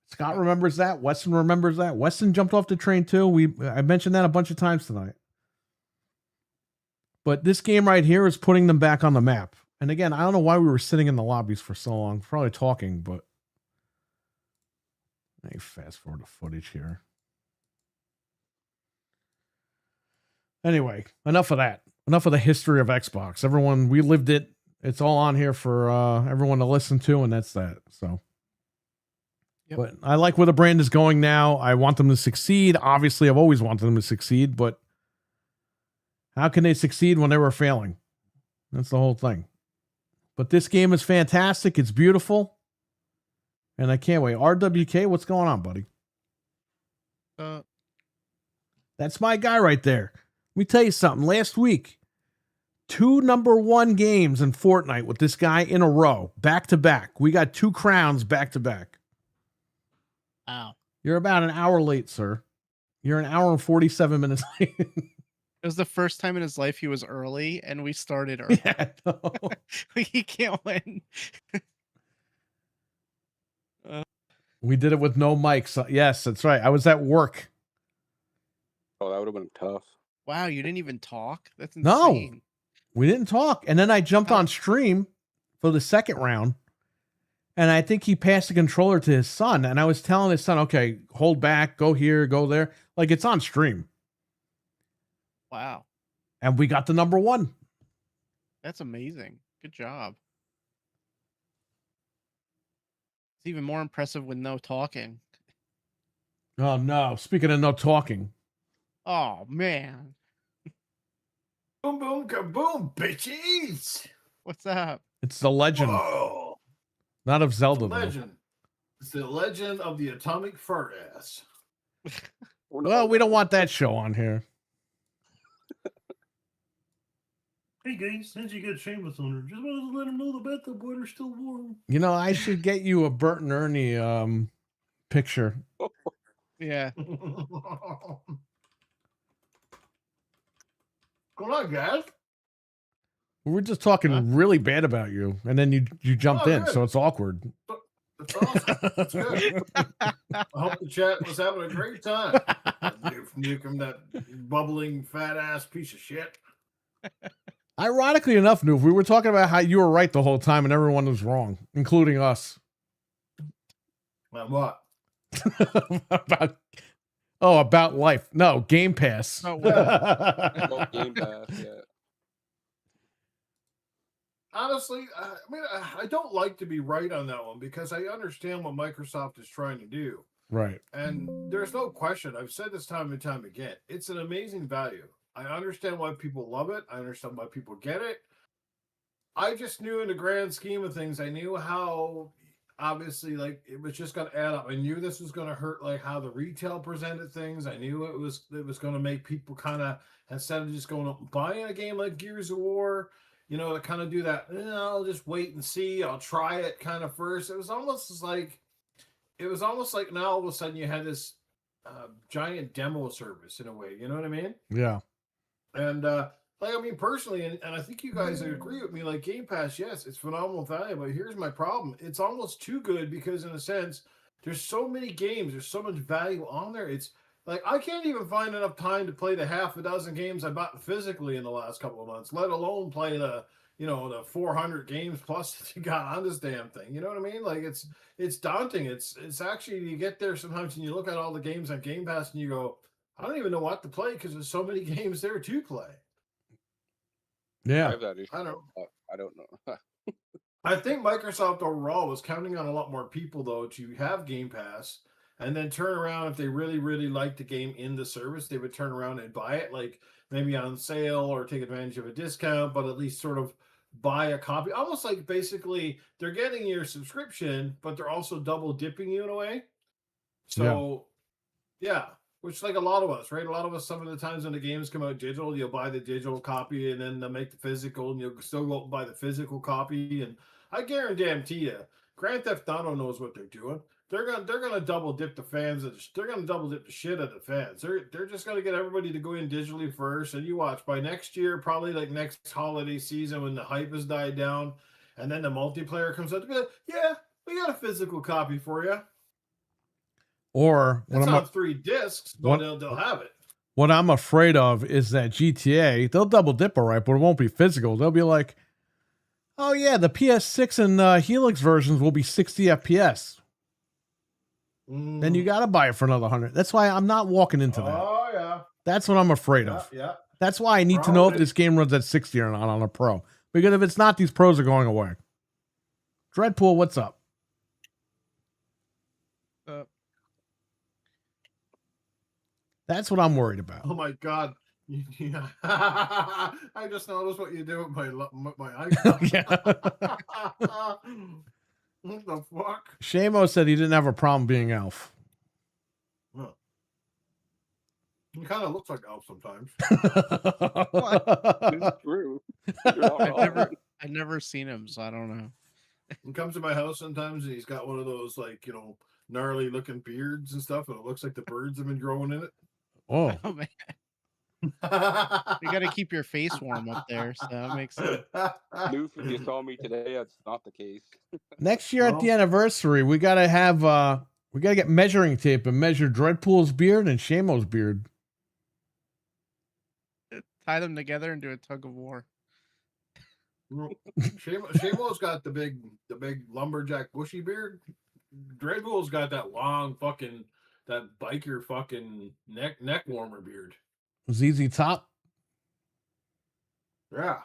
Speaker 1: Scott remembers that. Weston remembers that. Weston jumped off the train too. I mentioned that a bunch of times tonight. But this game right here is putting them back on the map. And again, I don't know why we were sitting in the lobbies for so long. Probably talking, but let me fast forward the footage here. Anyway, enough of that. Enough of the history of Xbox. Everyone, we lived it. It's all on here for everyone to listen to, and that's that. So,
Speaker 2: Yep.
Speaker 1: But I like where the brand is going now. I want them to succeed. Obviously, I've always wanted them to succeed, but how can they succeed when they were failing? That's the whole thing. But this game is fantastic. It's beautiful. And I can't wait. RWK, what's going on, buddy? That's my guy right there. Let me tell you something. Last week, 2 #1 games in Fortnite with this guy in a row, back to back. We got 2 crowns back to back.
Speaker 2: Wow.
Speaker 1: You're about an hour late, sir. You're an hour and 47 minutes late.
Speaker 2: It was the first time in his life he was early, and we started early.
Speaker 1: Yeah, no.
Speaker 2: He can't win.
Speaker 1: We did it with no mics. Yes, that's right. I was at work.
Speaker 3: Oh, that would have been tough.
Speaker 2: Wow, you didn't even talk? That's
Speaker 1: No.
Speaker 2: insane.
Speaker 1: We didn't talk. And then I jumped on stream for the second round. And I think he passed the controller to his son. And I was telling his son, okay, hold back, go here, go there. Like, it's on stream.
Speaker 2: Wow.
Speaker 1: And we got the #1.
Speaker 2: That's amazing. Good job. It's even more impressive with no talking.
Speaker 1: Oh, no. Speaking of no talking.
Speaker 2: Oh, man.
Speaker 5: Boom, boom, kaboom, bitches.
Speaker 2: What's up?
Speaker 1: It's the legend.
Speaker 5: Whoa.
Speaker 1: Not of
Speaker 5: It's
Speaker 1: Zelda,
Speaker 5: the
Speaker 1: though.
Speaker 5: legend. It's the legend of the atomic fart ass.
Speaker 1: Well, we don't want that show on here.
Speaker 6: Hey guys, since you got Seamus on her, just wanted to let him know the bathtub water's still warm.
Speaker 1: You know, I should get you a Bert and Ernie picture.
Speaker 2: Yeah.
Speaker 5: Come on, guys.
Speaker 1: We were just talking really bad about you, and then you jumped in,
Speaker 5: good.
Speaker 1: so it's awkward.
Speaker 5: That's awesome. That's good. I hope the chat was having a great time. Nukem, that bubbling fat ass piece of shit.
Speaker 1: Ironically enough, Noof, we were talking about how you were right the whole time and everyone was wrong, including us.
Speaker 5: Well, what?
Speaker 1: about life. No, Game Pass.
Speaker 2: Oh,
Speaker 3: Well, Game Pass, yeah.
Speaker 5: Honestly, I don't like to be right on that one because I understand what Microsoft is trying to do.
Speaker 1: Right.
Speaker 5: And there's no question. I've said this time and time again. It's an amazing value. I understand why people love it. I understand why people get it. I just knew in the grand scheme of things, I knew how obviously like it was just going to add up. I knew this was going to hurt like how the retail presented things. I knew it was going to make people kind of, instead of just going up and buying a game like Gears of War, you know, to kind of do that, I'll just wait and see. I'll try it kind of first. It was almost like now all of a sudden you had this giant demo service in a way. You know what I mean?
Speaker 1: Yeah.
Speaker 5: And like I mean personally, and I think you guys agree with me. Like Game Pass, yes, it's phenomenal value, but here's my problem: it's almost too good because, in a sense, there's so many games, there's so much value on there. It's like I can't even find enough time to play the half a dozen games I bought physically in the last couple of months, let alone play the 400 games plus that you got on this damn thing. You know what I mean? Like it's daunting. It's actually you get there sometimes and you look at all the games on Game Pass and you go, I don't even know what to play because there's so many games there to play.
Speaker 4: I
Speaker 1: Yeah.
Speaker 4: have that issue.
Speaker 5: I don't.
Speaker 4: I don't know.
Speaker 5: I think Microsoft overall was counting on a lot more people though to have Game Pass and then turn around if they really, really liked the game in the service, they would turn around and buy it, like maybe on sale or take advantage of a discount, but at least sort of buy a copy. Almost like basically they're getting your subscription, but they're also double dipping you in a way. So yeah. Which, like a lot of us, right? A lot of us, some of the times when the games come out digital, you'll buy the digital copy and then they'll make the physical and you'll still go and buy the physical copy. And I guarantee you, Grand Theft Auto knows what they're doing. They're gonna double dip the fans. They're gonna double dip the shit out of the fans. They're just gonna get everybody to go in digitally first. And you watch by next year, probably like next holiday season when the hype has died down, and then the multiplayer comes out to be like, yeah, we got a physical copy for you.
Speaker 1: Or
Speaker 5: It's on 3 discs, but they'll have it.
Speaker 1: What I'm afraid of is that GTA, they'll double dip, all right, but it won't be physical. They'll be like, oh yeah, the PS6 and Helix versions will be 60 FPS. Then you got to buy it for another 100. That's why I'm not walking into that.
Speaker 5: Oh yeah.
Speaker 1: That's what I'm afraid of.
Speaker 5: Yeah.
Speaker 1: That's why I need to know if this game runs at 60 or not on a pro. Because if it's not, these pros are going away. Dreadpool, what's up? That's what I'm worried about.
Speaker 5: Oh my god. I just noticed what you do with my icon.
Speaker 1: Yeah.
Speaker 5: What the fuck?
Speaker 1: Shamo said he didn't have a problem being Elf.
Speaker 5: Huh. He kind of looks like Elf sometimes.
Speaker 4: It's true.
Speaker 2: I've never seen him, so I don't know.
Speaker 5: He comes to my house sometimes and he's got one of those like, gnarly looking beards and stuff, and it looks like the birds have been growing in it.
Speaker 1: Oh.
Speaker 2: Oh man. You got to keep your face warm up there, so that makes sense.
Speaker 4: Noof, if you saw me today, that's not the case.
Speaker 1: Next year at the anniversary, we gotta have we gotta get measuring tape and measure Dreadpool's beard and Shamo's beard.
Speaker 2: Tie them together and do a tug of war.
Speaker 5: Shamo's got the big lumberjack bushy beard. Dreadpool's got that long fucking that biker fucking neck warmer beard.
Speaker 1: ZZ Top.
Speaker 5: Yeah.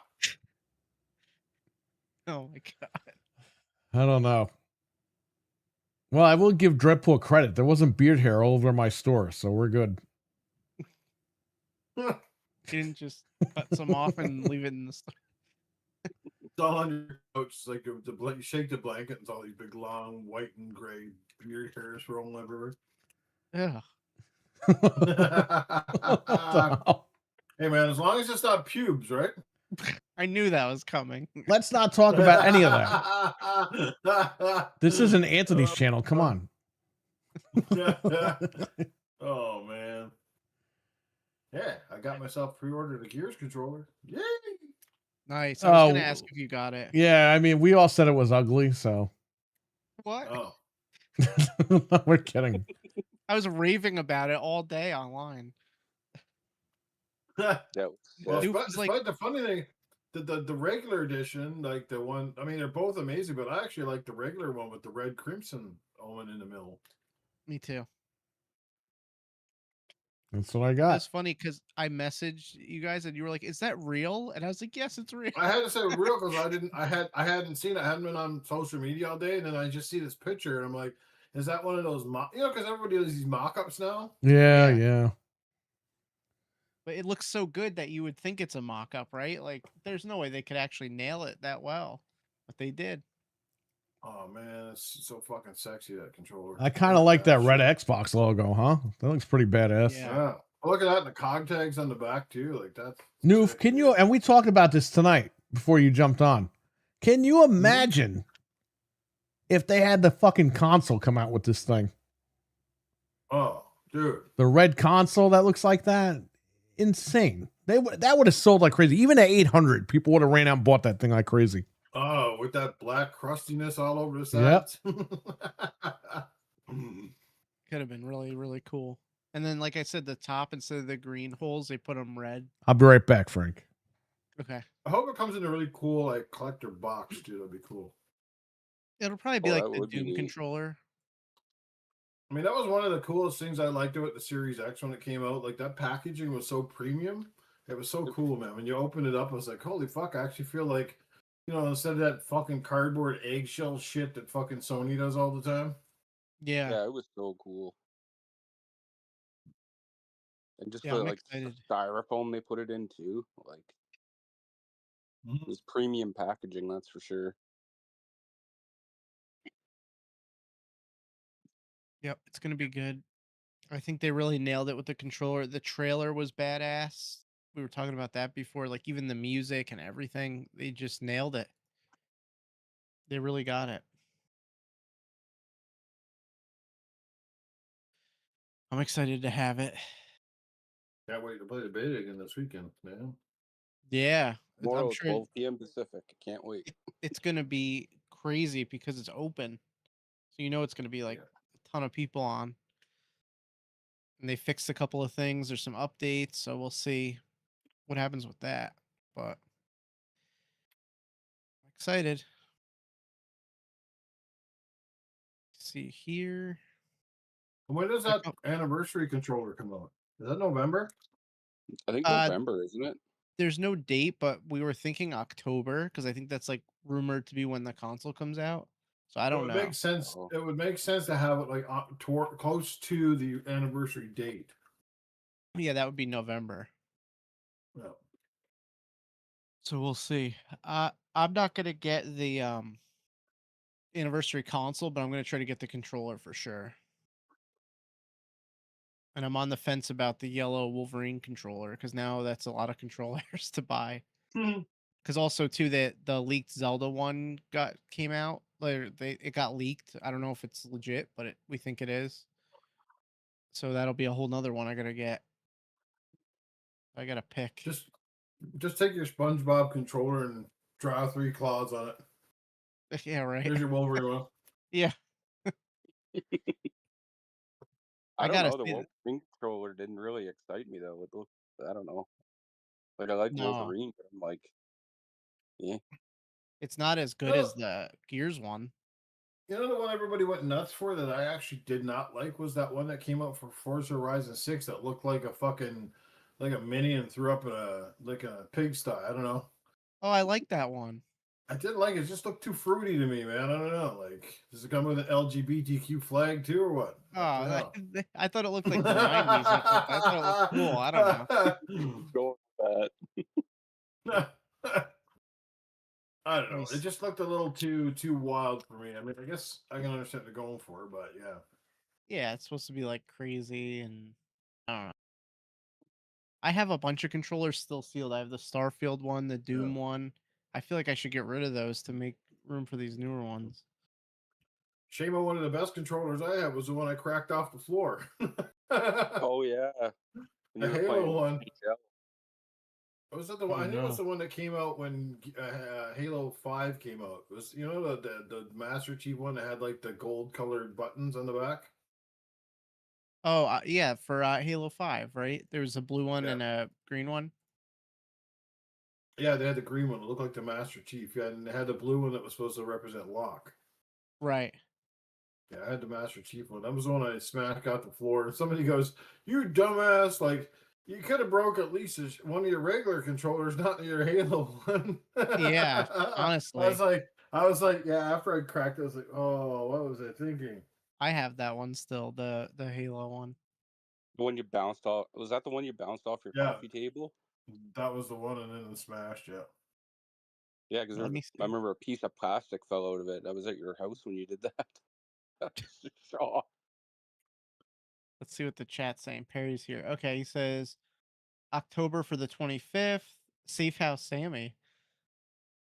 Speaker 2: Oh my god.
Speaker 1: I don't know. Well, I will give Dreadpool credit. There wasn't beard hair all over my store, so we're good.
Speaker 2: You didn't just cut some off and leave it in the store.
Speaker 5: It's all on your couch. It's like you shake the blanket and it's all these big long white and gray beard hairs rolling everywhere.
Speaker 2: Yeah.
Speaker 5: Hey man, as long as it's not pubes, right?
Speaker 2: I knew that was coming.
Speaker 1: Let's not talk about any of that. This isn't Anthony's channel. Come on.
Speaker 5: Oh man. Yeah, I got myself pre-ordered a Gears controller. Yay!
Speaker 2: Nice. I was gonna ask if you got it.
Speaker 1: Yeah, I mean, we all said it was ugly, so.
Speaker 2: What?
Speaker 5: Oh.
Speaker 1: We're kidding.
Speaker 2: I was raving about it all day online.
Speaker 5: Well,
Speaker 2: Despite
Speaker 5: despite the funny thing, the regular edition, like the one, I mean, they're both amazing, but I actually like the regular one with the red crimson Owen in the middle.
Speaker 2: Me too.
Speaker 1: That's what I got.
Speaker 2: It's funny because I messaged you guys and you were like, "Is that real?" And I was like, "Yes, it's real."
Speaker 5: I had to say it real because I hadn't seen it. I hadn't been on social media all day, and then I just see this picture, and I'm like, Is that one of those because everybody does these mock-ups now?
Speaker 1: Yeah,
Speaker 2: Yeah.
Speaker 1: yeah.
Speaker 2: But it looks so good that you would think it's a mock-up, right? Like, there's no way they could actually nail it that well, but they did.
Speaker 5: Oh man, it's so fucking sexy, that controller.
Speaker 1: I kind of
Speaker 5: Look
Speaker 1: like
Speaker 5: at
Speaker 1: that
Speaker 5: shit.
Speaker 1: red Xbox logo, huh? That looks pretty badass.
Speaker 2: Yeah.
Speaker 5: Yeah. Look at that, and the cog tags on the back too. Like that's
Speaker 1: Noof,
Speaker 5: sick,
Speaker 1: can
Speaker 5: dude.
Speaker 1: you? And we talked about this tonight before you jumped on. Can you imagine if they had the fucking console come out with this thing?
Speaker 5: Oh, dude.
Speaker 1: The red console that looks like that, insane. That would have sold like crazy. Even at 800, people would have ran out and bought that thing like crazy.
Speaker 5: Oh, with that black crustiness all over the
Speaker 1: Yep.
Speaker 5: sides.
Speaker 2: Could have been really, really cool. And then, like I said, the top, instead of the green holes, they put them red.
Speaker 1: I'll be right back, Frank.
Speaker 2: Okay.
Speaker 5: I hope it comes in a really cool like collector box, dude. That'd be cool.
Speaker 2: It'll probably be
Speaker 3: Oh,
Speaker 2: like
Speaker 3: that
Speaker 2: the
Speaker 3: would be
Speaker 2: Doom
Speaker 3: neat.
Speaker 2: controller.
Speaker 5: I mean, that was one of the coolest things I liked about the Series X when it came out. Like that packaging was so premium. It was so cool, man. When you open it up, I was like, holy fuck, I actually feel like, instead of that fucking cardboard eggshell shit that fucking Sony does all the time.
Speaker 2: Yeah.
Speaker 3: Yeah, it was so cool. And just
Speaker 2: Yeah,
Speaker 3: the
Speaker 2: I'm
Speaker 3: like
Speaker 2: excited.
Speaker 3: styrofoam they put it in too, like it was premium packaging, that's for sure.
Speaker 2: Yep, it's gonna be good. I think they really nailed it with the controller. The trailer was badass. We were talking about that before. Like even the music and everything, they just nailed it. They really got it. I'm excited to have it.
Speaker 5: Can't wait to play the beta again this weekend, man.
Speaker 2: Yeah, I'm
Speaker 3: Tomorrow,
Speaker 2: sure
Speaker 3: 12 p.m. Pacific. Can't wait.
Speaker 2: it's gonna be crazy because it's open. So it's gonna be like
Speaker 5: Yeah.
Speaker 2: a ton of people on. And they fixed a couple of things. There's some updates, so we'll see what happens with that. But I'm excited. See here.
Speaker 5: When does that anniversary controller come out? Is that November?
Speaker 3: I think
Speaker 2: Uh,
Speaker 3: November, isn't it?
Speaker 2: There's no date, but we were thinking October because I think that's like rumored to be when the console comes out. So I
Speaker 5: It
Speaker 2: don't
Speaker 5: would
Speaker 2: know.
Speaker 5: make sense.
Speaker 3: Oh.
Speaker 5: It would make sense to have it like close to the anniversary date.
Speaker 2: Yeah, that would be November.
Speaker 5: Yeah.
Speaker 2: So we'll see. I'm not gonna get the anniversary console, but I'm gonna try to get the controller for sure. And I'm on the fence about the yellow Wolverine controller because now that's a lot of controllers to buy. Because also too that the leaked Zelda one came out. Like it got leaked. I don't know if it's legit, but we think it is. So that'll be a whole nother one I gotta get. I gotta pick.
Speaker 5: Just take your SpongeBob controller and draw 3 claws on it.
Speaker 2: Yeah, right.
Speaker 5: Here's your Wolverine one.
Speaker 2: Yeah.
Speaker 3: I don't
Speaker 2: gotta
Speaker 3: know. The
Speaker 2: say that-
Speaker 3: Wolverine controller didn't really excite me though. I don't know. Like I like
Speaker 2: No.
Speaker 3: Wolverine, but I'm like, yeah.
Speaker 2: It's not as good as the Gears one.
Speaker 5: You know the one everybody went nuts for that I actually did not like was that one that came out for Forza Horizon 6 that looked like a fucking like a mini and threw up a pigsty. I don't know.
Speaker 2: Oh, I like that one.
Speaker 5: I didn't like it. It just looked too fruity to me, man. I don't know. Like, does it come with an LGBTQ flag too, or what?
Speaker 2: Oh,
Speaker 5: I
Speaker 2: thought it looked like the 90s or something. I thought it looked cool. I don't know.
Speaker 3: Go with that.
Speaker 5: I don't know.
Speaker 2: Nice.
Speaker 5: It just looked a little too wild for me. I mean, I guess I can understand what they're going for, but yeah.
Speaker 2: Yeah, it's supposed to be like crazy and I don't know. I have a bunch of controllers still sealed. I have the Starfield one, the Doom one. I feel like I should get rid of those to make room for these newer ones.
Speaker 5: Shame on one of the best controllers I had was the one I cracked off the floor.
Speaker 3: Oh yeah.
Speaker 5: The Halo one.
Speaker 3: NHL.
Speaker 5: Was that the one?
Speaker 2: Oh,
Speaker 5: I think it was
Speaker 2: no.
Speaker 5: the one that came out when Halo 5 came out. It was the Master Chief one that had like the gold colored buttons on the back?
Speaker 2: Oh, yeah, for Halo 5, right? There was a blue one
Speaker 5: Yeah.
Speaker 2: and a green one.
Speaker 5: Yeah, they had the green one. It looked like the Master Chief. Yeah, and they had the blue one that was supposed to represent Locke.
Speaker 2: Right.
Speaker 5: Yeah, I had the Master Chief one. That was the one I smacked out the floor. And somebody goes, "You dumbass! Like you could have broke at least one of your regular controllers, not your Halo one."
Speaker 2: Yeah, honestly.
Speaker 5: I was like, yeah. After I cracked it, I was like, "Oh, what was I thinking?"
Speaker 2: I have that one still, the Halo one.
Speaker 4: The one you bounced off. Was that the one you bounced off your
Speaker 5: Yeah.
Speaker 4: coffee table?
Speaker 5: That was the one, and then it smashed. Yeah.
Speaker 4: Yeah, because
Speaker 2: Let me see.
Speaker 4: I remember a piece of plastic fell out of it. I was at your house when you did that. That's just off.
Speaker 2: Let's see what the chat's saying. Perry's here. Okay, he says October for the 25th. Safe House Sammy.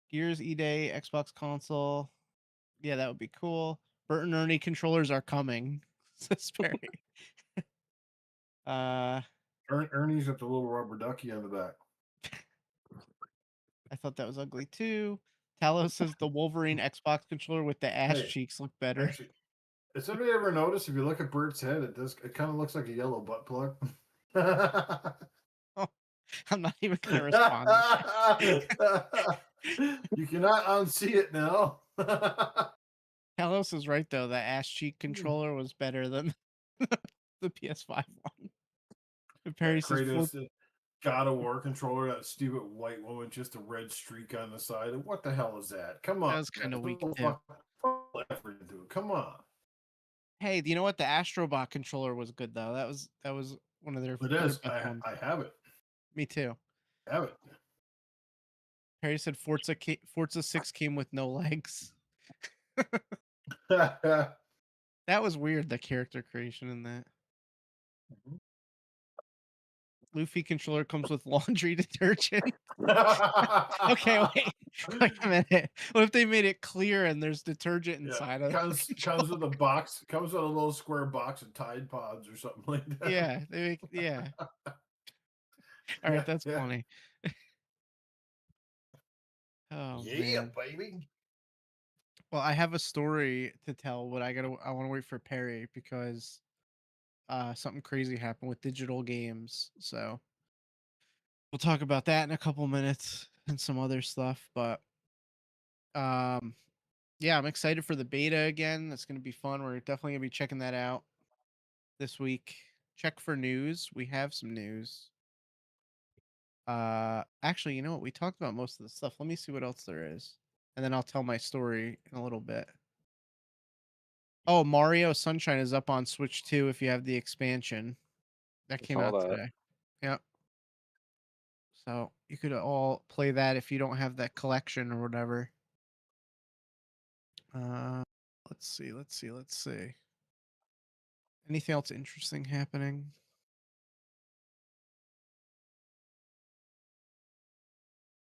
Speaker 2: Gears E-Day, Xbox console. Yeah, that would be cool. Bert and Ernie controllers are coming, says Perry.
Speaker 5: Ernie's got the little rubber ducky on the back.
Speaker 2: I thought that was ugly too. Talos says the Wolverine Xbox controller with the ass
Speaker 5: Hey,
Speaker 2: cheeks look better.
Speaker 5: Actually, has anybody ever noticed if you look at Bert's head, it kind of looks like a yellow butt plug?
Speaker 2: Oh, I'm not even gonna respond to that.
Speaker 5: You cannot unsee it now.
Speaker 2: Talos is right though. The ass cheek controller was better than the PS5 one. And Perry says
Speaker 5: Kratos, the God of War controller, that stupid white one with just a red streak on the side. What the hell is that? Come on.
Speaker 2: That was kinda weak, too.
Speaker 5: Effort into it. Come on.
Speaker 2: Hey, do you know what? The Astrobot controller was good though. That was one of their
Speaker 5: It is.
Speaker 2: best ones.
Speaker 5: I have it.
Speaker 2: Me too.
Speaker 5: I have it.
Speaker 2: Perry said Forza 6 came with no legs. That was weird, the character creation in that. Luffy controller comes with laundry detergent. Okay, wait a minute. What if they made it clear and there's detergent inside of it?
Speaker 5: Comes with a box. Comes with a little square box of Tide Pods or something like that.
Speaker 2: Yeah, they make yeah. All right, that's funny. Oh man.
Speaker 5: baby.
Speaker 2: Well, I have a story to tell, but I want to wait for Perry because something crazy happened with digital games. So we'll talk about that in a couple minutes and some other stuff. But yeah, I'm excited for the beta again. That's going to be fun. We're definitely going to be checking that out this week. Check for news. We have some news. Actually, you know what? We talked about most of the stuff. Let me see what else there is. And then I'll tell my story in a little bit. Oh, Mario Sunshine is up on Switch 2 if you have the expansion. That came out today. Yep. So you could all play that if you don't have that collection or whatever. Let's see. Anything else interesting happening?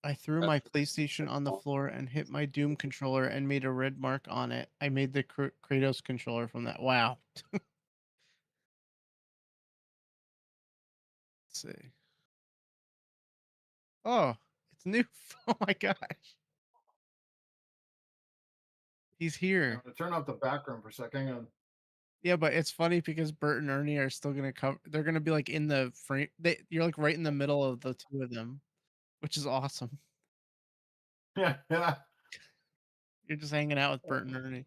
Speaker 2: I threw my PlayStation on the floor and hit my Doom controller and made a red mark on it. I made the Kratos controller from that. Wow. Let's see. Oh, it's new. Oh my gosh. He's here.
Speaker 5: I'm gonna turn off the background for a second. Hang on.
Speaker 2: Yeah, but it's funny because Bert and Ernie are still gonna come. They're gonna be like in the frame. You're like right in the middle of the two of them, which is awesome.
Speaker 5: Yeah.
Speaker 2: You're just hanging out with Bert and Ernie.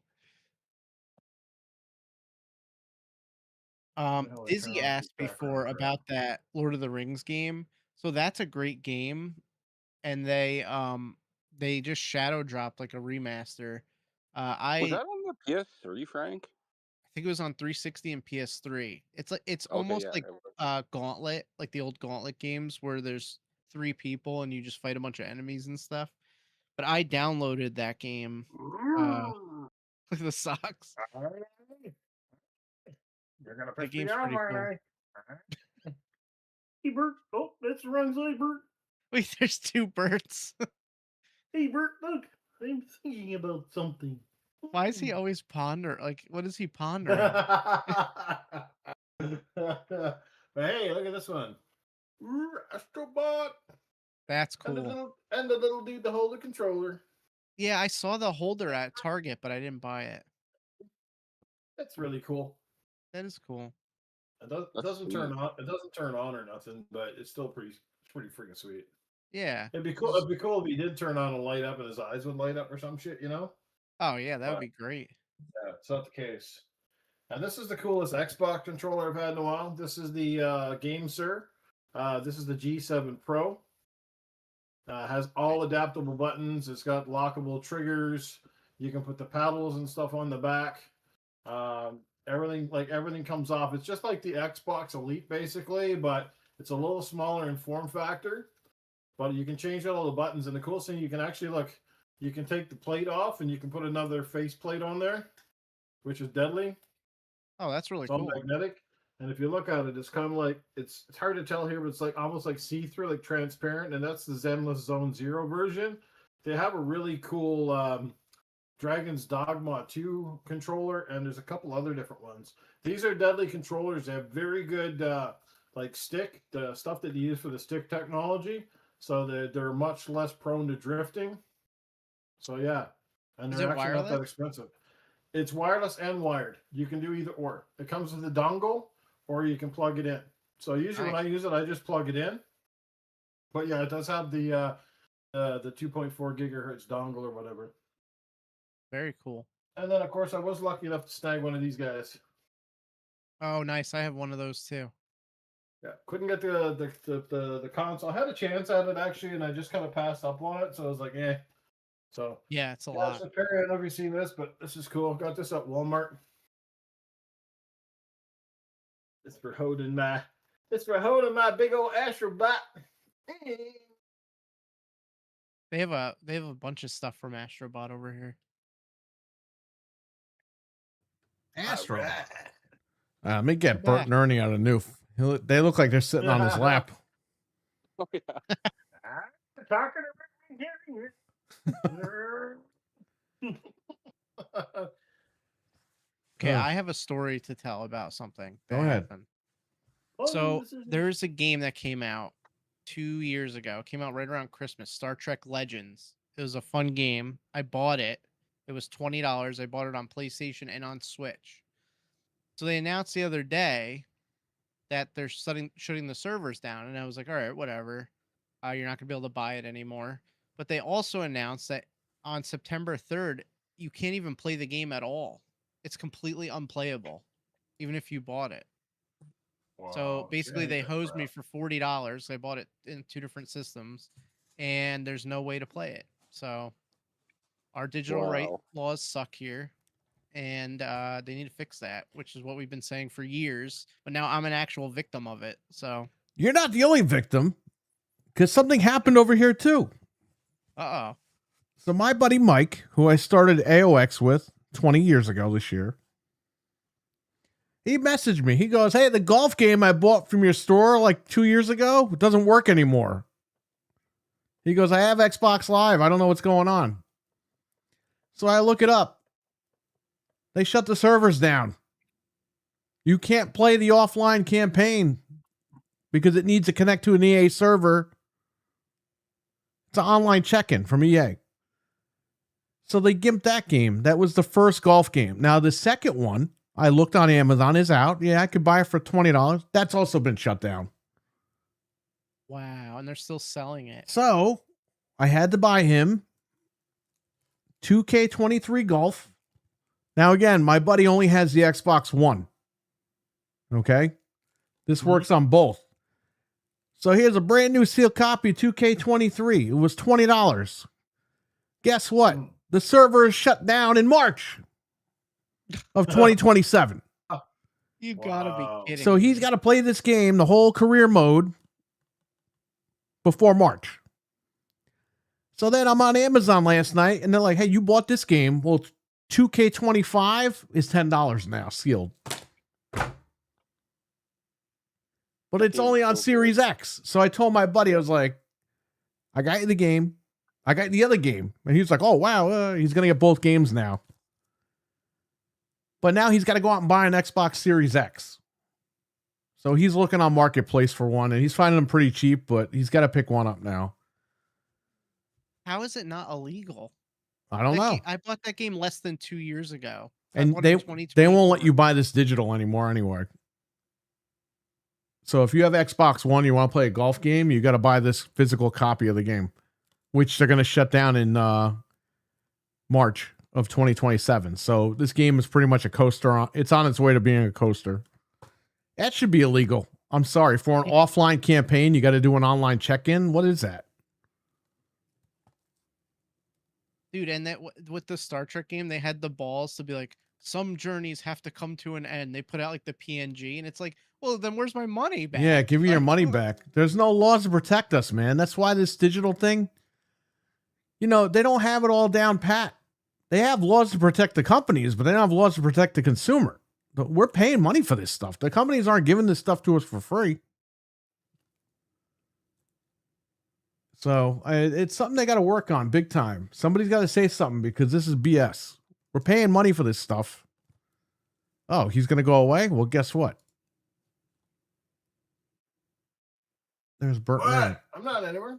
Speaker 2: Izzy asked before about that Lord of the Rings game. So that's a great game, and they just shadow dropped like a remaster.
Speaker 4: Was that on the PS3, Frank?
Speaker 2: I think it was on 360 and PS3. It's
Speaker 4: Okay,
Speaker 2: almost
Speaker 4: yeah,
Speaker 2: like
Speaker 4: it was.
Speaker 2: Gauntlet, like the old Gauntlet games where there's 3 people and you just fight a bunch of enemies and stuff. But I downloaded that game. Look at the socks.
Speaker 5: You're gonna
Speaker 2: That
Speaker 5: piss me
Speaker 2: game's
Speaker 5: off,
Speaker 2: pretty
Speaker 5: aren't
Speaker 2: cool.
Speaker 5: I?
Speaker 6: Hey, Bert. Oh, that's the wrong side, Bert.
Speaker 2: Wait, there's 2 Berts.
Speaker 6: Hey, Bert, look. I'm thinking about something.
Speaker 2: Why is he always like what is he pondering?
Speaker 5: Hey, look at this one. Astrobot.
Speaker 2: That's cool.
Speaker 5: And the little dude to hold the controller.
Speaker 2: Yeah, I saw the holder at Target, but I didn't buy it.
Speaker 5: That's really cool.
Speaker 2: That is cool.
Speaker 5: It doesn't turn on. It doesn't turn on or nothing, but it's still pretty freaking sweet.
Speaker 2: Yeah.
Speaker 5: It'd be cool. It'd be cool if he did turn on and light up, and his eyes would light up or some shit, you know?
Speaker 2: Oh yeah, that would be great.
Speaker 5: Yeah, it's not the case. And this is the coolest Xbox controller I've had in a while. This is the Game Sir. This is the G7 Pro. Has all adaptable buttons. It's got lockable triggers. You can put the paddles and stuff on the back. everything comes off. It's just like the Xbox Elite basically, but it's a little smaller in form factor. But you can change all the buttons, and the cool thing, you can actually you can take the plate off and you can put another face plate on there, which is deadly.
Speaker 2: Oh, that's really
Speaker 5: It's all
Speaker 2: cool.
Speaker 5: magnetic. And if you look at it, it's kind of like it's hard to tell here, but it's like almost like see-through, like transparent. And that's the Zenless Zone Zero version. They have a really cool Dragon's Dogma 2 controller, and there's a couple other different ones. These are deadly controllers. They have very good like stick, the stuff that you use for the stick technology, so they're much less prone to drifting. So yeah, and
Speaker 2: Is
Speaker 5: they're
Speaker 2: it
Speaker 5: actually not that
Speaker 2: wireless?
Speaker 5: expensive. It's wireless and wired. You can do either or. It comes with a dongle, or you can plug it in. So usually when I use it, I just plug it in. But yeah, it does have the 2.4 gigahertz dongle or whatever.
Speaker 2: Very cool.
Speaker 5: And then of course I was lucky enough to snag one of these guys.
Speaker 2: Oh, nice. I have one of those too.
Speaker 5: Yeah, couldn't get the console. I had a chance at it actually, and I just kind of passed up on it. So I was like, eh. So
Speaker 2: Yeah, it's a
Speaker 5: yeah,
Speaker 2: lot.
Speaker 5: so Perry, I don't know if you've seen this, but this is cool. Got this at Walmart. It's for holding my big old Astrobot.
Speaker 2: They have a bunch of stuff from Astrobot over here.
Speaker 1: Astro.
Speaker 5: Alright.
Speaker 1: Let me get
Speaker 2: Go
Speaker 1: Bert
Speaker 2: back.
Speaker 1: and Ernie out of Noof. They look like they're sitting on his lap.
Speaker 3: Oh, yeah.
Speaker 6: Talking about
Speaker 2: Okay,
Speaker 1: Oh.
Speaker 2: I have a story to tell about something.
Speaker 1: Go
Speaker 2: that
Speaker 1: ahead.
Speaker 2: happened.
Speaker 6: Oh,
Speaker 2: So
Speaker 6: this is-
Speaker 2: there's a game that came out 2 years ago. It came out right around Christmas. Star Trek Legends. It was a fun game. I bought it. It was $20. I bought it on PlayStation and on Switch. So they announced the other day that they're shutting the servers down, and I was like, all right, whatever. You're not gonna be able to buy it anymore. But they also announced that on September 3rd, you can't even play the game at all. It's completely unplayable, even if you bought it. So
Speaker 5: Wow,
Speaker 2: basically,
Speaker 5: shit,
Speaker 2: they
Speaker 5: that
Speaker 2: hosed me
Speaker 5: crap.
Speaker 2: for $40. I bought it in 2 different systems, and there's no way to play it. So our digital right
Speaker 3: Wow.
Speaker 2: laws suck here, and they need to fix that, which is what we've been saying for years. But now I'm an actual victim of it. So,
Speaker 1: You're not the only victim, because something happened over here too.
Speaker 2: uh-oh.
Speaker 1: So my buddy Mike, who I started AOX with 20 years ago this year, he messaged me. He goes, hey, the golf game I bought from your store like 2 years ago, it doesn't work anymore. He goes, I have Xbox Live. I don't know what's going on. So I look it up. They shut the servers down. You can't play the offline campaign because it needs to connect to an EA server. It's an online check-in from EA. So they gimped that game. That was the first golf game. Now the second one, I looked on Amazon, is out. Yeah, I could buy it for $20. That's also been shut down.
Speaker 2: Wow, and they're still selling it.
Speaker 1: So I had to buy him 2K23 Golf. Now again, my buddy only has the Xbox One. Okay? This works on both. So here's a brand new sealed copy of 2K23. It was $20. Guess what? The server is shut down in March of 2027.
Speaker 2: You gotta
Speaker 5: Wow.
Speaker 2: be kidding.
Speaker 1: So he's
Speaker 2: me.
Speaker 1: got to play this game, the whole career mode, before March. So then I'm on Amazon last night, and they're like, hey, you bought this game. Well, 2K25 is $10 now, sealed. But it's only on Series X. So I told my buddy, I was like, I got you the game. I got the other game. And he was like, oh, wow, he's going to get both games now. But now he's got to go out and buy an Xbox Series X. So he's looking on Marketplace for one, and he's finding them pretty cheap, but he's got to pick one up now.
Speaker 2: How is it not illegal?
Speaker 1: I don't know.
Speaker 2: I bought that game less than 2 years ago. I
Speaker 1: And
Speaker 2: bought it
Speaker 1: they
Speaker 2: in
Speaker 1: won't let
Speaker 2: 2024.
Speaker 1: you buy this digital anymore anyway. So if you have Xbox One, you want to play a golf game, you got to buy this physical copy of the game, which they're going to shut down in March of 2027. So this game is pretty much a coaster. It's on its way to being a coaster. That should be illegal. I'm sorry. For an offline campaign, you got to do an online check-in. What is that?
Speaker 2: Dude, and that with the Star Trek game, they had the balls to be like, some journeys have to come to an end. They put out like the PNG, and it's like, well, then where's my money back?
Speaker 1: Yeah, give me your
Speaker 2: Like,
Speaker 1: money back. There's no laws to protect us, man. That's why this digital thing, you know, they don't have it all down pat. They have laws to protect the companies, but they don't have laws to protect the consumer. But we're paying money for this stuff. The companies aren't giving this stuff to us for free. So it's something they got to work on big time. Somebody's got to say something because this is BS. We're paying money for this stuff. Oh, he's going to go away? Well, guess what? There's Bert.
Speaker 5: What? I'm not anywhere.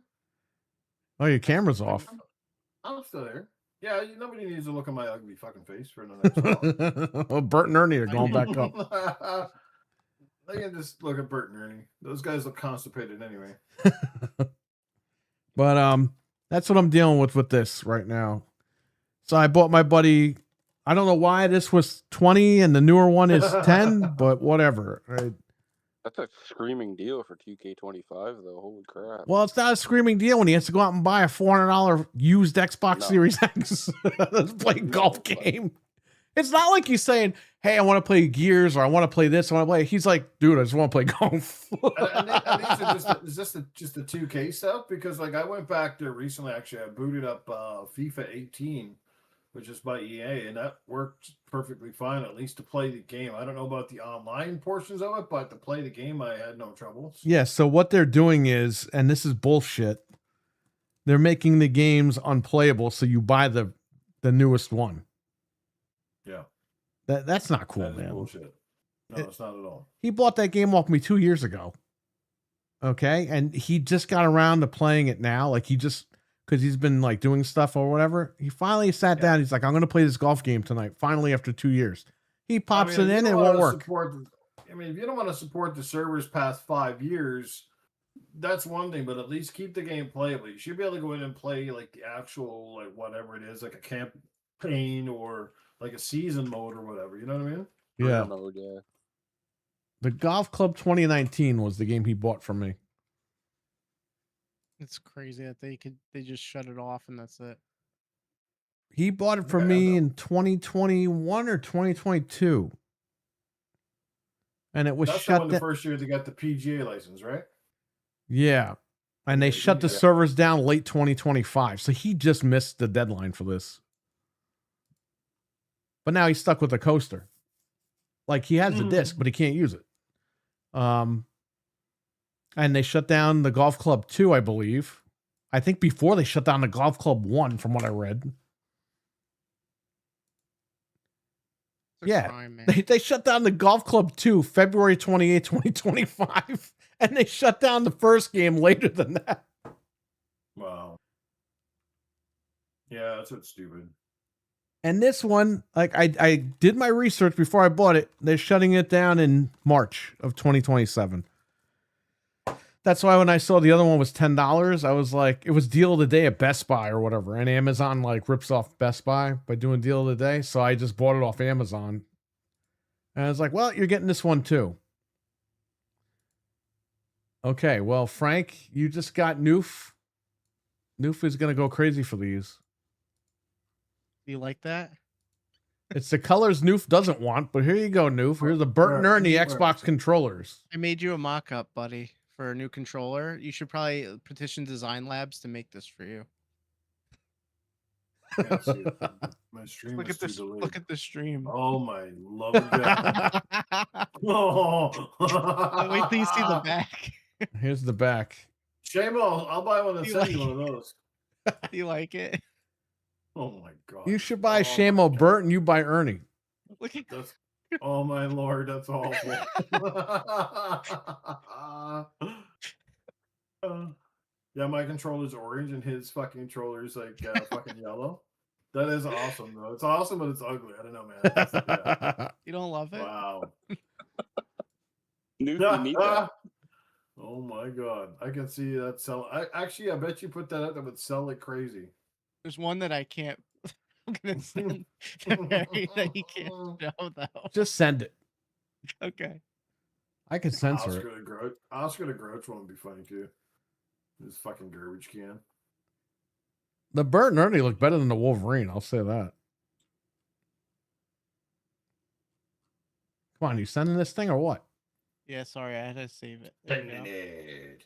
Speaker 1: Oh, your camera's off.
Speaker 5: I'm still there. Yeah, nobody needs to look at my ugly fucking face for the next while.
Speaker 1: Well, Bert and Ernie are going back up.
Speaker 5: They can just look at Bert and Ernie. Those guys look constipated anyway.
Speaker 1: But that's what I'm dealing with this right now. So I bought my buddy. I don't know why this was 20 and the newer one is 10, but whatever. Right?
Speaker 4: That's a screaming deal for 2K25, though. Holy crap!
Speaker 1: Well, it's not a screaming deal when he has to go out and buy a $400 used Xbox Series X to play a golf game. It's not like he's saying, "Hey, I want to play Gears," or "I want to play this." I want to play. He's like, "Dude, I just want to play golf."
Speaker 5: and these are just the 2K stuff, because like I went back there recently. Actually, I booted up FIFA 18, which is by EA, and that worked perfectly fine, at least to play the game. I don't know about the online portions of it, but to play the game, I had no troubles.
Speaker 1: Yeah. So what they're doing is, and this is bullshit, they're making the games unplayable, so you buy the newest one.
Speaker 5: Yeah.
Speaker 1: That's not cool,
Speaker 5: That is
Speaker 1: man.
Speaker 5: bullshit. No, it's not at all.
Speaker 1: He bought that game off me 2 years ago. Okay. And he just got around to playing it now. Like because he's been like doing stuff or whatever. He finally sat down. He's like, I'm going to play this golf game tonight. Finally, after 2 years, he pops it in and it won't work.
Speaker 5: If you don't want to support the servers past 5 years, that's one thing, but at least keep the game playable. You should be able to go in and play like the actual, like whatever it is, like a campaign or like a season mode or whatever. You know what I mean?
Speaker 1: Yeah.
Speaker 4: Mode, yeah.
Speaker 1: The Golf Club 2019 was the game he bought from me.
Speaker 2: It's crazy that they just shut it off and that's it.
Speaker 1: He bought it from me in 2021 or 2022. And it was
Speaker 5: That's
Speaker 1: shut
Speaker 5: the first year they got the PGA license, right?
Speaker 1: Yeah. And they shut the servers down late 2025. So he just missed the deadline for this. But now he's stuck with the coaster. Like he has the disc, but he can't use it. And they shut down the Golf Club 2, I believe. I think before they shut down the Golf Club 1, from what I read.
Speaker 2: Crime,
Speaker 1: they shut down the Golf Club 2 February 28, 2025. And they shut down the first game later than that.
Speaker 5: Wow. Yeah, that's what's stupid.
Speaker 1: And this one, like I did my research before I bought it. They're shutting it down in March of 2027. That's why when I saw the other one was $10, I was like, it was deal of the day at Best Buy or whatever. And Amazon like rips off Best Buy by doing deal of the day. So I just bought it off Amazon. And I was like, well, you're getting this one too. Okay, well, Frank, you just got Noof. Noof is going to go crazy for these.
Speaker 2: Do you like that?
Speaker 1: It's the colors Noof doesn't want, but here you go, Noof. Here's the Bert and Ernie Xbox controllers.
Speaker 2: I made you a mock-up, buddy, for a new controller. You should probably petition Design Labs to make this for you.
Speaker 5: My stream
Speaker 2: Look at this. Look at the stream.
Speaker 5: Oh my lovely God.
Speaker 2: Wait till you see the back.
Speaker 1: Here's the back.
Speaker 5: Shamo, I'll buy one and send you one of those.
Speaker 2: Do you like it?
Speaker 5: Oh my God.
Speaker 1: You should buy Shamo Bert and you buy Ernie.
Speaker 2: Look at
Speaker 5: that's, oh my Lord, that's awful. Yeah, my controller's orange and his fucking controller's like fucking yellow. That is awesome though. It's awesome, but it's ugly. I don't know, man. Yeah.
Speaker 2: You don't love it?
Speaker 5: Wow.
Speaker 4: You need that.
Speaker 5: Oh my God. I can see that sell. I bet you put that up that would sell like crazy.
Speaker 2: There's one that I can't. I'm gonna send that you can't show though.
Speaker 1: Just send it.
Speaker 2: Okay.
Speaker 1: I can censor it.
Speaker 5: Oscar the Grouch one would be funny too. This fucking garbage can.
Speaker 1: The Bert and Ernie look better than the Wolverine. I'll say that. Come on, you sending this thing or what?
Speaker 2: Yeah, sorry, I had to save it. There you go.
Speaker 5: Terminated.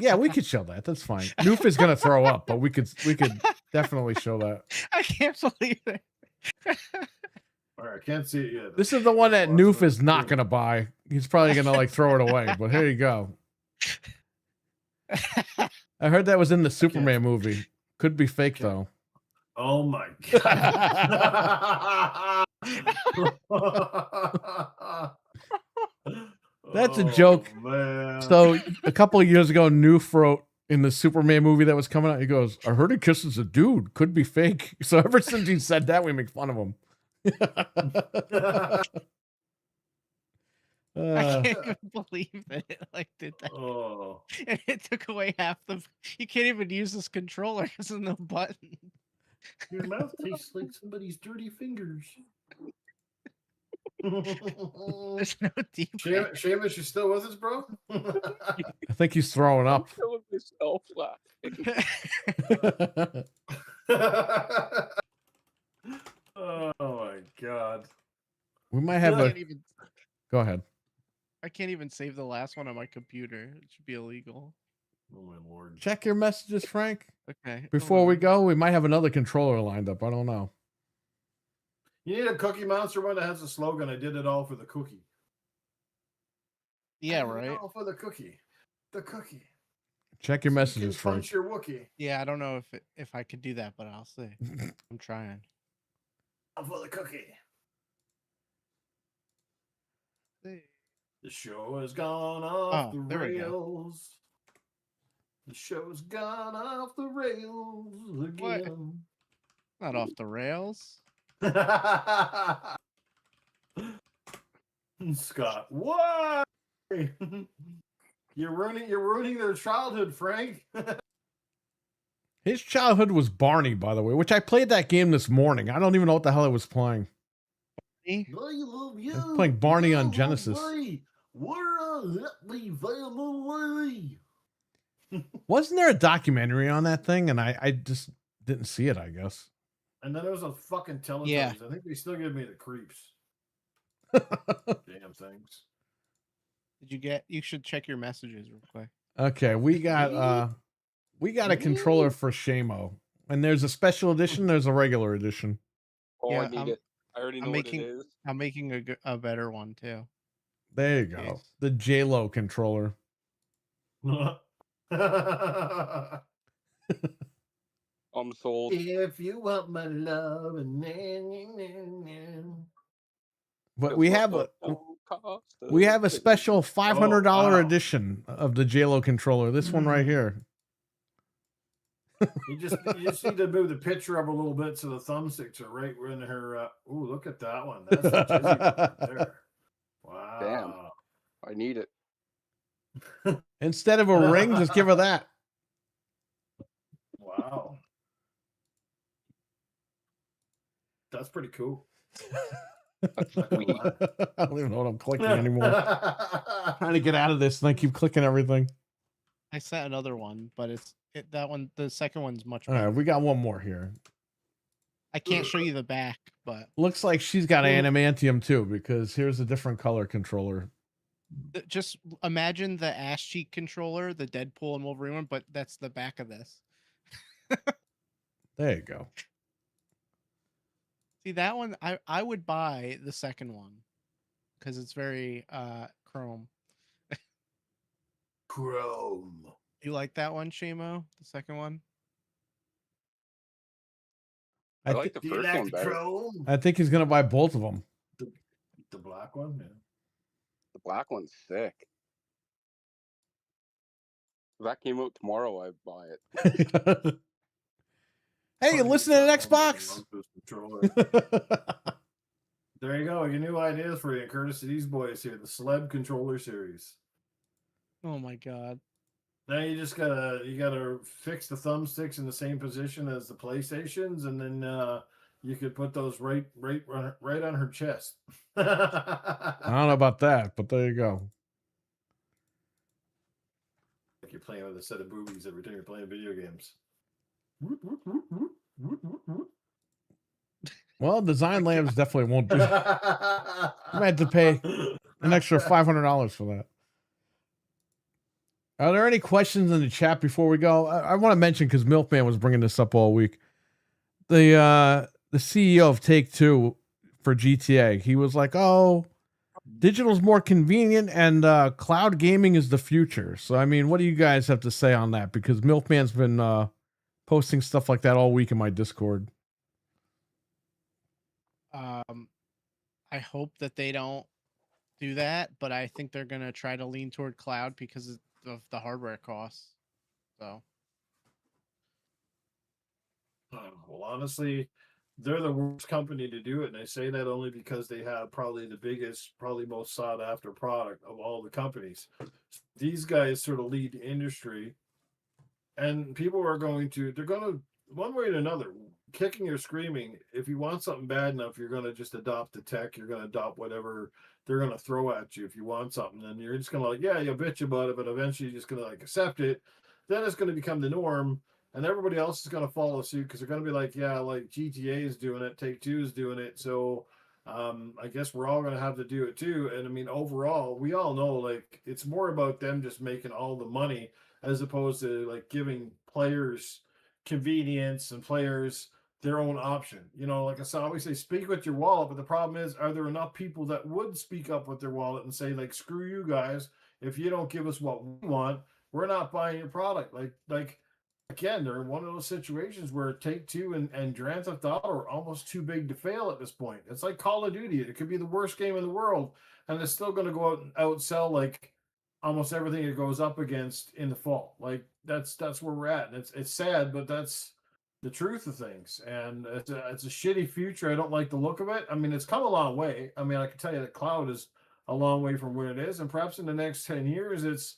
Speaker 1: Yeah, we could show that. That's fine. Noof is gonna throw up, but we could definitely show that.
Speaker 2: I can't believe it.
Speaker 5: All right, I can't see it yet.
Speaker 1: This is the one that
Speaker 5: Watch
Speaker 1: Noof
Speaker 5: that
Speaker 1: is not
Speaker 5: screen.
Speaker 1: gonna buy. He's probably gonna like throw it away. But here you go. I heard that was in the Superman movie. Could be fake though.
Speaker 5: Oh my god.
Speaker 1: That's a joke.
Speaker 5: Man.
Speaker 1: So a couple of years ago, Noof wrote in the Superman movie that was coming out, he goes, "I heard he kisses a dude. Could be fake." So ever since he said that, we make fun of him.
Speaker 2: I can't even believe that it like did that.
Speaker 5: Oh.
Speaker 2: And it took away half the. You can't even use this controller because of no button.
Speaker 6: Your mouth tastes like somebody's dirty fingers.
Speaker 2: There's no deep.
Speaker 5: Seamus, you still with us, bro?
Speaker 1: I think he's throwing
Speaker 3: I'm
Speaker 1: up.
Speaker 3: killing myself laughing.
Speaker 5: Oh my god.
Speaker 1: We might have a.
Speaker 2: Even,
Speaker 1: Go ahead.
Speaker 2: I can't even save the last one on my computer. It should be illegal.
Speaker 5: Oh my lord.
Speaker 1: Check your messages, Frank.
Speaker 2: Okay.
Speaker 1: Before we go, we might have another controller lined up. I don't know.
Speaker 5: You need a Cookie Monster one that has a slogan, "I did it all for the cookie."
Speaker 2: Yeah,
Speaker 5: I did it
Speaker 2: right.
Speaker 5: all for the cookie. The cookie.
Speaker 1: Check your
Speaker 5: So you
Speaker 1: messages,
Speaker 5: can
Speaker 1: Frank.
Speaker 5: punch your Wookie.
Speaker 2: Yeah, I don't know if I could do that, but I'll see. I'm trying.
Speaker 5: All for the cookie.
Speaker 2: See.
Speaker 5: The show has gone off the
Speaker 2: there we go.
Speaker 5: rails. The show's gone off the rails again.
Speaker 2: Not off the rails.
Speaker 5: Scott, why? You're ruining their childhood, Frank.
Speaker 1: His childhood was Barney, by the way, which I played that game this morning. I don't even know what the hell I was playing.
Speaker 5: I love you.
Speaker 1: I was playing Barney on Genesis.
Speaker 5: We're a happy family.
Speaker 1: Wasn't there a documentary on that thing? And I just didn't see it, I guess.
Speaker 5: And then there was a fucking Teletubbies.
Speaker 2: Yeah.
Speaker 5: I think they still give me the creeps. Damn things.
Speaker 2: Did you get? You should check your messages real quick.
Speaker 1: Okay, we got a controller for Shamo. And there's a special edition, there's a regular edition.
Speaker 3: Oh,
Speaker 2: Yeah,
Speaker 3: I need it. I already know
Speaker 2: I'm
Speaker 3: what
Speaker 2: making-
Speaker 3: it is.
Speaker 2: I'm making a better one too.
Speaker 1: There you go.
Speaker 2: Yes.
Speaker 1: The J-Lo controller.
Speaker 3: I'm sold.
Speaker 5: If you want my love,
Speaker 1: But we have a special $500 edition of the J-Lo controller. This one right here.
Speaker 5: you just need to move the picture up a little bit so the thumbsticks are right in her. Ooh, look at that one. That's the Jizzy one right there. Wow.
Speaker 3: Damn. I need it.
Speaker 1: Instead of a ring, just give her that.
Speaker 5: Wow. That's pretty cool. Not gonna lie.
Speaker 1: I don't even know what I'm clicking anymore. Trying to get out of this and I keep clicking everything.
Speaker 2: I sent another one, but that one. The second one's much
Speaker 1: All
Speaker 2: better.
Speaker 1: right, we got one more here.
Speaker 2: I can't show you the back, but
Speaker 1: Looks like she's got adamantium too, because here's a different color controller.
Speaker 2: just imagine the ass cheek controller, the Deadpool and Wolverine one, but that's the back of this.
Speaker 1: There you go.
Speaker 2: See that one? I would buy the second one because it's very chrome.
Speaker 5: Chrome.
Speaker 2: You like that one, Shamo? The second one?
Speaker 3: I like the
Speaker 5: Do you
Speaker 3: first
Speaker 5: like
Speaker 3: one
Speaker 5: the
Speaker 3: better.
Speaker 5: chrome?
Speaker 1: I think he's gonna buy both of them.
Speaker 5: The black one? Yeah.
Speaker 3: The black one's sick. If that came out tomorrow, I'd buy it.
Speaker 1: Hey, you listening to Xbox?
Speaker 5: There you go. Your new ideas for you, courtesy of these boys here. The Celeb Controller Series.
Speaker 2: Oh my god.
Speaker 5: Now you just gotta fix the thumbsticks in the same position as the PlayStations, and then you could put those right on her chest.
Speaker 1: I don't know about that, but there you go.
Speaker 5: Like you're playing with a set of boobies every time you're playing video games.
Speaker 1: Well, Design Labs definitely won't do. I had to pay an extra $500 for that. Are there any questions in the chat before we go? I want to mention, because Milkman was bringing this up all week. The CEO of Take-Two for GTA, he was like, "Oh, digital's more convenient and cloud gaming is the future." So, I mean, what do you guys have to say on that? Because Milkman's been posting stuff like that all week in my Discord.
Speaker 2: I hope that they don't do that, but I think they're gonna try to lean toward cloud because of the hardware costs. So,
Speaker 5: well, honestly, they're the worst company to do it, and I say that only because they have probably the biggest, probably most sought after product of all the companies. These guys sort of lead the industry, and people are going to, they're going to, one way or another, kicking or screaming. If you want something bad enough, you're going to just adopt the tech. You're going to adopt whatever they're going to throw at you. If you want something, then you're just going to, like, yeah, you'll bitch about it, but eventually you're just going to like accept it. Then it's going to become the norm, and everybody else is going to follow suit because they're going to be like, yeah, like GTA is doing it, Take-Two is doing it, so I guess we're all going to have to do it too. And I mean, overall, we all know, like, it's more about them just making all the money as opposed to like giving players convenience and players their own option. You know, like I always say, speak with your wallet. But the problem is, are there enough people that would speak up with their wallet and say, like, screw you guys, if you don't give us what we want, we're not buying your product. Like again, they're in one of those situations where Take-Two and Grand Theft Auto are almost too big to fail at this point. It's like Call of Duty. It could be the worst game in the world, and it's still going to go out and outsell like almost everything it goes up against in the fall. Like that's where we're at, and it's sad, but that's the truth of things. And it's a shitty future. I don't like the look of it. I mean, it's come a long way. I mean, I can tell you that cloud is a long way from where it is, and perhaps in the next 10 years, it's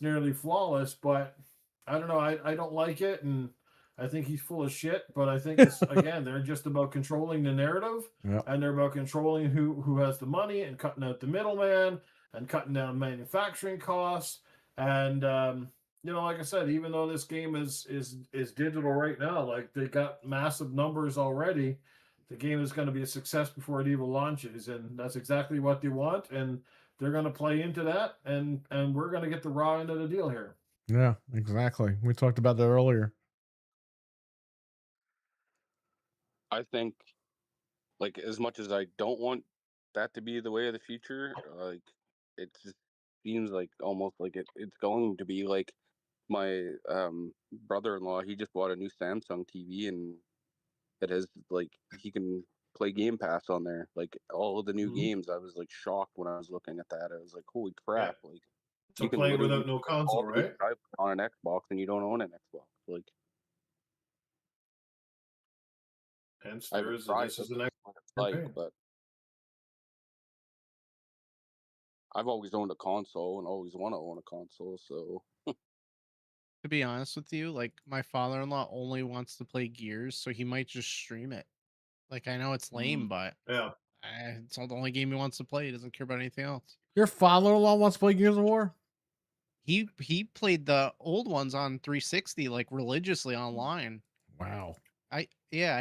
Speaker 5: nearly flawless. But I don't know. I don't like it, and I think he's full of shit. But I think it's again, they're just about controlling the narrative,
Speaker 1: Yep.
Speaker 5: and they're about controlling who has the money and cutting out the middleman and cutting down manufacturing costs. And you know, like I said, even though this game is digital right now, like they got massive numbers already, the game is going to be a success before it even launches, and that's exactly what they want. And they're going to play into that, and we're going to get the raw end of the deal here.
Speaker 1: Yeah, exactly. We talked about that earlier.
Speaker 3: I think, like, as much as I don't want that to be the way of the future, like, it just seems like almost like it's going to be. Like, my brother-in-law, he just bought a new Samsung TV, and it has, like, he can play Game Pass on there, like all of the new games. I was like shocked when I was looking at that. I was like, holy crap. Like,
Speaker 5: So
Speaker 3: you can
Speaker 5: play it
Speaker 3: literally
Speaker 5: without no
Speaker 3: play all
Speaker 5: console,
Speaker 3: the games
Speaker 5: right?
Speaker 3: I play on an Xbox, and you don't own an Xbox. Like,
Speaker 5: Hence,
Speaker 3: I haven't
Speaker 5: this
Speaker 3: tried
Speaker 5: is
Speaker 3: it,
Speaker 5: the next
Speaker 3: what it's like,
Speaker 5: campaign.
Speaker 3: but I've always owned a console and always want to own a console. So
Speaker 2: to be honest with you, like my father-in-law only wants to play Gears, so he might just stream it. Like I know it's lame, but
Speaker 5: Yeah.
Speaker 2: it's all the only game he wants to play. He doesn't care about anything else.
Speaker 1: Your father-in-law wants to play Gears of War?
Speaker 2: He played the old ones on 360 like religiously online.
Speaker 1: Wow.
Speaker 2: I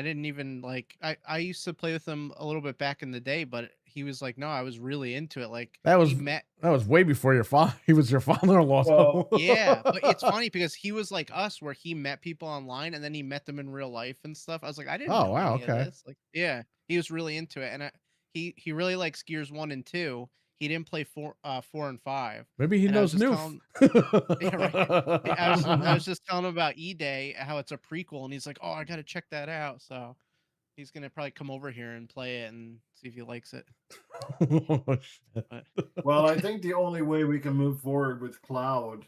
Speaker 2: didn't even like I used to play with him a little bit back in the day, but he was like, no, I was really into it. Like
Speaker 1: That was
Speaker 2: he met
Speaker 1: way before your father. He was your father-in-law.
Speaker 5: Well,
Speaker 2: yeah, but it's funny because he was like us where he met people online and then he met them in real life and stuff. I was like, I didn't
Speaker 1: Oh,
Speaker 2: know
Speaker 1: wow,
Speaker 2: any of
Speaker 1: okay.
Speaker 2: this. Like, yeah, he was really into it, and he really likes Gears 1 and 2. He didn't play 4 and 5.
Speaker 1: Maybe he
Speaker 2: And I was
Speaker 1: knows
Speaker 2: just
Speaker 1: new.
Speaker 2: telling yeah, right. I was just telling him about E-Day, how it's a prequel, and he's like, "Oh, I got to check that out." So he's gonna probably come over here and play it and see if he likes it.
Speaker 1: Oh, shit.
Speaker 2: But
Speaker 5: well, I think the only way we can move forward with cloud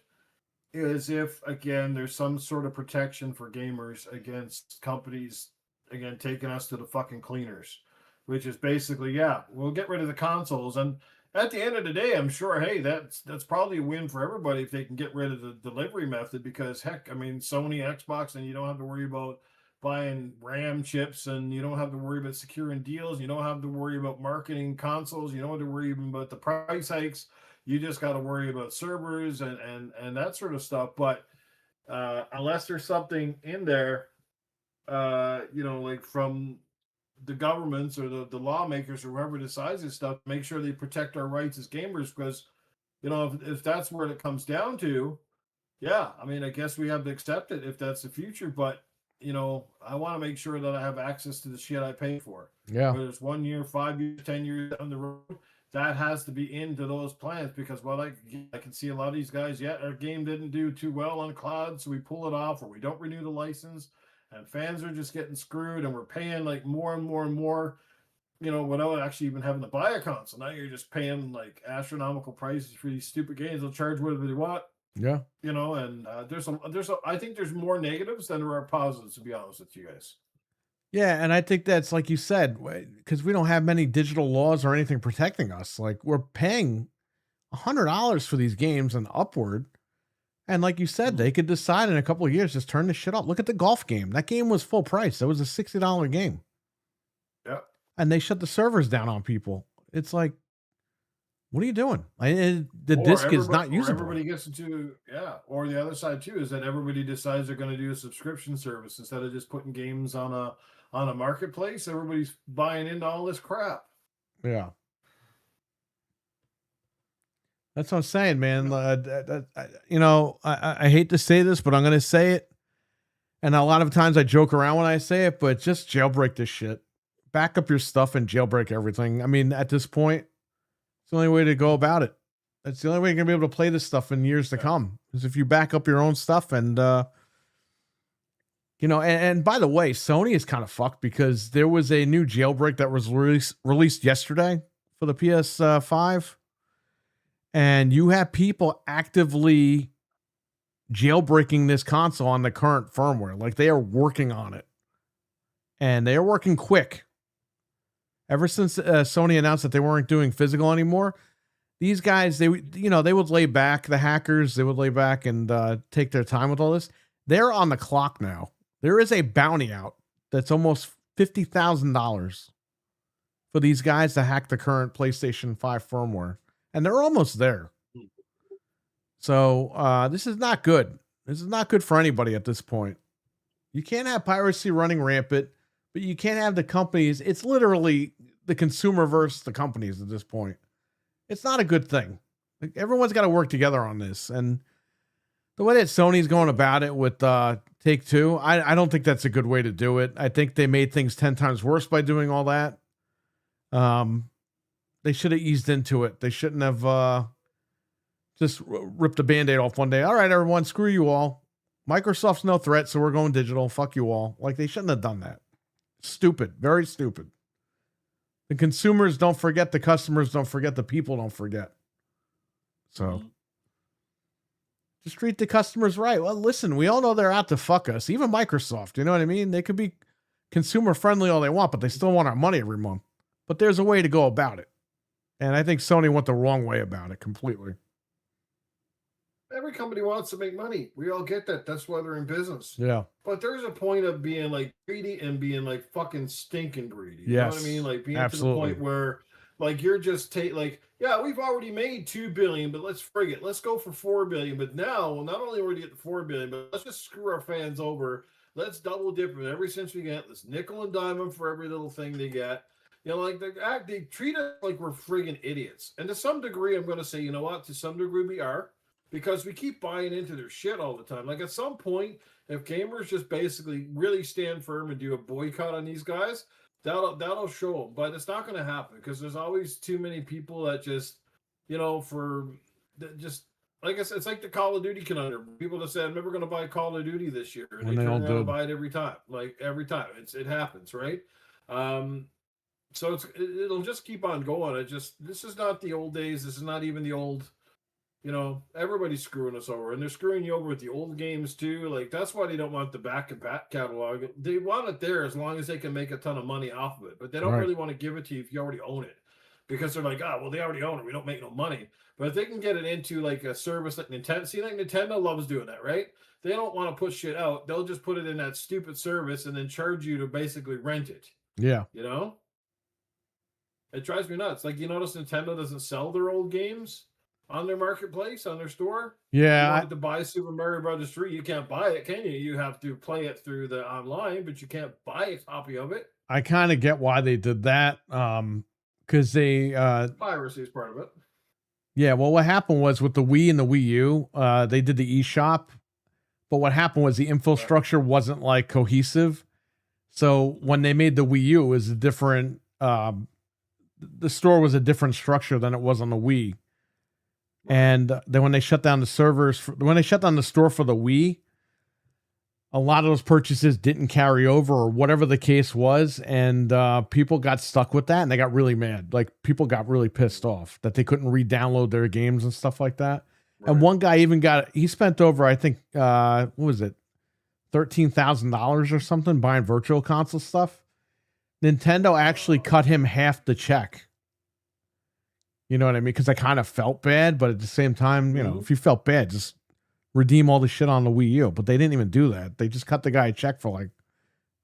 Speaker 5: is if, again, there's some sort of protection for gamers against companies, again, taking us to the fucking cleaners, which is basically, yeah, we'll get rid of the consoles. And at the end of the day, I'm sure, hey, that's probably a win for everybody if they can get rid of the delivery method, because heck, I mean, Sony, Xbox, and you don't have to worry about buying RAM chips, and you don't have to worry about securing deals. You don't have to worry about marketing consoles. You don't have to worry even about the price hikes. You just got to worry about servers and that sort of stuff. But unless there's something in there, you know, like from the governments or the lawmakers or whoever decides this stuff, make sure they protect our rights as gamers, because if that's where it comes down to, yeah, I mean, I guess we have to accept it if that's the future, but I want to make sure that I have access to the shit I pay for.
Speaker 1: Yeah.
Speaker 5: Whether it's 1 year, 5 years, 10 years down the road, that has to be into those plans, because I can see a lot of these guys, our game didn't do too well on cloud, so we pull it off, or we don't renew the license, and fans are just getting screwed, and we're paying like more and more and more, without actually even having to buy a console. Now you're just paying like astronomical prices for these stupid games. They'll charge whatever they want.
Speaker 1: Yeah.
Speaker 5: And I think there's more negatives than there are positives, to be honest with you guys.
Speaker 1: Yeah, and I think that's like you said, because we don't have many digital laws or anything protecting us. Like, we're paying $100 for these games and upward. And like you said, they could decide in a couple of years, just turn this shit off. Look at the golf game. That game was full price. That was a $60 game.
Speaker 5: Yeah.
Speaker 1: And they shut the servers down on people. It's like, what are you doing? The disc is not usable.
Speaker 5: Everybody gets into, or the other side too is that everybody decides they're going to do a subscription service instead of just putting games on a marketplace. Everybody's buying into all this crap.
Speaker 1: Yeah. That's what I'm saying, man. I hate to say this, but I'm going to say it. And a lot of times I joke around when I say it, but just jailbreak this shit. Back up your stuff and jailbreak everything. I mean, at this point, it's the only way to go about it. That's the only way you're going to be able to play this stuff in years to come, is if you back up your own stuff. And, and by the way, Sony is kind of fucked, because there was a new jailbreak that was released yesterday for the PS5. And you have people actively jailbreaking this console on the current firmware. Like, they are working on it. And they are working quick. Ever since Sony announced that they weren't doing physical anymore, these guys, they would lay back, the hackers, they would lay back and take their time with all this. They're on the clock now. There is a bounty out that's almost $50,000 for these guys to hack the current PlayStation 5 firmware. And they're almost there. So this is not good. This is not good for anybody at this point. You can't have piracy running rampant, but you can't have the companies. It's literally the consumer versus the companies at this point. It's not a good thing. Like, everyone's got to work together on this. And the way that Sony's going about it with Take-Two, I don't think that's a good way to do it. I think they made things 10 times worse by doing all that. They should have eased into it. They shouldn't have just ripped the Band-Aid off one day. All right, everyone, screw you all. Microsoft's no threat, so we're going digital. Fuck you all. Like, they shouldn't have done that. Stupid. Very stupid. The consumers don't forget. The customers don't forget. The people don't forget. So just treat the customers right. Well, listen, we all know they're out to fuck us. Even Microsoft, you know what I mean? They could be consumer friendly all they want, but they still want our money every month. But there's a way to go about it. And I think Sony went the wrong way about it completely.
Speaker 5: Every company wants to make money. We all get that. That's why they're in business.
Speaker 1: Yeah.
Speaker 5: But there's a point of being like greedy and being like fucking stinking greedy. You
Speaker 1: Yes,
Speaker 5: know what I mean? Like being
Speaker 1: absolutely.
Speaker 5: to the point where like you're just we've already made $2 billion, but let's frig it. Let's go for $4 billion. But now, not only are we get the $4 billion, but let's just screw our fans over. Let's double dip with every cent we get. Let's nickel and dime them for every little thing they get. Like they treat us like we're friggin' idiots. And to some degree, I'm going to say, you know what? To some degree, we are, because we keep buying into their shit all the time. Like, at some point, if gamers just basically really stand firm and do a boycott on these guys, that'll show them. But it's not going to happen, because there's always too many people that just, like I said, it's like the Call of Duty conundrum. People that say, I'm never going to buy Call of Duty this year. And they turn around and buy it every time. Like, every time. It happens, right? So it'll just keep on going. This is not the old days. This is not even the old, everybody's screwing us over, and they're screwing you over with the old games too. Like, that's why they don't want the back catalog. They want it there as long as they can make a ton of money off of it, but they don't really want to give it to you if you already own it, because they're like, they already own it. We don't make no money. But if they can get it into like a service like Nintendo, see, like Nintendo loves doing that, right? They don't want to put shit out. They'll just put it in that stupid service and then charge you to basically rent it.
Speaker 1: Yeah.
Speaker 5: It drives me nuts. Like, you notice Nintendo doesn't sell their old games on their marketplace, on their store?
Speaker 1: Yeah.
Speaker 5: You wanted to buy Super Mario Brothers 3, you can't buy it, can you? You have to play it through the online, but you can't buy a copy of it.
Speaker 1: I kind of get why they did that. Because they
Speaker 5: Piracy is part of it.
Speaker 1: yeah, well, what happened was with the Wii and the Wii U, they did the eShop, but what happened was the infrastructure wasn't like cohesive. So when they made the Wii U, it was a different. The store was a different structure than it was on the Wii. And then when they shut down the servers, when they shut down the store for the Wii, a lot of those purchases didn't carry over or whatever the case was. And people got stuck with that and they got really mad. Like people got really pissed off that they couldn't re-download their games and stuff like that. Right. And one guy even he spent over, I think, what was it? $13,000 or something buying virtual console stuff. Nintendo actually cut him half the check. You know what I mean? Because I kind of felt bad, but at the same time, you know, if you felt bad, just redeem all the shit on the Wii U. But they didn't even do that. They just cut the guy a check for like,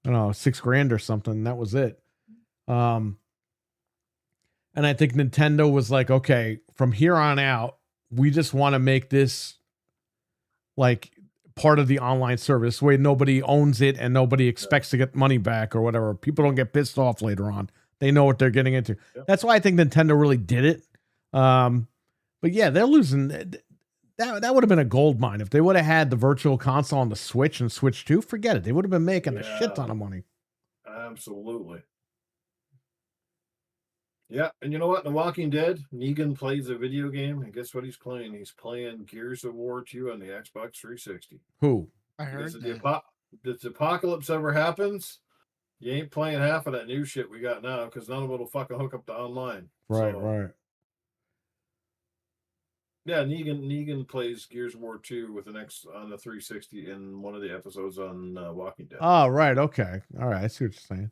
Speaker 1: I don't know, $6,000 or something. And that was it. And I think Nintendo was like, okay, from here on out, we just want to make this like part of the online service where nobody owns it and nobody expects to get money back or whatever. People don't get pissed off later on. They know what they're getting into. Yep. That's why I think Nintendo really did it. But yeah, they're losing. That would have been a gold mine if they would have had the virtual console on the Switch and Switch 2. Forget it. They would have been making a shit ton of money.
Speaker 5: Absolutely. Yeah, and you know what? In The Walking Dead, Negan plays a video game, and guess what he's playing? He's playing Gears of War 2 on the Xbox 360.
Speaker 1: Who?
Speaker 2: I heard
Speaker 5: if the apocalypse ever happens, you ain't playing half of that new shit we got now because none of it will fucking hook up to online.
Speaker 1: Right, right.
Speaker 5: Yeah, Negan plays Gears of War 2 with on the 360 in one of the episodes on Walking Dead.
Speaker 1: Oh, right. Okay. All right. I see what you're saying.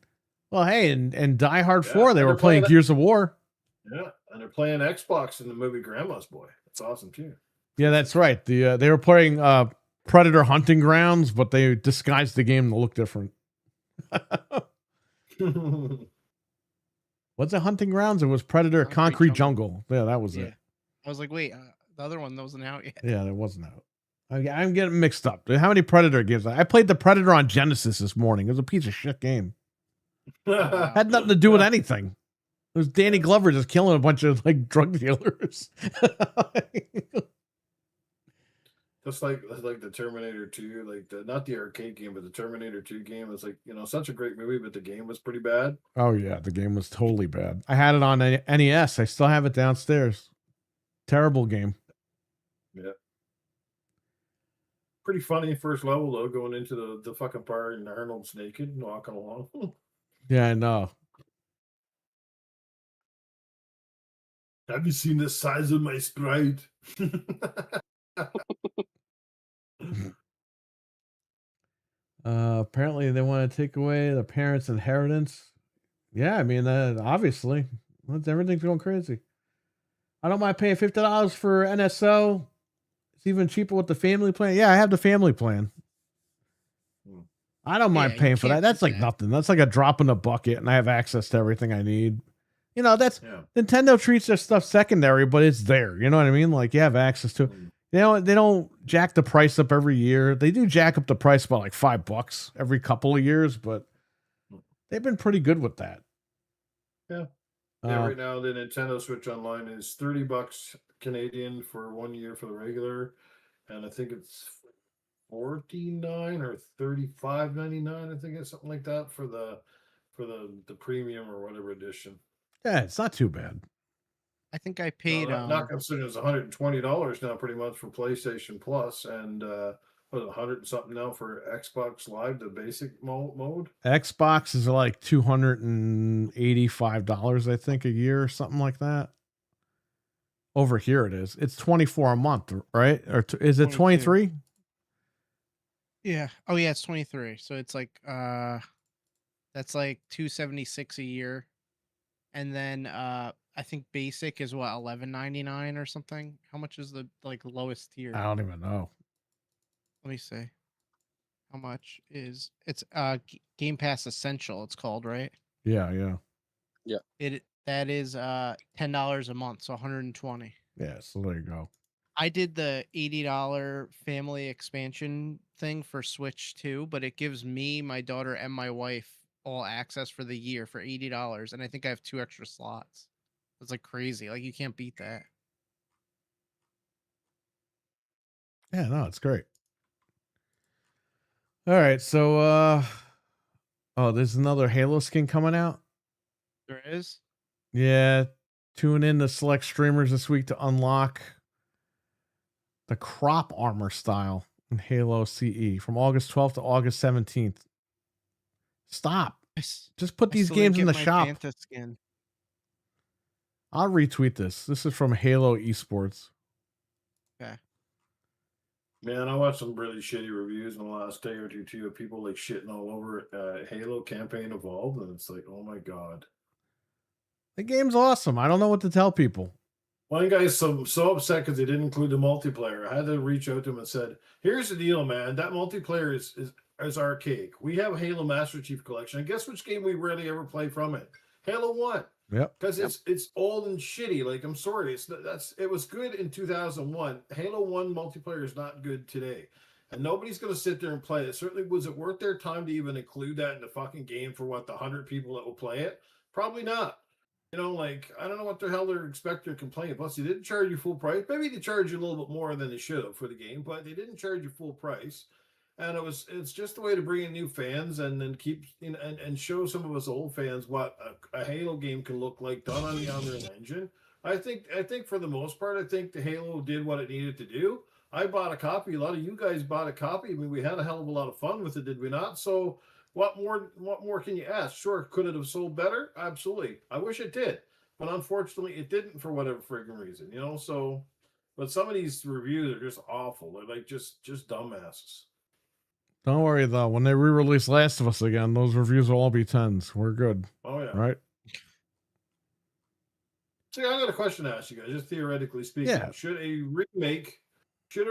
Speaker 1: Well, hey, and Die Hard 4, they were playing Gears of War.
Speaker 5: Yeah, and they're playing Xbox in the movie Grandma's Boy. That's awesome, too.
Speaker 1: Yeah, that's right. They were playing Predator Hunting Grounds, but they disguised the game to look different. What's it, Hunting Grounds? It was Predator Concrete Jungle. Yeah, that was it.
Speaker 2: I was like, wait, the other one wasn't out yet.
Speaker 1: Yeah, it wasn't out. I'm getting mixed up. How many Predator games? I played the Predator on Genesis this morning. It was a piece of shit game. Had nothing to do with anything. It was Danny Glover just killing a bunch of like drug dealers.
Speaker 5: That's like the Terminator 2, like not the arcade game, but the Terminator 2 game. It's like, you know, such a great movie, but the game was pretty bad.
Speaker 1: Oh yeah, the game was totally bad. I had it on NES. I still have it downstairs. Terrible game.
Speaker 5: Yeah. Pretty funny first level though, going into the fucking bar and Arnold's naked and walking along.
Speaker 1: Yeah, I know.
Speaker 5: Have you seen the size of my Sprite?
Speaker 1: Apparently they want to take away the parents' inheritance. Yeah, I mean, obviously, everything's going crazy. I don't mind paying $50 for NSO. It's even cheaper with the family plan. Yeah, I have the family plan. I don't mind paying for that. That's like nothing. That's like a drop in the bucket, and I have access to everything I need. You know, Nintendo treats their stuff secondary, but it's there. You know what I mean? Like you have access to it. They don't jack the price up every year. They do jack up the price by like $5 every couple of years, but they've been pretty good with that.
Speaker 5: Yeah. Yeah, right now the Nintendo Switch Online is $30 Canadian for 1 year for the regular, and I think it's $49 or $35.99. I think it's something like that for the premium or whatever edition.
Speaker 1: Yeah, it's not too bad.
Speaker 2: I think I paid
Speaker 5: not considering it's $120 now pretty much for PlayStation Plus, and what, 100 and something now for Xbox Live, the basic mode.
Speaker 1: Xbox is like $285, I think, a year or something like that. Over here it is. It's $24 a month, right? Or is it 23?
Speaker 2: Yeah. Oh yeah, it's 23. So it's like that's like $276 a year. And then I think basic is what, $11.99 or something. How much is the like lowest tier?
Speaker 1: I don't even know.
Speaker 2: Let me see. How much is it's Game Pass Essential? It's called, right?
Speaker 1: Yeah.
Speaker 2: That is $10 a month, so $120.
Speaker 1: Yeah, so there you go.
Speaker 2: I did the $80 family expansion thing for Switch 2, but it gives me, my daughter, and my wife all access for the year for $80, and I think I have 2 extra slots. It's like crazy. Like you can't beat that.
Speaker 1: Yeah, no, it's great. All right, so oh, there's another Halo skin coming out.
Speaker 2: There is.
Speaker 1: Yeah, tune in to select streamers this week to unlock the crop armor style in Halo CE from August 12th to August 17th. Stop. Just put these games in the shop.
Speaker 2: Fanta skin.
Speaker 1: I'll retweet this. This is from Halo Esports.
Speaker 2: Okay.
Speaker 5: Man, I watched some really shitty reviews in the last day or two too of people like shitting all over Halo Campaign Evolved, and it's like, oh my god.
Speaker 1: The game's awesome. I don't know what to tell people.
Speaker 5: One guy's so upset because they didn't include the multiplayer. I had to reach out to him and said, "Here's the deal, man. That multiplayer is archaic. We have a Halo Master Chief Collection, and guess which game we rarely ever play from it? Halo 1.
Speaker 1: Yep.
Speaker 5: Because it's old and shitty. Like, I'm sorry, it was good in 2001. Halo 1 multiplayer is not good today, and nobody's gonna sit there and play it. Certainly, was it worth their time to even include that in the fucking game for what the 100 people that will play it? Probably not. You know, like, I don't know what the hell they're expecting to complain. Plus, they didn't charge you full price. Maybe they charged you a little bit more than they should have for the game, but they didn't charge you full price. And it's just a way to bring in new fans and then keep and show some of us old fans what a Halo game can look like done on the Unreal Engine. I think for the most part, I think the Halo did what it needed to do. I bought a copy. A lot of you guys bought a copy. I mean, we had a hell of a lot of fun with it, did we not? So what more can you ask? Sure, could it have sold better? Absolutely. I wish it did. But unfortunately it didn't for whatever friggin' reason, you know? So but some of these reviews are just awful. They're like just dumbasses.
Speaker 1: Don't worry though. When they re-release Last of Us again, those reviews will all be 10s. We're good.
Speaker 5: Oh yeah.
Speaker 1: Right?
Speaker 5: See, I got a question to ask you guys, just theoretically speaking.
Speaker 1: Yeah.
Speaker 5: Should a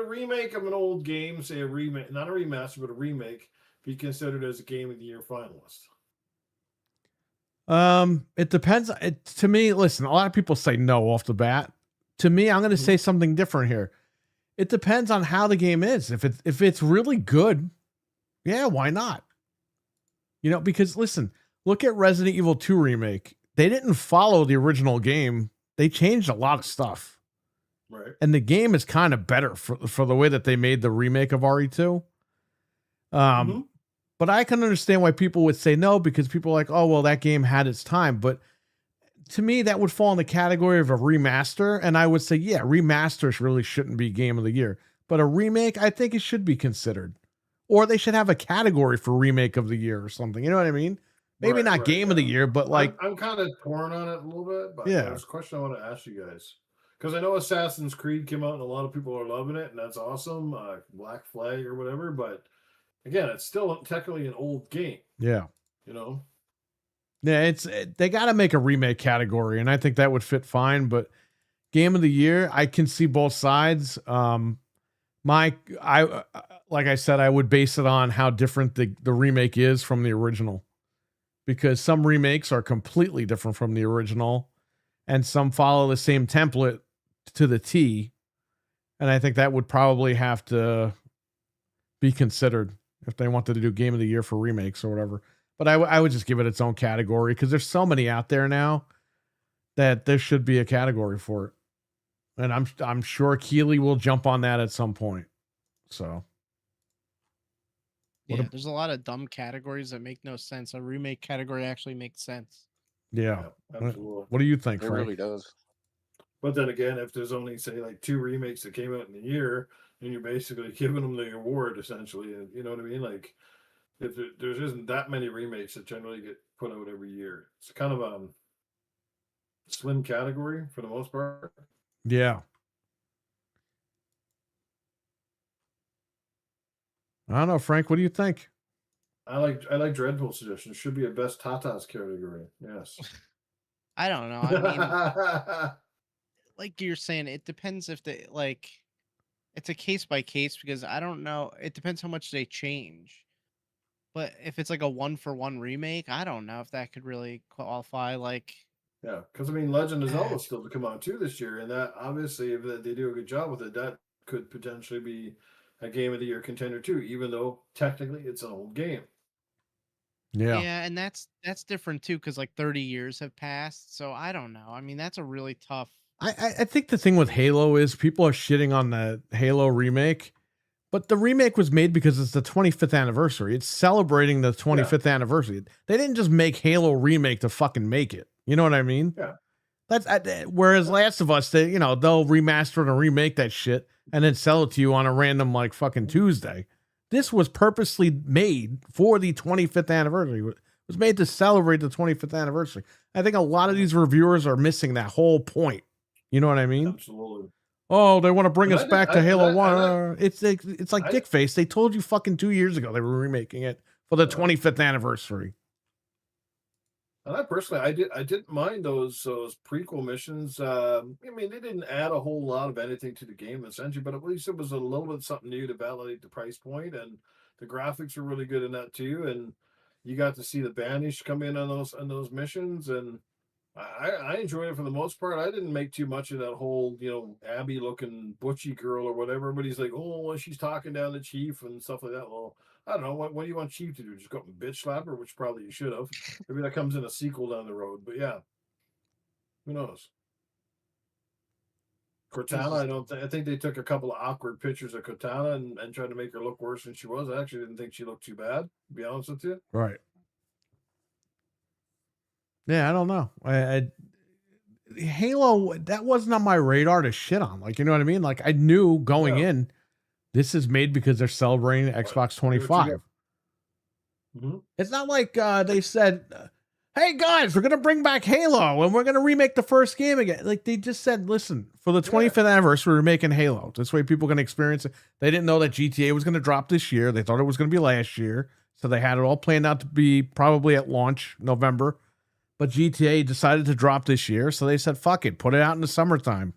Speaker 5: remake of an old game, say a remake, not a remaster, but a remake, be considered as a Game of the Year finalist?
Speaker 1: It depends. To me, listen, a lot of people say no off the bat. To me, I'm going to say something different here. It depends on how the game is. If it's really good, yeah, why not? You know, because listen, look at Resident Evil 2 remake. They didn't follow the original game. They changed a lot of stuff.
Speaker 5: Right.
Speaker 1: And the game is kind of better for the way that they made the remake of RE2. But I can understand why people would say no, because people are like, oh, well, that game had its time. But to me, that would fall in the category of a remaster. And I would say, yeah, remasters really shouldn't be Game of the Year. But a remake, I think it should be considered. Or they should have a category for remake of the year or something. You know what I mean? Maybe not Game of the Year, but like...
Speaker 5: I'm kind of torn on it a little bit. But
Speaker 1: yeah.
Speaker 5: There's a question I want to ask you guys. Because I know Assassin's Creed came out and a lot of people are loving it. And that's awesome. Black Flag or whatever. But again, it's still technically an old game.
Speaker 1: Yeah.
Speaker 5: You know?
Speaker 1: Yeah, they got to make a remake category, and I think that would fit fine. But Game of the Year, I can see both sides. Like I said, I would base it on how different the remake is from the original, because some remakes are completely different from the original, and some follow the same template to the T. And I think that would probably have to be considered if they wanted to do Game of the Year for remakes or whatever. But I would just give it its own category, because there's so many out there now that there should be a category for it. And I'm sure Keeley will jump on that at some point. So
Speaker 2: yeah, there's a lot of dumb categories that make no sense. A remake category actually makes sense.
Speaker 1: Yeah,
Speaker 5: absolutely.
Speaker 1: What do you think,
Speaker 4: It
Speaker 1: Frank?
Speaker 4: really does.
Speaker 5: But then again, if there's only say like 2 remakes that came out in a year, then you're basically giving them the award essentially. You know what I mean? Like, if there isn't that many remakes that generally get put out every year, it's kind of a slim category for the most part.
Speaker 1: Yeah. I don't know, Frank. What do you think?
Speaker 5: I like Dreadpool's suggestion. Should be a best tatas category. Yes.
Speaker 2: I don't know. I mean, like you're saying, it depends if they like. It's a case by case, because I don't know. It depends how much they change. But if it's like a 1-for-1 remake, I don't know if that could really qualify. Like,
Speaker 5: yeah, because I mean, Legend of Zelda still to come out too this year, and that obviously, if they do a good job with it, that could potentially be a Game of the Year contender too, even though technically it's an old game.
Speaker 1: Yeah.
Speaker 2: Yeah, and that's different too, because like 30 years have passed. So I don't know. I mean, that's a really tough.
Speaker 1: I think the thing with Halo is people are shitting on the Halo remake, but the remake was made because it's the 25th anniversary. It's celebrating the 25th anniversary. They didn't just make Halo remake to fucking make it. You know what I mean?
Speaker 5: Yeah.
Speaker 1: That's whereas Last of Us, they'll remaster it and remake that shit and then sell it to you on a random like fucking Tuesday. This was purposely made for the 25th anniversary. It was made to celebrate the 25th anniversary. I think a lot of these reviewers are missing that whole point. You know what I mean?
Speaker 5: Absolutely.
Speaker 1: Oh, they want to bring
Speaker 5: And
Speaker 1: us
Speaker 5: I
Speaker 1: back
Speaker 5: did-
Speaker 1: to
Speaker 5: I-
Speaker 1: Halo
Speaker 5: and I-
Speaker 1: 1. It's like
Speaker 5: I-
Speaker 1: Dickface. They told you fucking 2 years ago they were remaking it for the 25th anniversary.
Speaker 5: And I personally, I didn't mind those prequel missions. I mean, they didn't add a whole lot of anything to the game essentially, but at least it was a little bit something new to validate the price point, and the graphics were really good in that too. And you got to see the Banished come in on those missions, and I enjoyed it for the most part. I didn't make too much of that whole Abby looking butchy girl or whatever. Everybody's like, oh, well, she's talking down the Chief and stuff like that. Well, I don't know. What do you want Chief to do? Just go up and bitch slap her, which probably you should have. Maybe that comes in a sequel down the road. But yeah, who knows? Cortana, I think they took a couple of awkward pictures of Cortana and tried to make her look worse than she was. I actually didn't think she looked too bad, to be honest with you.
Speaker 1: Right. Yeah, I don't know. Halo, that wasn't on my radar to shit on. Like, you know what I mean? Like, I knew going in, this is made because they're celebrating Xbox 25.
Speaker 5: Mm-hmm.
Speaker 1: It's not like they said, hey guys, we're going to bring back Halo and we're going to remake the first game again. Like, they just said, listen, for the 25th anniversary, we're making Halo. This way people can experience it. They didn't know that GTA was going to drop this year. They thought it was going to be last year. So they had it all planned out to be probably at launch, November. But GTA decided to drop this year, so they said, "Fuck it, put it out in the summertime,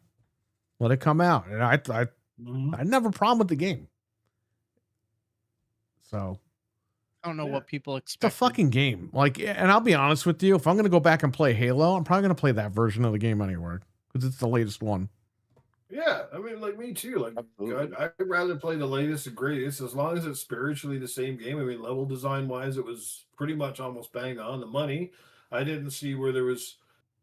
Speaker 1: let it come out." And I never problem with the game. So
Speaker 2: I don't know what people
Speaker 1: it's
Speaker 2: expect.
Speaker 1: a fucking game. Like, and I'll be honest with you, if I'm gonna go back and play Halo, I'm probably gonna play that version of the game anyway because it's the latest one.
Speaker 5: Yeah, I mean, like me too. Like,
Speaker 3: Absolutely.
Speaker 5: I'd rather play the latest and greatest as long as it's spiritually the same game. I mean, level design wise, it was pretty much almost bang on the money. I didn't see where there was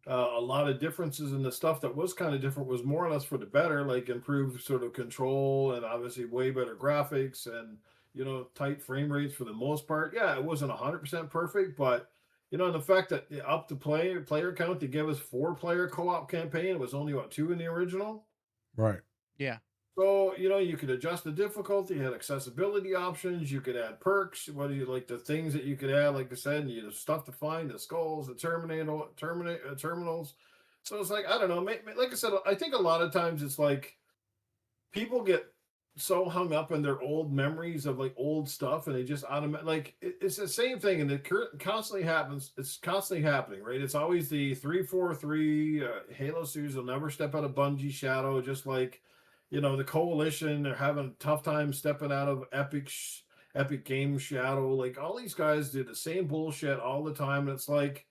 Speaker 5: a lot of differences in the stuff that was kind of different. Was more or less for the better, like improved sort of control and obviously way better graphics and tight frame rates for the most part. Yeah, it wasn't 100% perfect, but the fact that up the player count, they gave us 4-player co-op campaign. It was only 2 in the original.
Speaker 1: Right.
Speaker 2: Yeah.
Speaker 5: So, you could adjust the difficulty, you had accessibility options, you could add perks, what do you like the things that you could add, like I said, and you have stuff to find, the skulls, the terminals. So it's like, I don't know, like I said, I think a lot of times it's like people get so hung up in their old memories of like old stuff and they just automatically it's the same thing and it constantly happens. It's constantly happening, right? It's always the 343 Halo series will never step out of Bungie shadow, just like the Coalition, they're having a tough time stepping out of Epic Games shadow. Like all these guys do the same bullshit all the time, and it's like,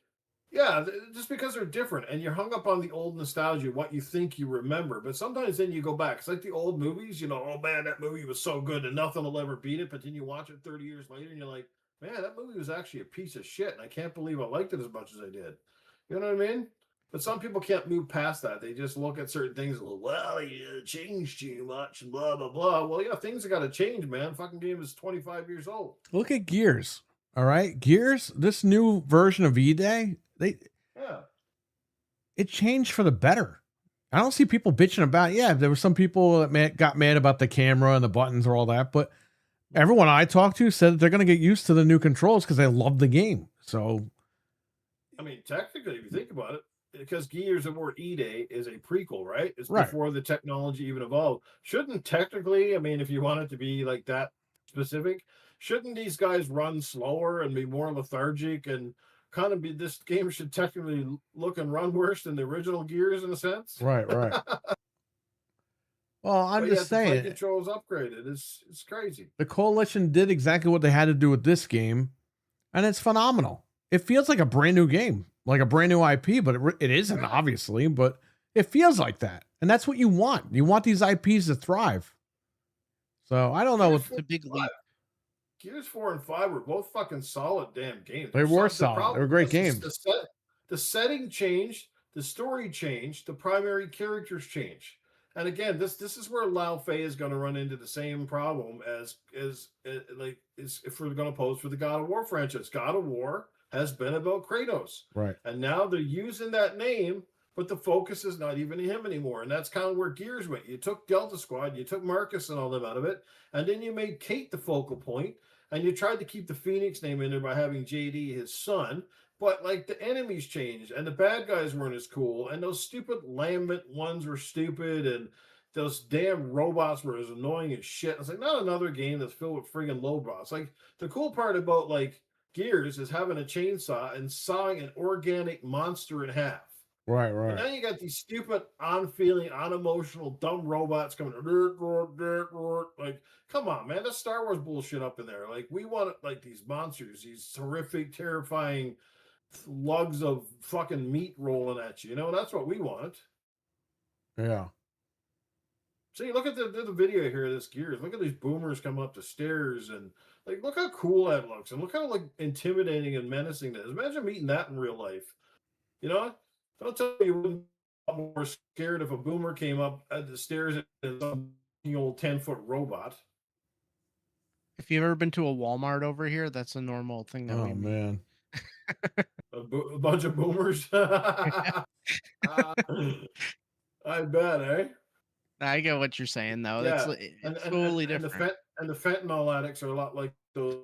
Speaker 5: yeah, just because they're different, and you're hung up on the old nostalgia, what you think you remember. But sometimes then you go back. It's like the old movies, oh man, that movie was so good, and nothing will ever beat it. But then you watch it 30 years later, and you're like, man, that movie was actually a piece of shit, and I can't believe I liked it as much as I did. You know what I mean? But some people can't move past that. They just look at certain things and go, well, you changed too much and blah, blah, blah. Well, yeah, things have got to change, man. Fucking game is 25 years old.
Speaker 1: Look at Gears. All right. Gears, this new version of E-Day, it changed for the better. I don't see people bitching about it. Yeah, there were some people that got mad about the camera and the buttons or all that, but everyone I talked to said that they're going to get used to the new controls because they love the game. So,
Speaker 5: I mean, technically, if you think about it, because Gears of War E-Day is a prequel, right? It's
Speaker 1: Right.
Speaker 5: before the technology even evolved. Shouldn't technically, I mean, if you want it to be like that specific, shouldn't these guys run slower and be more lethargic and kind of be, this game should technically look and run worse than the original Gears in a sense?
Speaker 1: right. Well, I'm
Speaker 5: But
Speaker 1: just
Speaker 5: yet the flight
Speaker 1: saying,
Speaker 5: controls upgraded. It's crazy.
Speaker 1: the Coalition did exactly what they had to do with this game, and it's phenomenal. It feels like a brand new game, like a brand new IP, but it isn't, obviously, but it feels like that. And that's what you want. You want these IPs to thrive. So I don't know.
Speaker 2: It's a big leap.
Speaker 5: Gears 4 and 5 were both fucking solid damn games.
Speaker 1: They were
Speaker 5: The
Speaker 1: solid.
Speaker 5: problem
Speaker 1: They were great
Speaker 5: was
Speaker 1: games.
Speaker 5: the setting changed, the story changed, the primary characters changed. And again, this is where Lao Fei is going to run into the same problem as if we're going to pose for the God of War franchise. God of War has been about Kratos,
Speaker 1: Right.
Speaker 5: and now they're using that name, but the focus is not even him anymore. And that's kind of where Gears went. You took Delta Squad, you took Marcus and all them out of it, and then you made Kate the focal point, and you tried to keep the Phoenix name in there by having JD his son. But like the enemies changed, and the bad guys weren't as cool, and those stupid Lambent ones were stupid, and those damn robots were as annoying as shit. It's like not another game that's filled with friggin' robots. Like the cool part about like Gears is having a chainsaw and sawing an organic monster in half.
Speaker 1: Right,
Speaker 5: And
Speaker 1: right.
Speaker 5: now you got these stupid, unfeeling, unemotional, dumb robots coming. Like, come on, man, that's Star Wars bullshit up in there. Like, we want like these monsters, these horrific, terrifying lugs of fucking meat rolling at you. You know, that's what we want.
Speaker 1: Yeah.
Speaker 5: See, look at the video here of this Gears. Look at these boomers coming up the stairs, and like, look how cool that looks, and look how like intimidating and menacing that is. Imagine meeting that in real life. You know, don't tell me you wouldn't be more scared if a boomer came up at the stairs and some old 10-foot robot.
Speaker 2: If you've ever been to a Walmart over here, that's a normal thing that we
Speaker 1: Oh
Speaker 2: meet.
Speaker 1: man.
Speaker 5: A bunch of boomers. I bet, eh?
Speaker 2: I get what you're saying, though.
Speaker 5: Yeah,
Speaker 2: It's totally
Speaker 5: and
Speaker 2: different.
Speaker 5: the fentanyl addicts are a lot like those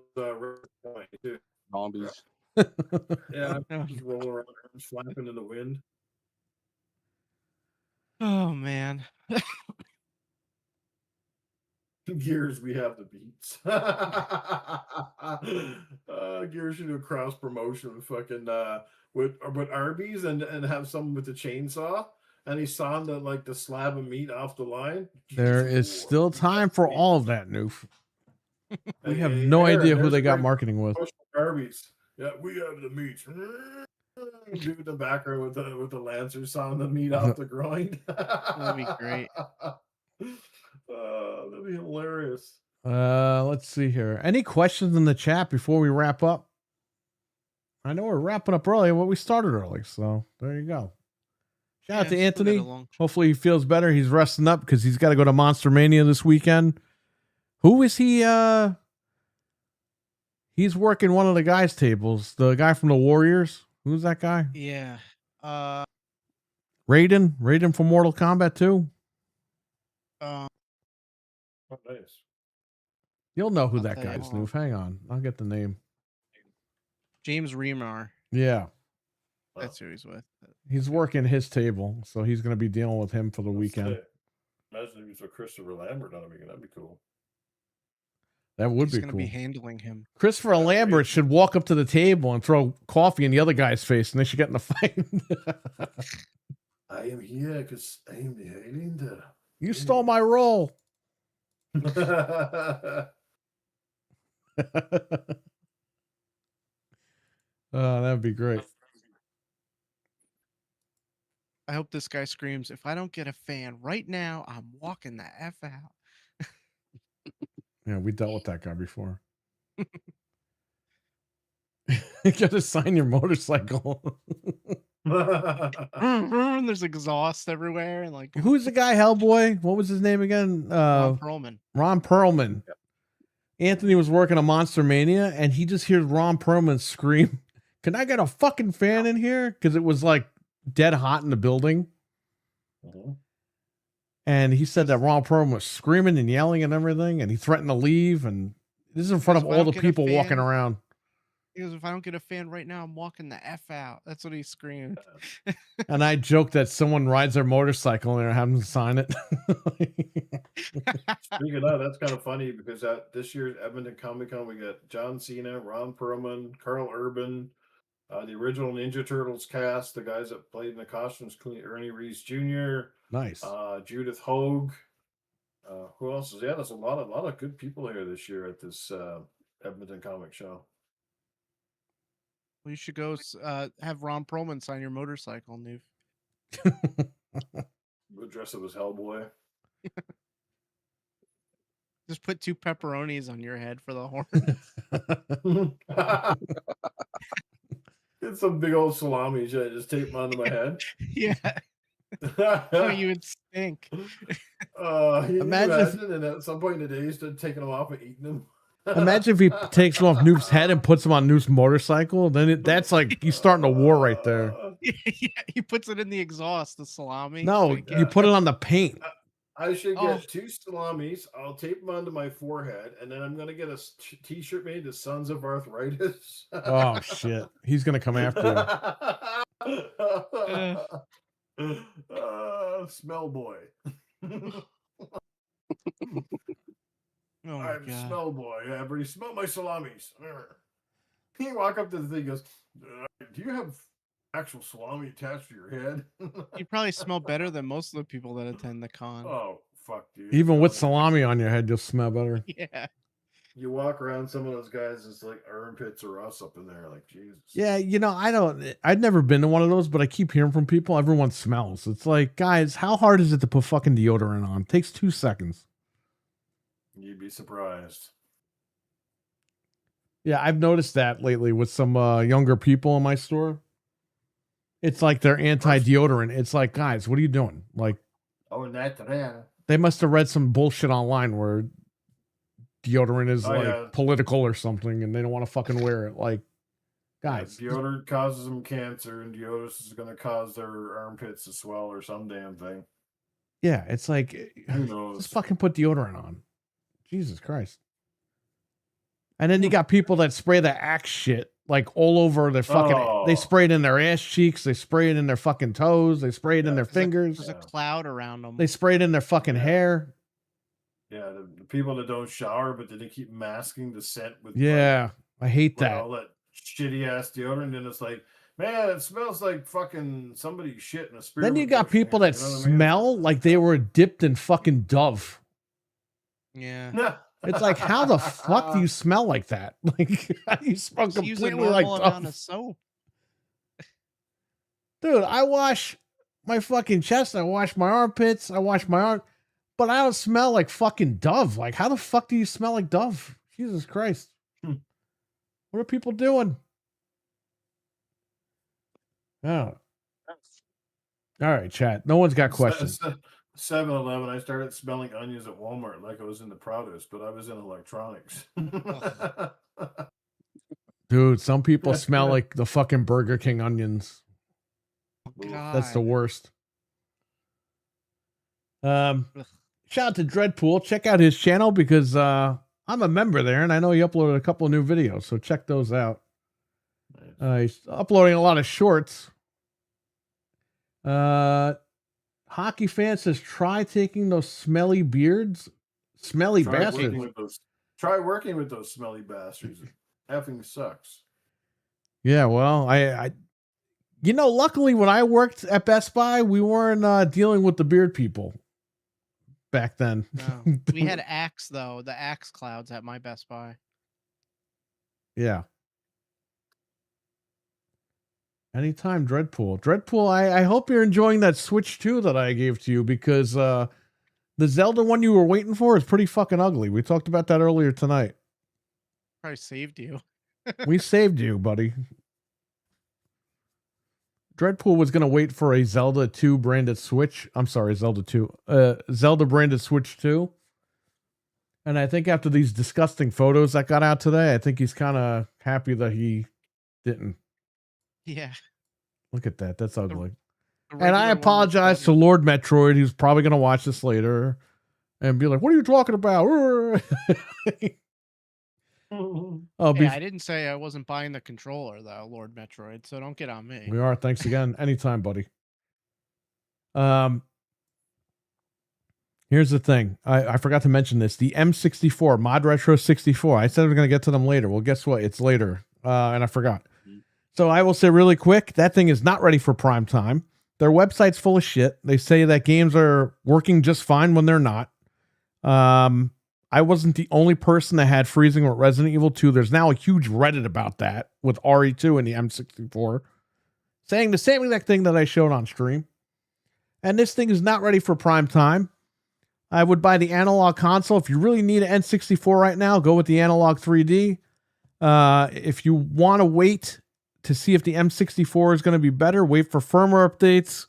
Speaker 5: too.
Speaker 3: Zombies.
Speaker 5: Yeah,
Speaker 2: Oh.
Speaker 5: just roll around, arms flapping in the wind.
Speaker 2: Oh man.
Speaker 5: Gears, we have the beats. Gears should do a cross promotion with fucking with Arby's and have someone with the chainsaw, and he's sawing the slab of meat off the line.
Speaker 1: There
Speaker 5: Gears
Speaker 1: is
Speaker 5: of War.
Speaker 1: still time for all of that, Noof. We have
Speaker 5: Hey,
Speaker 1: no
Speaker 5: Aaron,
Speaker 1: idea who
Speaker 5: there's
Speaker 1: they
Speaker 5: a
Speaker 1: got
Speaker 5: great
Speaker 1: marketing with.
Speaker 5: push for Arby's. Yeah, we have the meats. Dude in the background with the lancer sawing the meat off the groin.
Speaker 2: That'd be great.
Speaker 5: That'd be hilarious.
Speaker 1: Let's see here. Any questions in the chat before we wrap up? I know we're wrapping up early, but we started early, so there you go. Shout out to
Speaker 2: Yeah, still got a
Speaker 1: Anthony.
Speaker 2: long-
Speaker 1: Hopefully he feels better. He's resting up because he's got to go to Monster Mania this weekend. Who is he? He's working one of the guys' tables. The guy from the Warriors. Who's that guy?
Speaker 2: Yeah.
Speaker 1: Raiden. Raiden from Mortal Kombat 2.
Speaker 5: Oh, nice.
Speaker 1: You'll know who
Speaker 2: I'll
Speaker 1: that
Speaker 2: tell you.
Speaker 1: guy is,
Speaker 2: Hold on.
Speaker 1: Noof. Hang on. I'll get the name.
Speaker 2: James Remar.
Speaker 1: Yeah.
Speaker 2: That's who he's with.
Speaker 1: He's working his table, so he's going to be dealing with him for the weekend.
Speaker 5: Imagine if he's with Christopher Lambert on a weekend. That'd be cool.
Speaker 1: That would
Speaker 2: He's
Speaker 1: be
Speaker 2: gonna
Speaker 1: cool.
Speaker 2: be handling him.
Speaker 1: Christopher Lambert should walk up to the table and throw coffee in the other guy's face, and they should get in a fight.
Speaker 5: I am here because I am the Highlander.
Speaker 1: You stole my role. That'd be great.
Speaker 2: I hope this guy screams, "If I don't get a fan right now, I'm walking the F out."
Speaker 1: Yeah, we dealt with that guy before. You gotta sign your motorcycle.
Speaker 2: There's exhaust everywhere, and like
Speaker 1: Who's the guy, Hellboy? What was his name again?
Speaker 2: Ron Perlman.
Speaker 1: Ron Perlman. Yep. Anthony was working on Monster Mania, and he just hears Ron Perlman scream, "Can I get a fucking fan in here?" Because it was like dead hot in the building.
Speaker 5: Mhm.
Speaker 1: And he said that Ron Perlman was screaming and yelling and everything, and he threatened to leave. And this is in front of
Speaker 2: If I
Speaker 1: all
Speaker 2: don't
Speaker 1: the
Speaker 2: get a
Speaker 1: people walking
Speaker 2: fan-
Speaker 1: around.
Speaker 2: He goes, "If I don't get a fan right now, I'm walking the F out." That's what he screamed.
Speaker 1: And I joked that someone rides their motorcycle and they're having to sign it.
Speaker 5: Speaking of that, that's kind of funny because this year's Edmonton Comic Con, we got John Cena, Ron Perlman, Carl Urban, the original Ninja Turtles cast, the guys that played in the costumes, including Ernie Reese Jr.,
Speaker 1: Nice.
Speaker 5: Judith Hogue. Who else is? Yeah, there's a lot of good people here this year at this Edmonton Comic Show.
Speaker 2: Well, you should go have Ron Perlman sign your motorcycle, Noof.
Speaker 5: We'll dress up as Hellboy.
Speaker 2: Just put 2 pepperonis on your head for the horn.
Speaker 5: Get some big old salami. Should I just tape them onto my head?
Speaker 2: Yeah. Oh, you would stink.
Speaker 1: Imagine
Speaker 5: and at some point in the day, you start taking them off and eating them.
Speaker 1: Imagine if he takes them off Noob's head and puts them on Noob's motorcycle. Then that's like he's starting a war right there.
Speaker 2: Yeah, he puts it in the exhaust, the salami.
Speaker 1: No,
Speaker 2: Like,
Speaker 1: you put it on the paint.
Speaker 5: I should
Speaker 2: Oh.
Speaker 5: get 2 salamis. I'll tape them onto my forehead, and then I'm gonna get a T-shirt made. The Sons of Arthritis.
Speaker 1: Oh shit, he's gonna come after
Speaker 5: you. Smell boy.
Speaker 2: oh my
Speaker 5: I'm
Speaker 2: God.
Speaker 5: smell boy. Yeah, everybody smell my salamis. He walk up to the thing, and goes, "Do you have actual salami attached to your head?"
Speaker 2: You probably smell better than most of the people that attend the con.
Speaker 5: Oh fuck, dude!
Speaker 1: Even with
Speaker 5: Telling you.
Speaker 1: salami on your head, you'll smell better.
Speaker 2: Yeah.
Speaker 5: You walk around some of those guys, it's like armpits or us up in there, like Jesus.
Speaker 1: Yeah, I'd never been to one of those, but I keep hearing from people, everyone smells. It's like, guys, how hard is it to put fucking deodorant on? It takes 2 seconds.
Speaker 5: You'd be surprised.
Speaker 1: Yeah, I've noticed that lately with some younger people in my store. It's like they're anti-deodorant. It's like, guys, what are you doing? Like,
Speaker 5: Oh, and that.
Speaker 1: they must have read some bullshit online where deodorant is political or something, and they don't want to fucking wear it. Like, guys,
Speaker 5: Deodorant causes them cancer, and deodorant is going to cause their armpits to swell or some damn thing.
Speaker 1: yeah, it's like,
Speaker 5: Who knows?
Speaker 1: just fucking put deodorant on. Jesus Christ. And then you got people that spray the Axe shit like all over their fucking. They spray it in their ass cheeks. They spray it in their fucking toes. They spray it in their fingers.
Speaker 2: There's a cloud around them.
Speaker 1: They spray it in their fucking hair.
Speaker 5: Yeah, the people that don't shower, but then they keep masking the scent with.
Speaker 1: Yeah, I hate
Speaker 5: Like,
Speaker 1: that.
Speaker 5: all that shitty ass deodorant, and it's like, man, it smells like fucking somebody shit in a spirit.
Speaker 1: Then you got people that smell like they were dipped in fucking Dove.
Speaker 2: Yeah.
Speaker 1: It's like, how the fuck do you smell like that? Like, how do you smell
Speaker 2: Just use a
Speaker 1: completely like
Speaker 2: normal amount
Speaker 1: Dove?
Speaker 2: of soap.
Speaker 1: Dude, I wash my fucking chest. I wash my armpits. I wash my arm. But I don't smell like fucking Dove. Like, how the fuck do you smell like Dove? Jesus Christ. What are people doing? Oh. All right, chat. No one's got questions.
Speaker 5: 7-Eleven, I started smelling onions at Walmart like I was in the produce, but I was in electronics.
Speaker 1: Dude, some people smell like the fucking Burger King onions.
Speaker 2: God.
Speaker 1: That's the worst. Shout out to Dreadpool. Check out his channel because I'm a member there, and I know he uploaded a couple of new videos, so check those out. He's uploading a lot of shorts. Hockey fan says, try taking those smelly beards. Smelly bastards.
Speaker 5: Try working with those smelly bastards. It effing sucks.
Speaker 1: Yeah, well, I luckily when I worked at Best Buy, we weren't dealing with the beard people back then.
Speaker 2: No. We had Axe, though. The Axe clouds at my Best Buy.
Speaker 1: Yeah. Anytime, Dreadpool. Dreadpool, I hope you're enjoying that Switch 2 that I gave to you because the Zelda one you were waiting for is pretty fucking ugly. We talked about that earlier tonight.
Speaker 2: Probably saved you.
Speaker 1: We saved you, buddy. Dreadpool was going to wait for a Zelda 2 branded Switch. I'm sorry, Zelda 2. Zelda branded Switch 2. And I think after these disgusting photos that got out today, I think he's kind of happy that he didn't.
Speaker 2: Yeah.
Speaker 1: Look at that. That's ugly.
Speaker 2: The
Speaker 1: And I
Speaker 2: regular one was
Speaker 1: apologize to
Speaker 2: better.
Speaker 1: Lord Metroid, who's probably going to watch this later and be like, what are you talking about?
Speaker 2: Hey, I didn't say I wasn't buying the controller, though, Lord Metroid, so don't get on me.
Speaker 1: We are. Thanks again. Anytime, buddy. Here's the thing. I forgot to mention this. The M64, Mod Retro 64. I said I was going to get to them later. Well, guess what? It's later. And I forgot. So I will say really quick, that thing is not ready for prime time. Their website's full of shit. They say that games are working just fine when they're not. I wasn't the only person that had freezing with Resident Evil 2. There's now a huge Reddit about that with RE2 and the M64 saying the same exact thing that I showed on stream. And this thing is not ready for prime time. I would buy the analog console. If you really need an N64 right now, go with the analog 3D. If you want to wait to see if the M64 is going to be better, wait for firmware updates.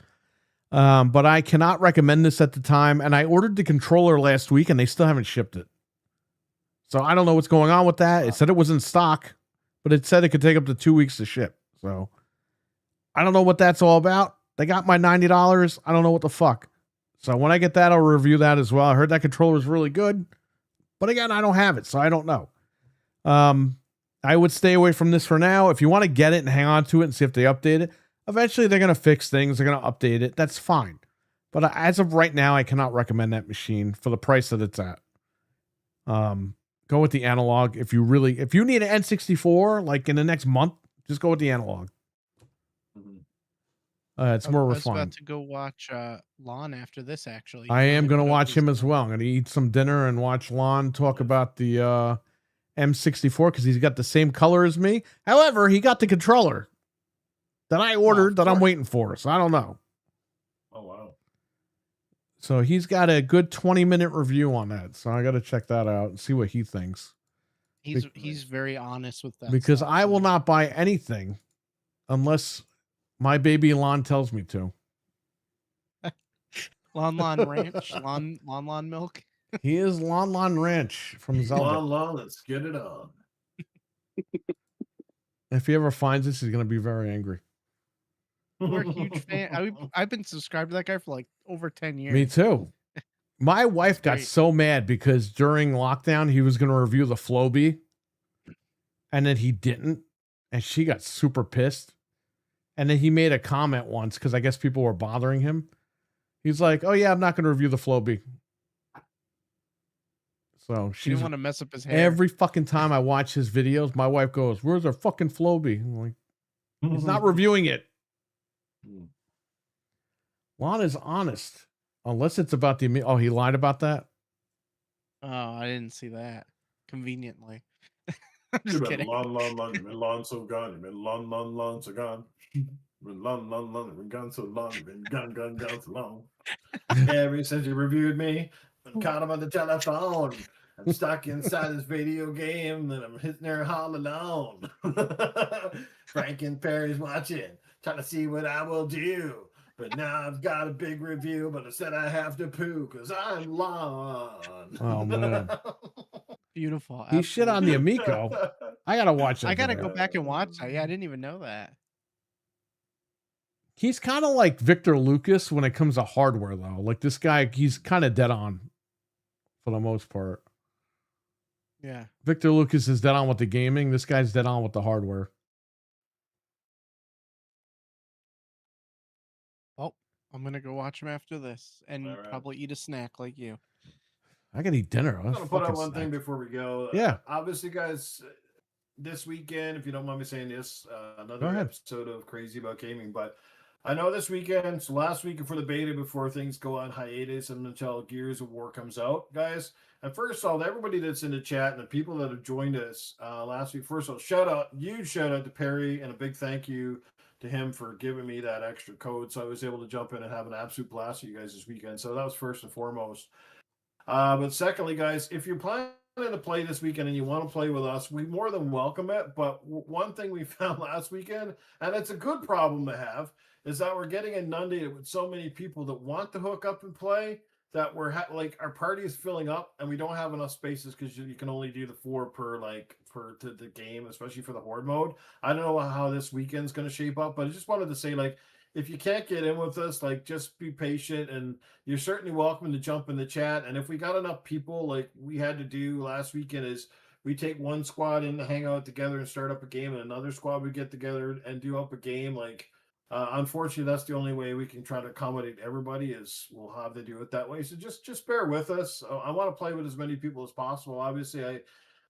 Speaker 1: But I cannot recommend this at the time. And I ordered the controller last week and they still haven't shipped it. So I don't know what's going on with that. It said it was in stock, but it said it could take up to 2 weeks to ship. So I don't know what that's all about. They got my $90. I don't know what the fuck. So when I get that, I'll review that as well. I heard that controller is really good. But again, I don't have it, so I don't know. I would stay away from this for now. If you want to get it and hang on to it and see if they update it, eventually they're going to fix things. They're going to update it. That's fine. But as of right now, I cannot recommend that machine for the price that it's at. Go with the analog. If you need an N64, like in the next month, just go with the analog. It's more refined.
Speaker 2: I was about to go watch Lon after this, actually.
Speaker 1: I am going to watch him as well. I'm going to eat some dinner and watch Lon talk about the M64 because he's got the same color as me. However, he got the controller that I ordered that I'm waiting for. So I don't know.
Speaker 5: Oh, wow.
Speaker 1: So he's got a good 20-minute review on that. So I got to check that out and see what he thinks.
Speaker 2: He's very honest with that.
Speaker 1: Because
Speaker 2: stuff,
Speaker 1: I will not buy anything unless my baby Lon tells me to.
Speaker 2: Lon Ranch, Lon Milk.
Speaker 1: He is Lon Ranch from Zelda.
Speaker 5: Lon, let's get it on.
Speaker 1: If he ever finds this, he's going to be very angry.
Speaker 2: We're a huge fan. I've been subscribed to that guy for like over 10 years.
Speaker 1: Me too. My wife got so mad because during lockdown, he was going to review the Flowbee. And then he didn't. And she got super pissed. And then he made a comment once because I guess people were bothering him. He's like, oh, yeah, I'm not going to review the Flowbee. So she
Speaker 2: didn't want to mess up his hair.
Speaker 1: Every fucking time I watch his videos, my wife goes, where's our fucking Flowbee? I'm like, he's not reviewing it. Lon is honest. Unless it's about the... Oh, he lied about that?
Speaker 2: Oh, I didn't see that. Conveniently. I'm just kidding.
Speaker 5: Lon, you've been long so gone. You've been long so gone. You've been long, you've been gone so long. You've been gone so long. Ever since you reviewed me, I caught him on the telephone. I'm stuck inside this video game and I'm hitting there all alone. Frank and Perry's watching, trying to see what I will do. But now I've got a big review, but I said I have to poo because I'm Lon.
Speaker 1: Oh, man.
Speaker 2: Beautiful.
Speaker 1: He shit on the Amico. I got to watch it.
Speaker 2: I got to go back and watch that. Yeah, I didn't even know that.
Speaker 1: He's kind of like Victor Lucas when it comes to hardware, though. Like this guy, he's kind of dead on for the most part.
Speaker 2: Yeah.
Speaker 1: Victor Lucas is dead on with the gaming. This guy's dead on with the hardware.
Speaker 2: Oh, I'm going to go watch him after this and probably eat a snack like you.
Speaker 1: I got to eat dinner.
Speaker 5: I'm going to put out one thing before we go.
Speaker 1: Yeah.
Speaker 5: Obviously, guys, this weekend, if you don't mind me saying this, another episode of Crazy About Gaming, but I know this weekend, so last weekend for the beta before things go on hiatus and until Gears of War comes out, guys. And first of all, everybody that's in the chat and the people that have joined us last week, first of all, huge shout out to Perry and a big thank you to him for giving me that extra code. So I was able to jump in and have an absolute blast with you guys this weekend. So that was first and foremost. But secondly, guys, if you're planning to play this weekend and you want to play with us, we more than welcome it. But one thing we found last weekend, and it's a good problem to have, is that we're getting inundated with so many people that want to hook up and play that we're like our party is filling up and we don't have enough spaces because you can only do the 4 per the game, especially for the horde mode. I don't know how this weekend's going to shape up, but I just wanted to say, like, if you can't get in with us, like, just be patient, and you're certainly welcome to jump in the chat. And if we got enough people, like we had to do last weekend, is we take one squad in to hang out together and start up a game, and another squad we get together and do up a game. Like, unfortunately, that's the only way we can try to accommodate everybody, is we'll have to do it that way. So just bear with us. I want to play with as many people as possible. Obviously,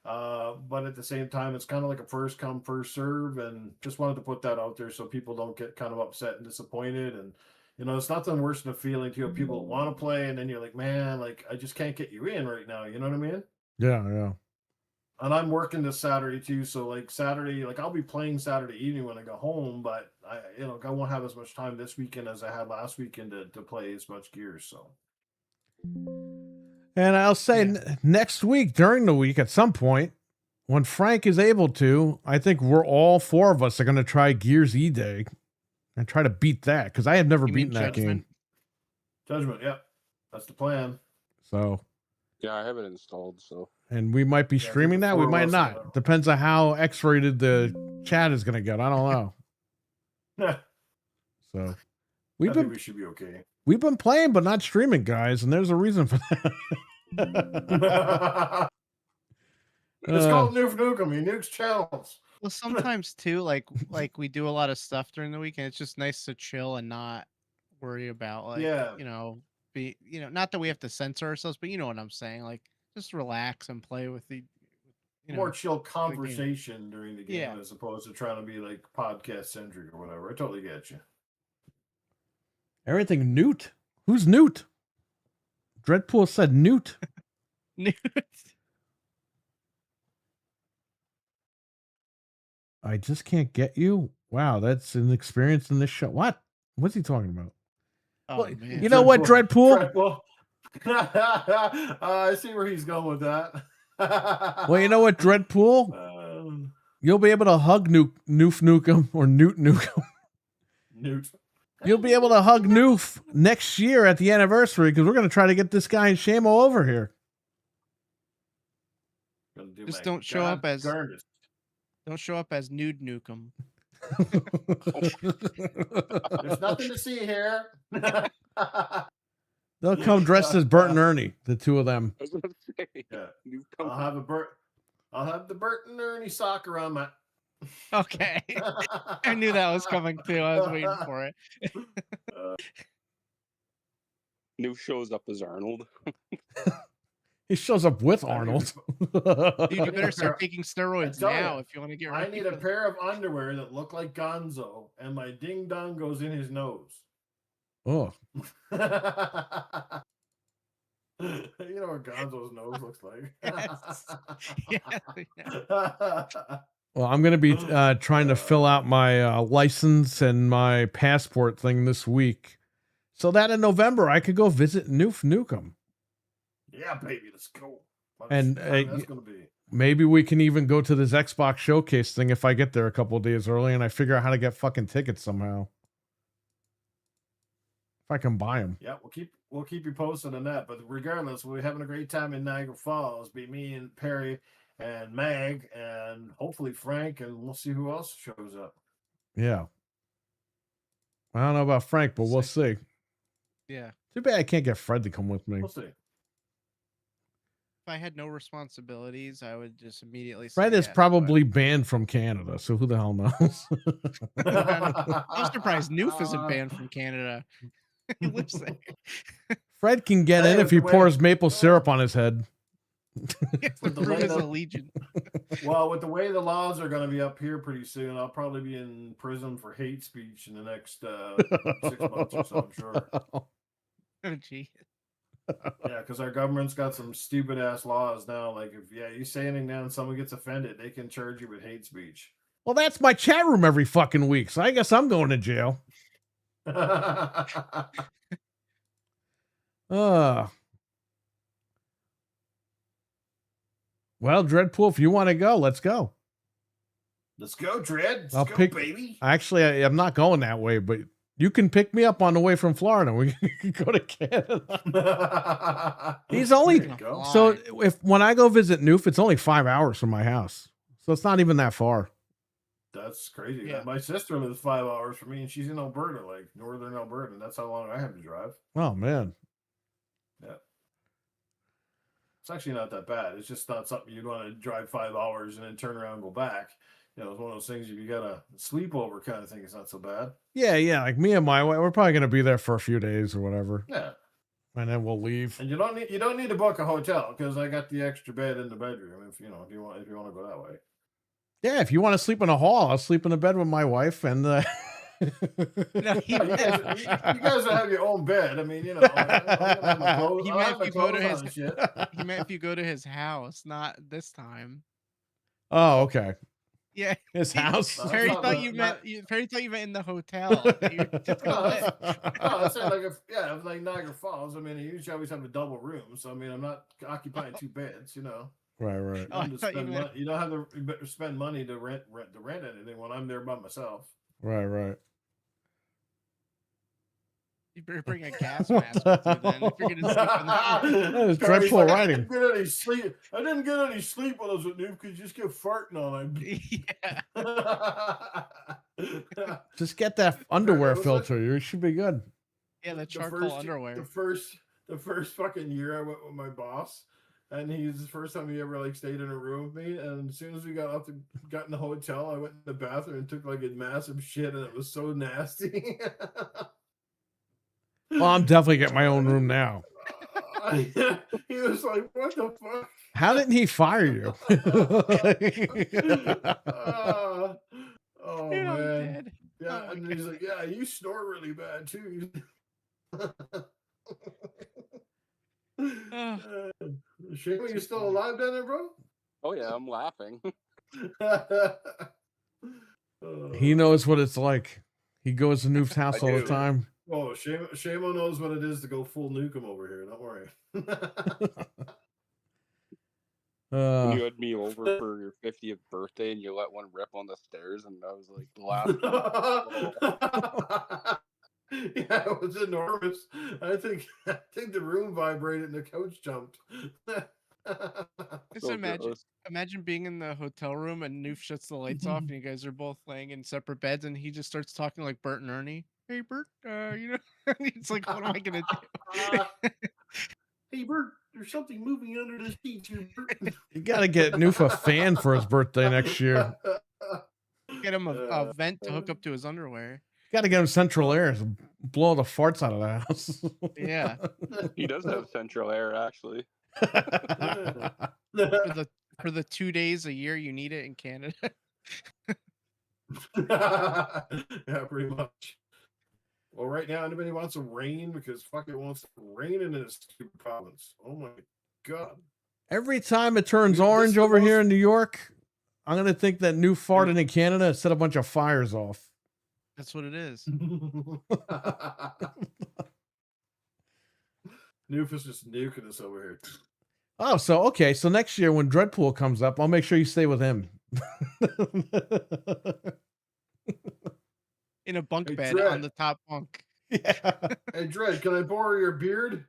Speaker 5: but at the same time, it's kind of like a first come, first serve, and just wanted to put that out there so people don't get kind of upset and disappointed. And, you know, it's nothing worse than a feeling to have people that want to play, and then you're like, man, like, I just can't get you in right now. You know what I mean?
Speaker 1: Yeah.
Speaker 5: And I'm working this Saturday too. So like Saturday, like I'll be playing Saturday evening when I go home, but I won't have as much time this weekend as I had last weekend to play as much Gears. So
Speaker 1: And I'll say
Speaker 2: Yeah.
Speaker 1: next week, during the week, at some point, when Frank is able to, I think we're all four of us are going to try Gears E-Day and try to beat that, because I have never
Speaker 2: You mean
Speaker 1: beaten that game.
Speaker 5: Judgment, yep. That's the plan.
Speaker 1: So,
Speaker 3: Yeah, I have it installed. So
Speaker 1: and we might be
Speaker 5: Yeah, I think
Speaker 1: streaming
Speaker 5: the
Speaker 1: that. We
Speaker 5: four of
Speaker 1: might
Speaker 5: us
Speaker 1: not. Depends on how X-rated the chat is going to get. I don't know. So,
Speaker 5: I think we should be okay.
Speaker 1: we've been playing, but not streaming, guys, and there's a reason for that.
Speaker 5: It's called Nuke Nukem. He nukes channels.
Speaker 2: Well, sometimes too, like we do a lot of stuff during the weekend. It's just nice to chill and not worry about like
Speaker 5: Yeah.
Speaker 2: not that we have to censor ourselves, but you know what I'm saying. Like just relax and play with the
Speaker 5: more chill conversation during the game
Speaker 2: Yeah.
Speaker 5: as opposed to trying to be like podcast centric or whatever. I totally get you.
Speaker 1: Everything Newt. Who's Newt? Dreadpool said Newt.
Speaker 2: Newt.
Speaker 1: I just can't get you. Wow, that's an experience in this show. What? What's he talking about?
Speaker 2: Oh
Speaker 1: Well,
Speaker 2: man.
Speaker 1: you know what, Dreadpool?
Speaker 5: I see where he's going with that.
Speaker 1: Well, you know what, Dreadpool? You'll be able to hug Noof Nukem or Newt Nukem.
Speaker 5: Newt.
Speaker 1: You'll be able to hug Noof next year at the anniversary, because we're going to try to get this guy in shame all over here.
Speaker 2: Just don't show up as Nude Nukem.
Speaker 5: There's nothing to see here.
Speaker 1: They'll come dressed as Bert and Ernie, the two of them.
Speaker 3: I was gonna say,
Speaker 5: Yeah. I'll have the Bert and Ernie sock around my.
Speaker 2: Okay. I knew that was coming too. I was waiting for it.
Speaker 3: New shows up as Arnold.
Speaker 1: He shows up with Arnold.
Speaker 2: Dude, you better start taking steroids
Speaker 5: tell
Speaker 2: now
Speaker 5: ya,
Speaker 2: if you want to get
Speaker 5: I
Speaker 2: ready.
Speaker 5: need a pair of underwear that look like Gonzo, and my ding dong goes in his nose.
Speaker 1: Oh.
Speaker 5: You know what Gonzo's nose looks like.
Speaker 2: Yeah.
Speaker 1: Well, I'm going to be trying to fill out my license and my passport thing this week, so that in November I could go visit Noof Nukem.
Speaker 5: Yeah, baby, let's go.
Speaker 1: And
Speaker 5: that's gonna be.
Speaker 1: Maybe we can even go to this Xbox showcase thing if I get there a couple of days early and I figure out how to get fucking tickets somehow. If I can buy them.
Speaker 5: Yeah, we'll keep you posted on that. But regardless, we're having a great time in Niagara Falls. Be me and Perry and Mag and hopefully Frank, and we'll see who else shows up.
Speaker 1: Yeah. I don't know about Frank, but we'll see.
Speaker 2: Yeah.
Speaker 1: Too bad I can't get Fred to come with me.
Speaker 5: We'll see.
Speaker 2: If I had no responsibilities, I would just immediately say
Speaker 1: Fred is
Speaker 2: yes,
Speaker 1: probably banned from Canada, so who the hell knows?
Speaker 2: I'm surprised Noof isn't banned from Canada. He lives there.
Speaker 1: Fred can get in if he pours maple syrup on his head.
Speaker 5: With the
Speaker 2: Prove
Speaker 5: way
Speaker 2: his
Speaker 5: the-
Speaker 2: allegiance.
Speaker 5: Well, with the way the laws are going to be up here pretty soon, I'll probably be in prison for hate speech in the next 6 months or so, I'm sure.
Speaker 2: Oh, gee.
Speaker 5: Yeah, because our government's got some stupid ass laws now. Like, if you say anything now and someone gets offended, they can charge you with hate speech.
Speaker 1: Well, that's my chat room every fucking week, so I guess I'm going to jail. Well, Dreadpool, if you want to go, let's go.
Speaker 5: Let's go, Dread. Let's
Speaker 1: I'll
Speaker 5: go,
Speaker 1: pick-
Speaker 5: baby.
Speaker 1: Actually, I'm not going that way, but you can pick me up on the way from Florida. We can go to Canada. He's only
Speaker 5: There you go.
Speaker 1: so when I go visit Noof, it's only 5 hours from my house, so it's not even that far.
Speaker 5: That's crazy.
Speaker 2: Yeah.
Speaker 5: My sister lives 5 hours from me, and she's in Alberta, like northern Alberta, and that's how long I have to drive.
Speaker 1: Oh man,
Speaker 5: Yeah. It's actually not that bad. It's just not something you'd want to drive 5 hours and then turn around and go back. You know, it's one of those things if you got a sleepover kind of thing, it's not so bad.
Speaker 1: yeah. Like me and my wife, we're probably gonna be there for a few days or whatever,
Speaker 5: Yeah.
Speaker 1: and then we'll leave.
Speaker 5: And you don't need to book a hotel because I got the extra bed in the bedroom if you want to go that way.
Speaker 1: Yeah, if you want to sleep in a hall, I'll sleep in the bed with my wife and.
Speaker 2: No,
Speaker 5: You guys will have your own bed. I mean, I'll have my clothes,
Speaker 2: He
Speaker 5: I'll
Speaker 2: meant
Speaker 5: have my
Speaker 2: if you go to
Speaker 5: clothes on
Speaker 2: his-
Speaker 5: and shit.
Speaker 2: He meant if you go to his house, not this time.
Speaker 1: Oh, okay.
Speaker 2: Yeah.
Speaker 1: His house.
Speaker 5: That's
Speaker 2: Perry
Speaker 5: not
Speaker 2: thought
Speaker 5: the-
Speaker 2: you
Speaker 5: not-
Speaker 2: meant Perry thought you meant in the hotel. That you were just
Speaker 5: No,
Speaker 2: gonna
Speaker 5: that's-
Speaker 2: live.
Speaker 5: No, I said like like Niagara Falls. I mean, I usually always have a double room, so I mean, I'm not occupying 2 beds. You know,
Speaker 1: Right, right.
Speaker 2: Oh, I
Speaker 5: to
Speaker 2: thought you
Speaker 5: spend
Speaker 2: meant-
Speaker 5: money. You don't have to spend money to rent anything when I'm there by myself.
Speaker 1: Right, right.
Speaker 2: You better bring a gas mask with you then if you're gonna sleep in that room.
Speaker 1: That was
Speaker 5: Perry's
Speaker 1: dreadful
Speaker 5: like,
Speaker 1: writing.
Speaker 5: I didn't get any sleep. I didn't get any sleep when I was with Noob because you just kept farting on him.
Speaker 1: Just get that underwear
Speaker 5: It was like-
Speaker 1: filter. You should be good.
Speaker 2: Yeah, the
Speaker 5: The
Speaker 2: charcoal underwear.
Speaker 5: The first fucking year I went with my boss, and he's the first time he ever like stayed in a room with me. And as soon as we got in the hotel, I went in the bathroom and took like a massive shit, and it was so nasty.
Speaker 1: Well, I'm definitely getting my own room now.
Speaker 5: He was like, "What the fuck?"
Speaker 1: How didn't he fire you?
Speaker 5: Oh
Speaker 2: Dude, I'm
Speaker 5: man,
Speaker 2: dead.
Speaker 5: yeah.
Speaker 2: Oh,
Speaker 5: And
Speaker 2: my
Speaker 5: he's like, "Yeah, you snore really bad too." Shane, are you still alive down there, bro?
Speaker 3: Oh yeah, I'm laughing.
Speaker 1: He knows what it's like. He goes to Noof's house
Speaker 3: I
Speaker 1: all the
Speaker 3: do.
Speaker 1: time.
Speaker 5: Oh, Shamo knows what it is to go full nukem over here. Don't worry.
Speaker 3: When you had me over for your 50th birthday and you let one rip on the stairs, and I was like laughing.
Speaker 5: Yeah, it was enormous. I think the room vibrated and the couch jumped.
Speaker 2: Just
Speaker 3: So
Speaker 2: imagine
Speaker 3: gross.
Speaker 2: imagine being in the hotel room and Noof shuts the lights off and you guys are both laying in separate beds and he just starts talking like Bert and Ernie. Hey Bert, it's like, what am I gonna do?
Speaker 6: Hey, Bert, there's something moving under the sheets here, Bert.
Speaker 1: You got to get Noof a fan for his birthday next year.
Speaker 2: Get him a vent to hook up to his underwear.
Speaker 1: Got to get him central air. So blow the farts out of the house.
Speaker 2: Yeah.
Speaker 3: He does have central air, actually.
Speaker 2: For the 2 days a year you need it in Canada.
Speaker 5: Yeah, pretty much. Well, right now, anybody wants some rain because fuck it wants rain in this stupid province. Oh my god.
Speaker 1: Every time it turns
Speaker 5: Dude, this
Speaker 1: orange
Speaker 5: is the
Speaker 1: over here
Speaker 5: most-
Speaker 1: in New York, I'm going to think that Noof farted in Canada and set a bunch of fires off.
Speaker 2: That's what it is.
Speaker 5: Noof is just nuking us over here.
Speaker 1: Oh, so okay. So next year when Dreadpool comes up, I'll make sure you stay with him.
Speaker 2: In a bunk
Speaker 5: Hey,
Speaker 2: bed
Speaker 5: Dread.
Speaker 2: on the top bunk.
Speaker 1: Yeah.
Speaker 5: Hey, Dredd, can I borrow your beard?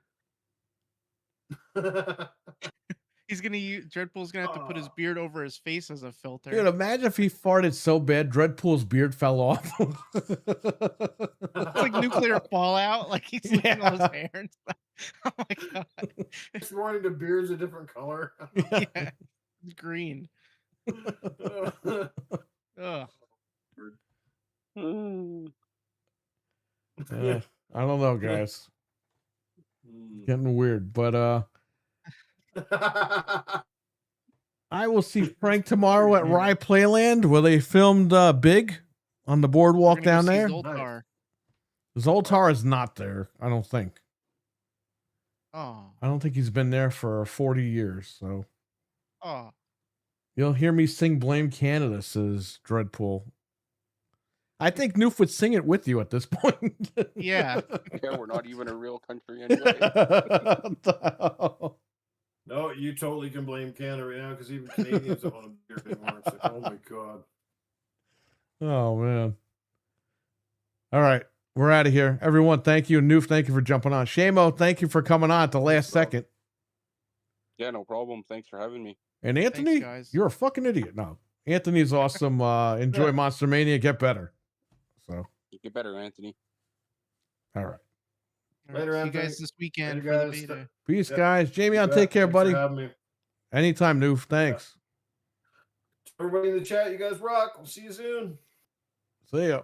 Speaker 2: He's gonna use Dreadpool's gonna have to put his
Speaker 5: Aw.
Speaker 2: beard over his face as a filter.
Speaker 1: Dude, imagine if he farted so bad Dreadpool's beard fell off.
Speaker 2: It's like nuclear fallout. Like he's losing all his
Speaker 1: Yeah.
Speaker 2: hair and stuff. Oh my god.
Speaker 5: This morning the beard's a different color.
Speaker 2: Yeah. It's green. Ugh.
Speaker 3: Mm.
Speaker 1: Yeah, I don't know, guys. Getting weird, but I will see Frank tomorrow at Rye Playland where they filmed Big on the boardwalk
Speaker 2: We're gonna
Speaker 1: down
Speaker 2: go see
Speaker 1: there.
Speaker 2: Zoltar.
Speaker 1: Zoltar is not there, I don't think.
Speaker 2: Oh.
Speaker 1: I don't think he's been there for 40 years, so
Speaker 2: Oh.
Speaker 1: you'll hear me sing Blame Canada, says Dreadpool. I think Noof would sing it with you at this point.
Speaker 2: Yeah.
Speaker 3: Yeah, we're not even a real country anyway.
Speaker 5: No, you totally can blame Canada right now because even Canadians don't want to be here anymore. It's like, oh my god.
Speaker 1: Oh, man. All right. We're out of here. Everyone, thank you. Noof, thank you for jumping on. Shamo, thank you for coming on at the last second.
Speaker 3: Yeah, no problem. Thanks for having me.
Speaker 1: And Anthony,
Speaker 2: guys.
Speaker 1: you're a fucking idiot. No, Anthony's awesome. Enjoy Monster Mania. Get better. So,
Speaker 3: Get better, Anthony.
Speaker 1: all right.
Speaker 2: All right,
Speaker 5: Later,
Speaker 2: see you
Speaker 5: Anthony.
Speaker 2: guys this weekend
Speaker 5: Later,
Speaker 2: for the
Speaker 5: guys.
Speaker 2: beta.
Speaker 1: Peace,
Speaker 5: Yep.
Speaker 1: guys. Jamie,
Speaker 5: You
Speaker 1: on
Speaker 5: bet.
Speaker 1: take care,
Speaker 5: Thanks for
Speaker 1: buddy.
Speaker 5: having me.
Speaker 1: Anytime, Noof. Thanks.
Speaker 5: Everybody in the chat, you guys rock. We'll see you soon.
Speaker 1: See ya.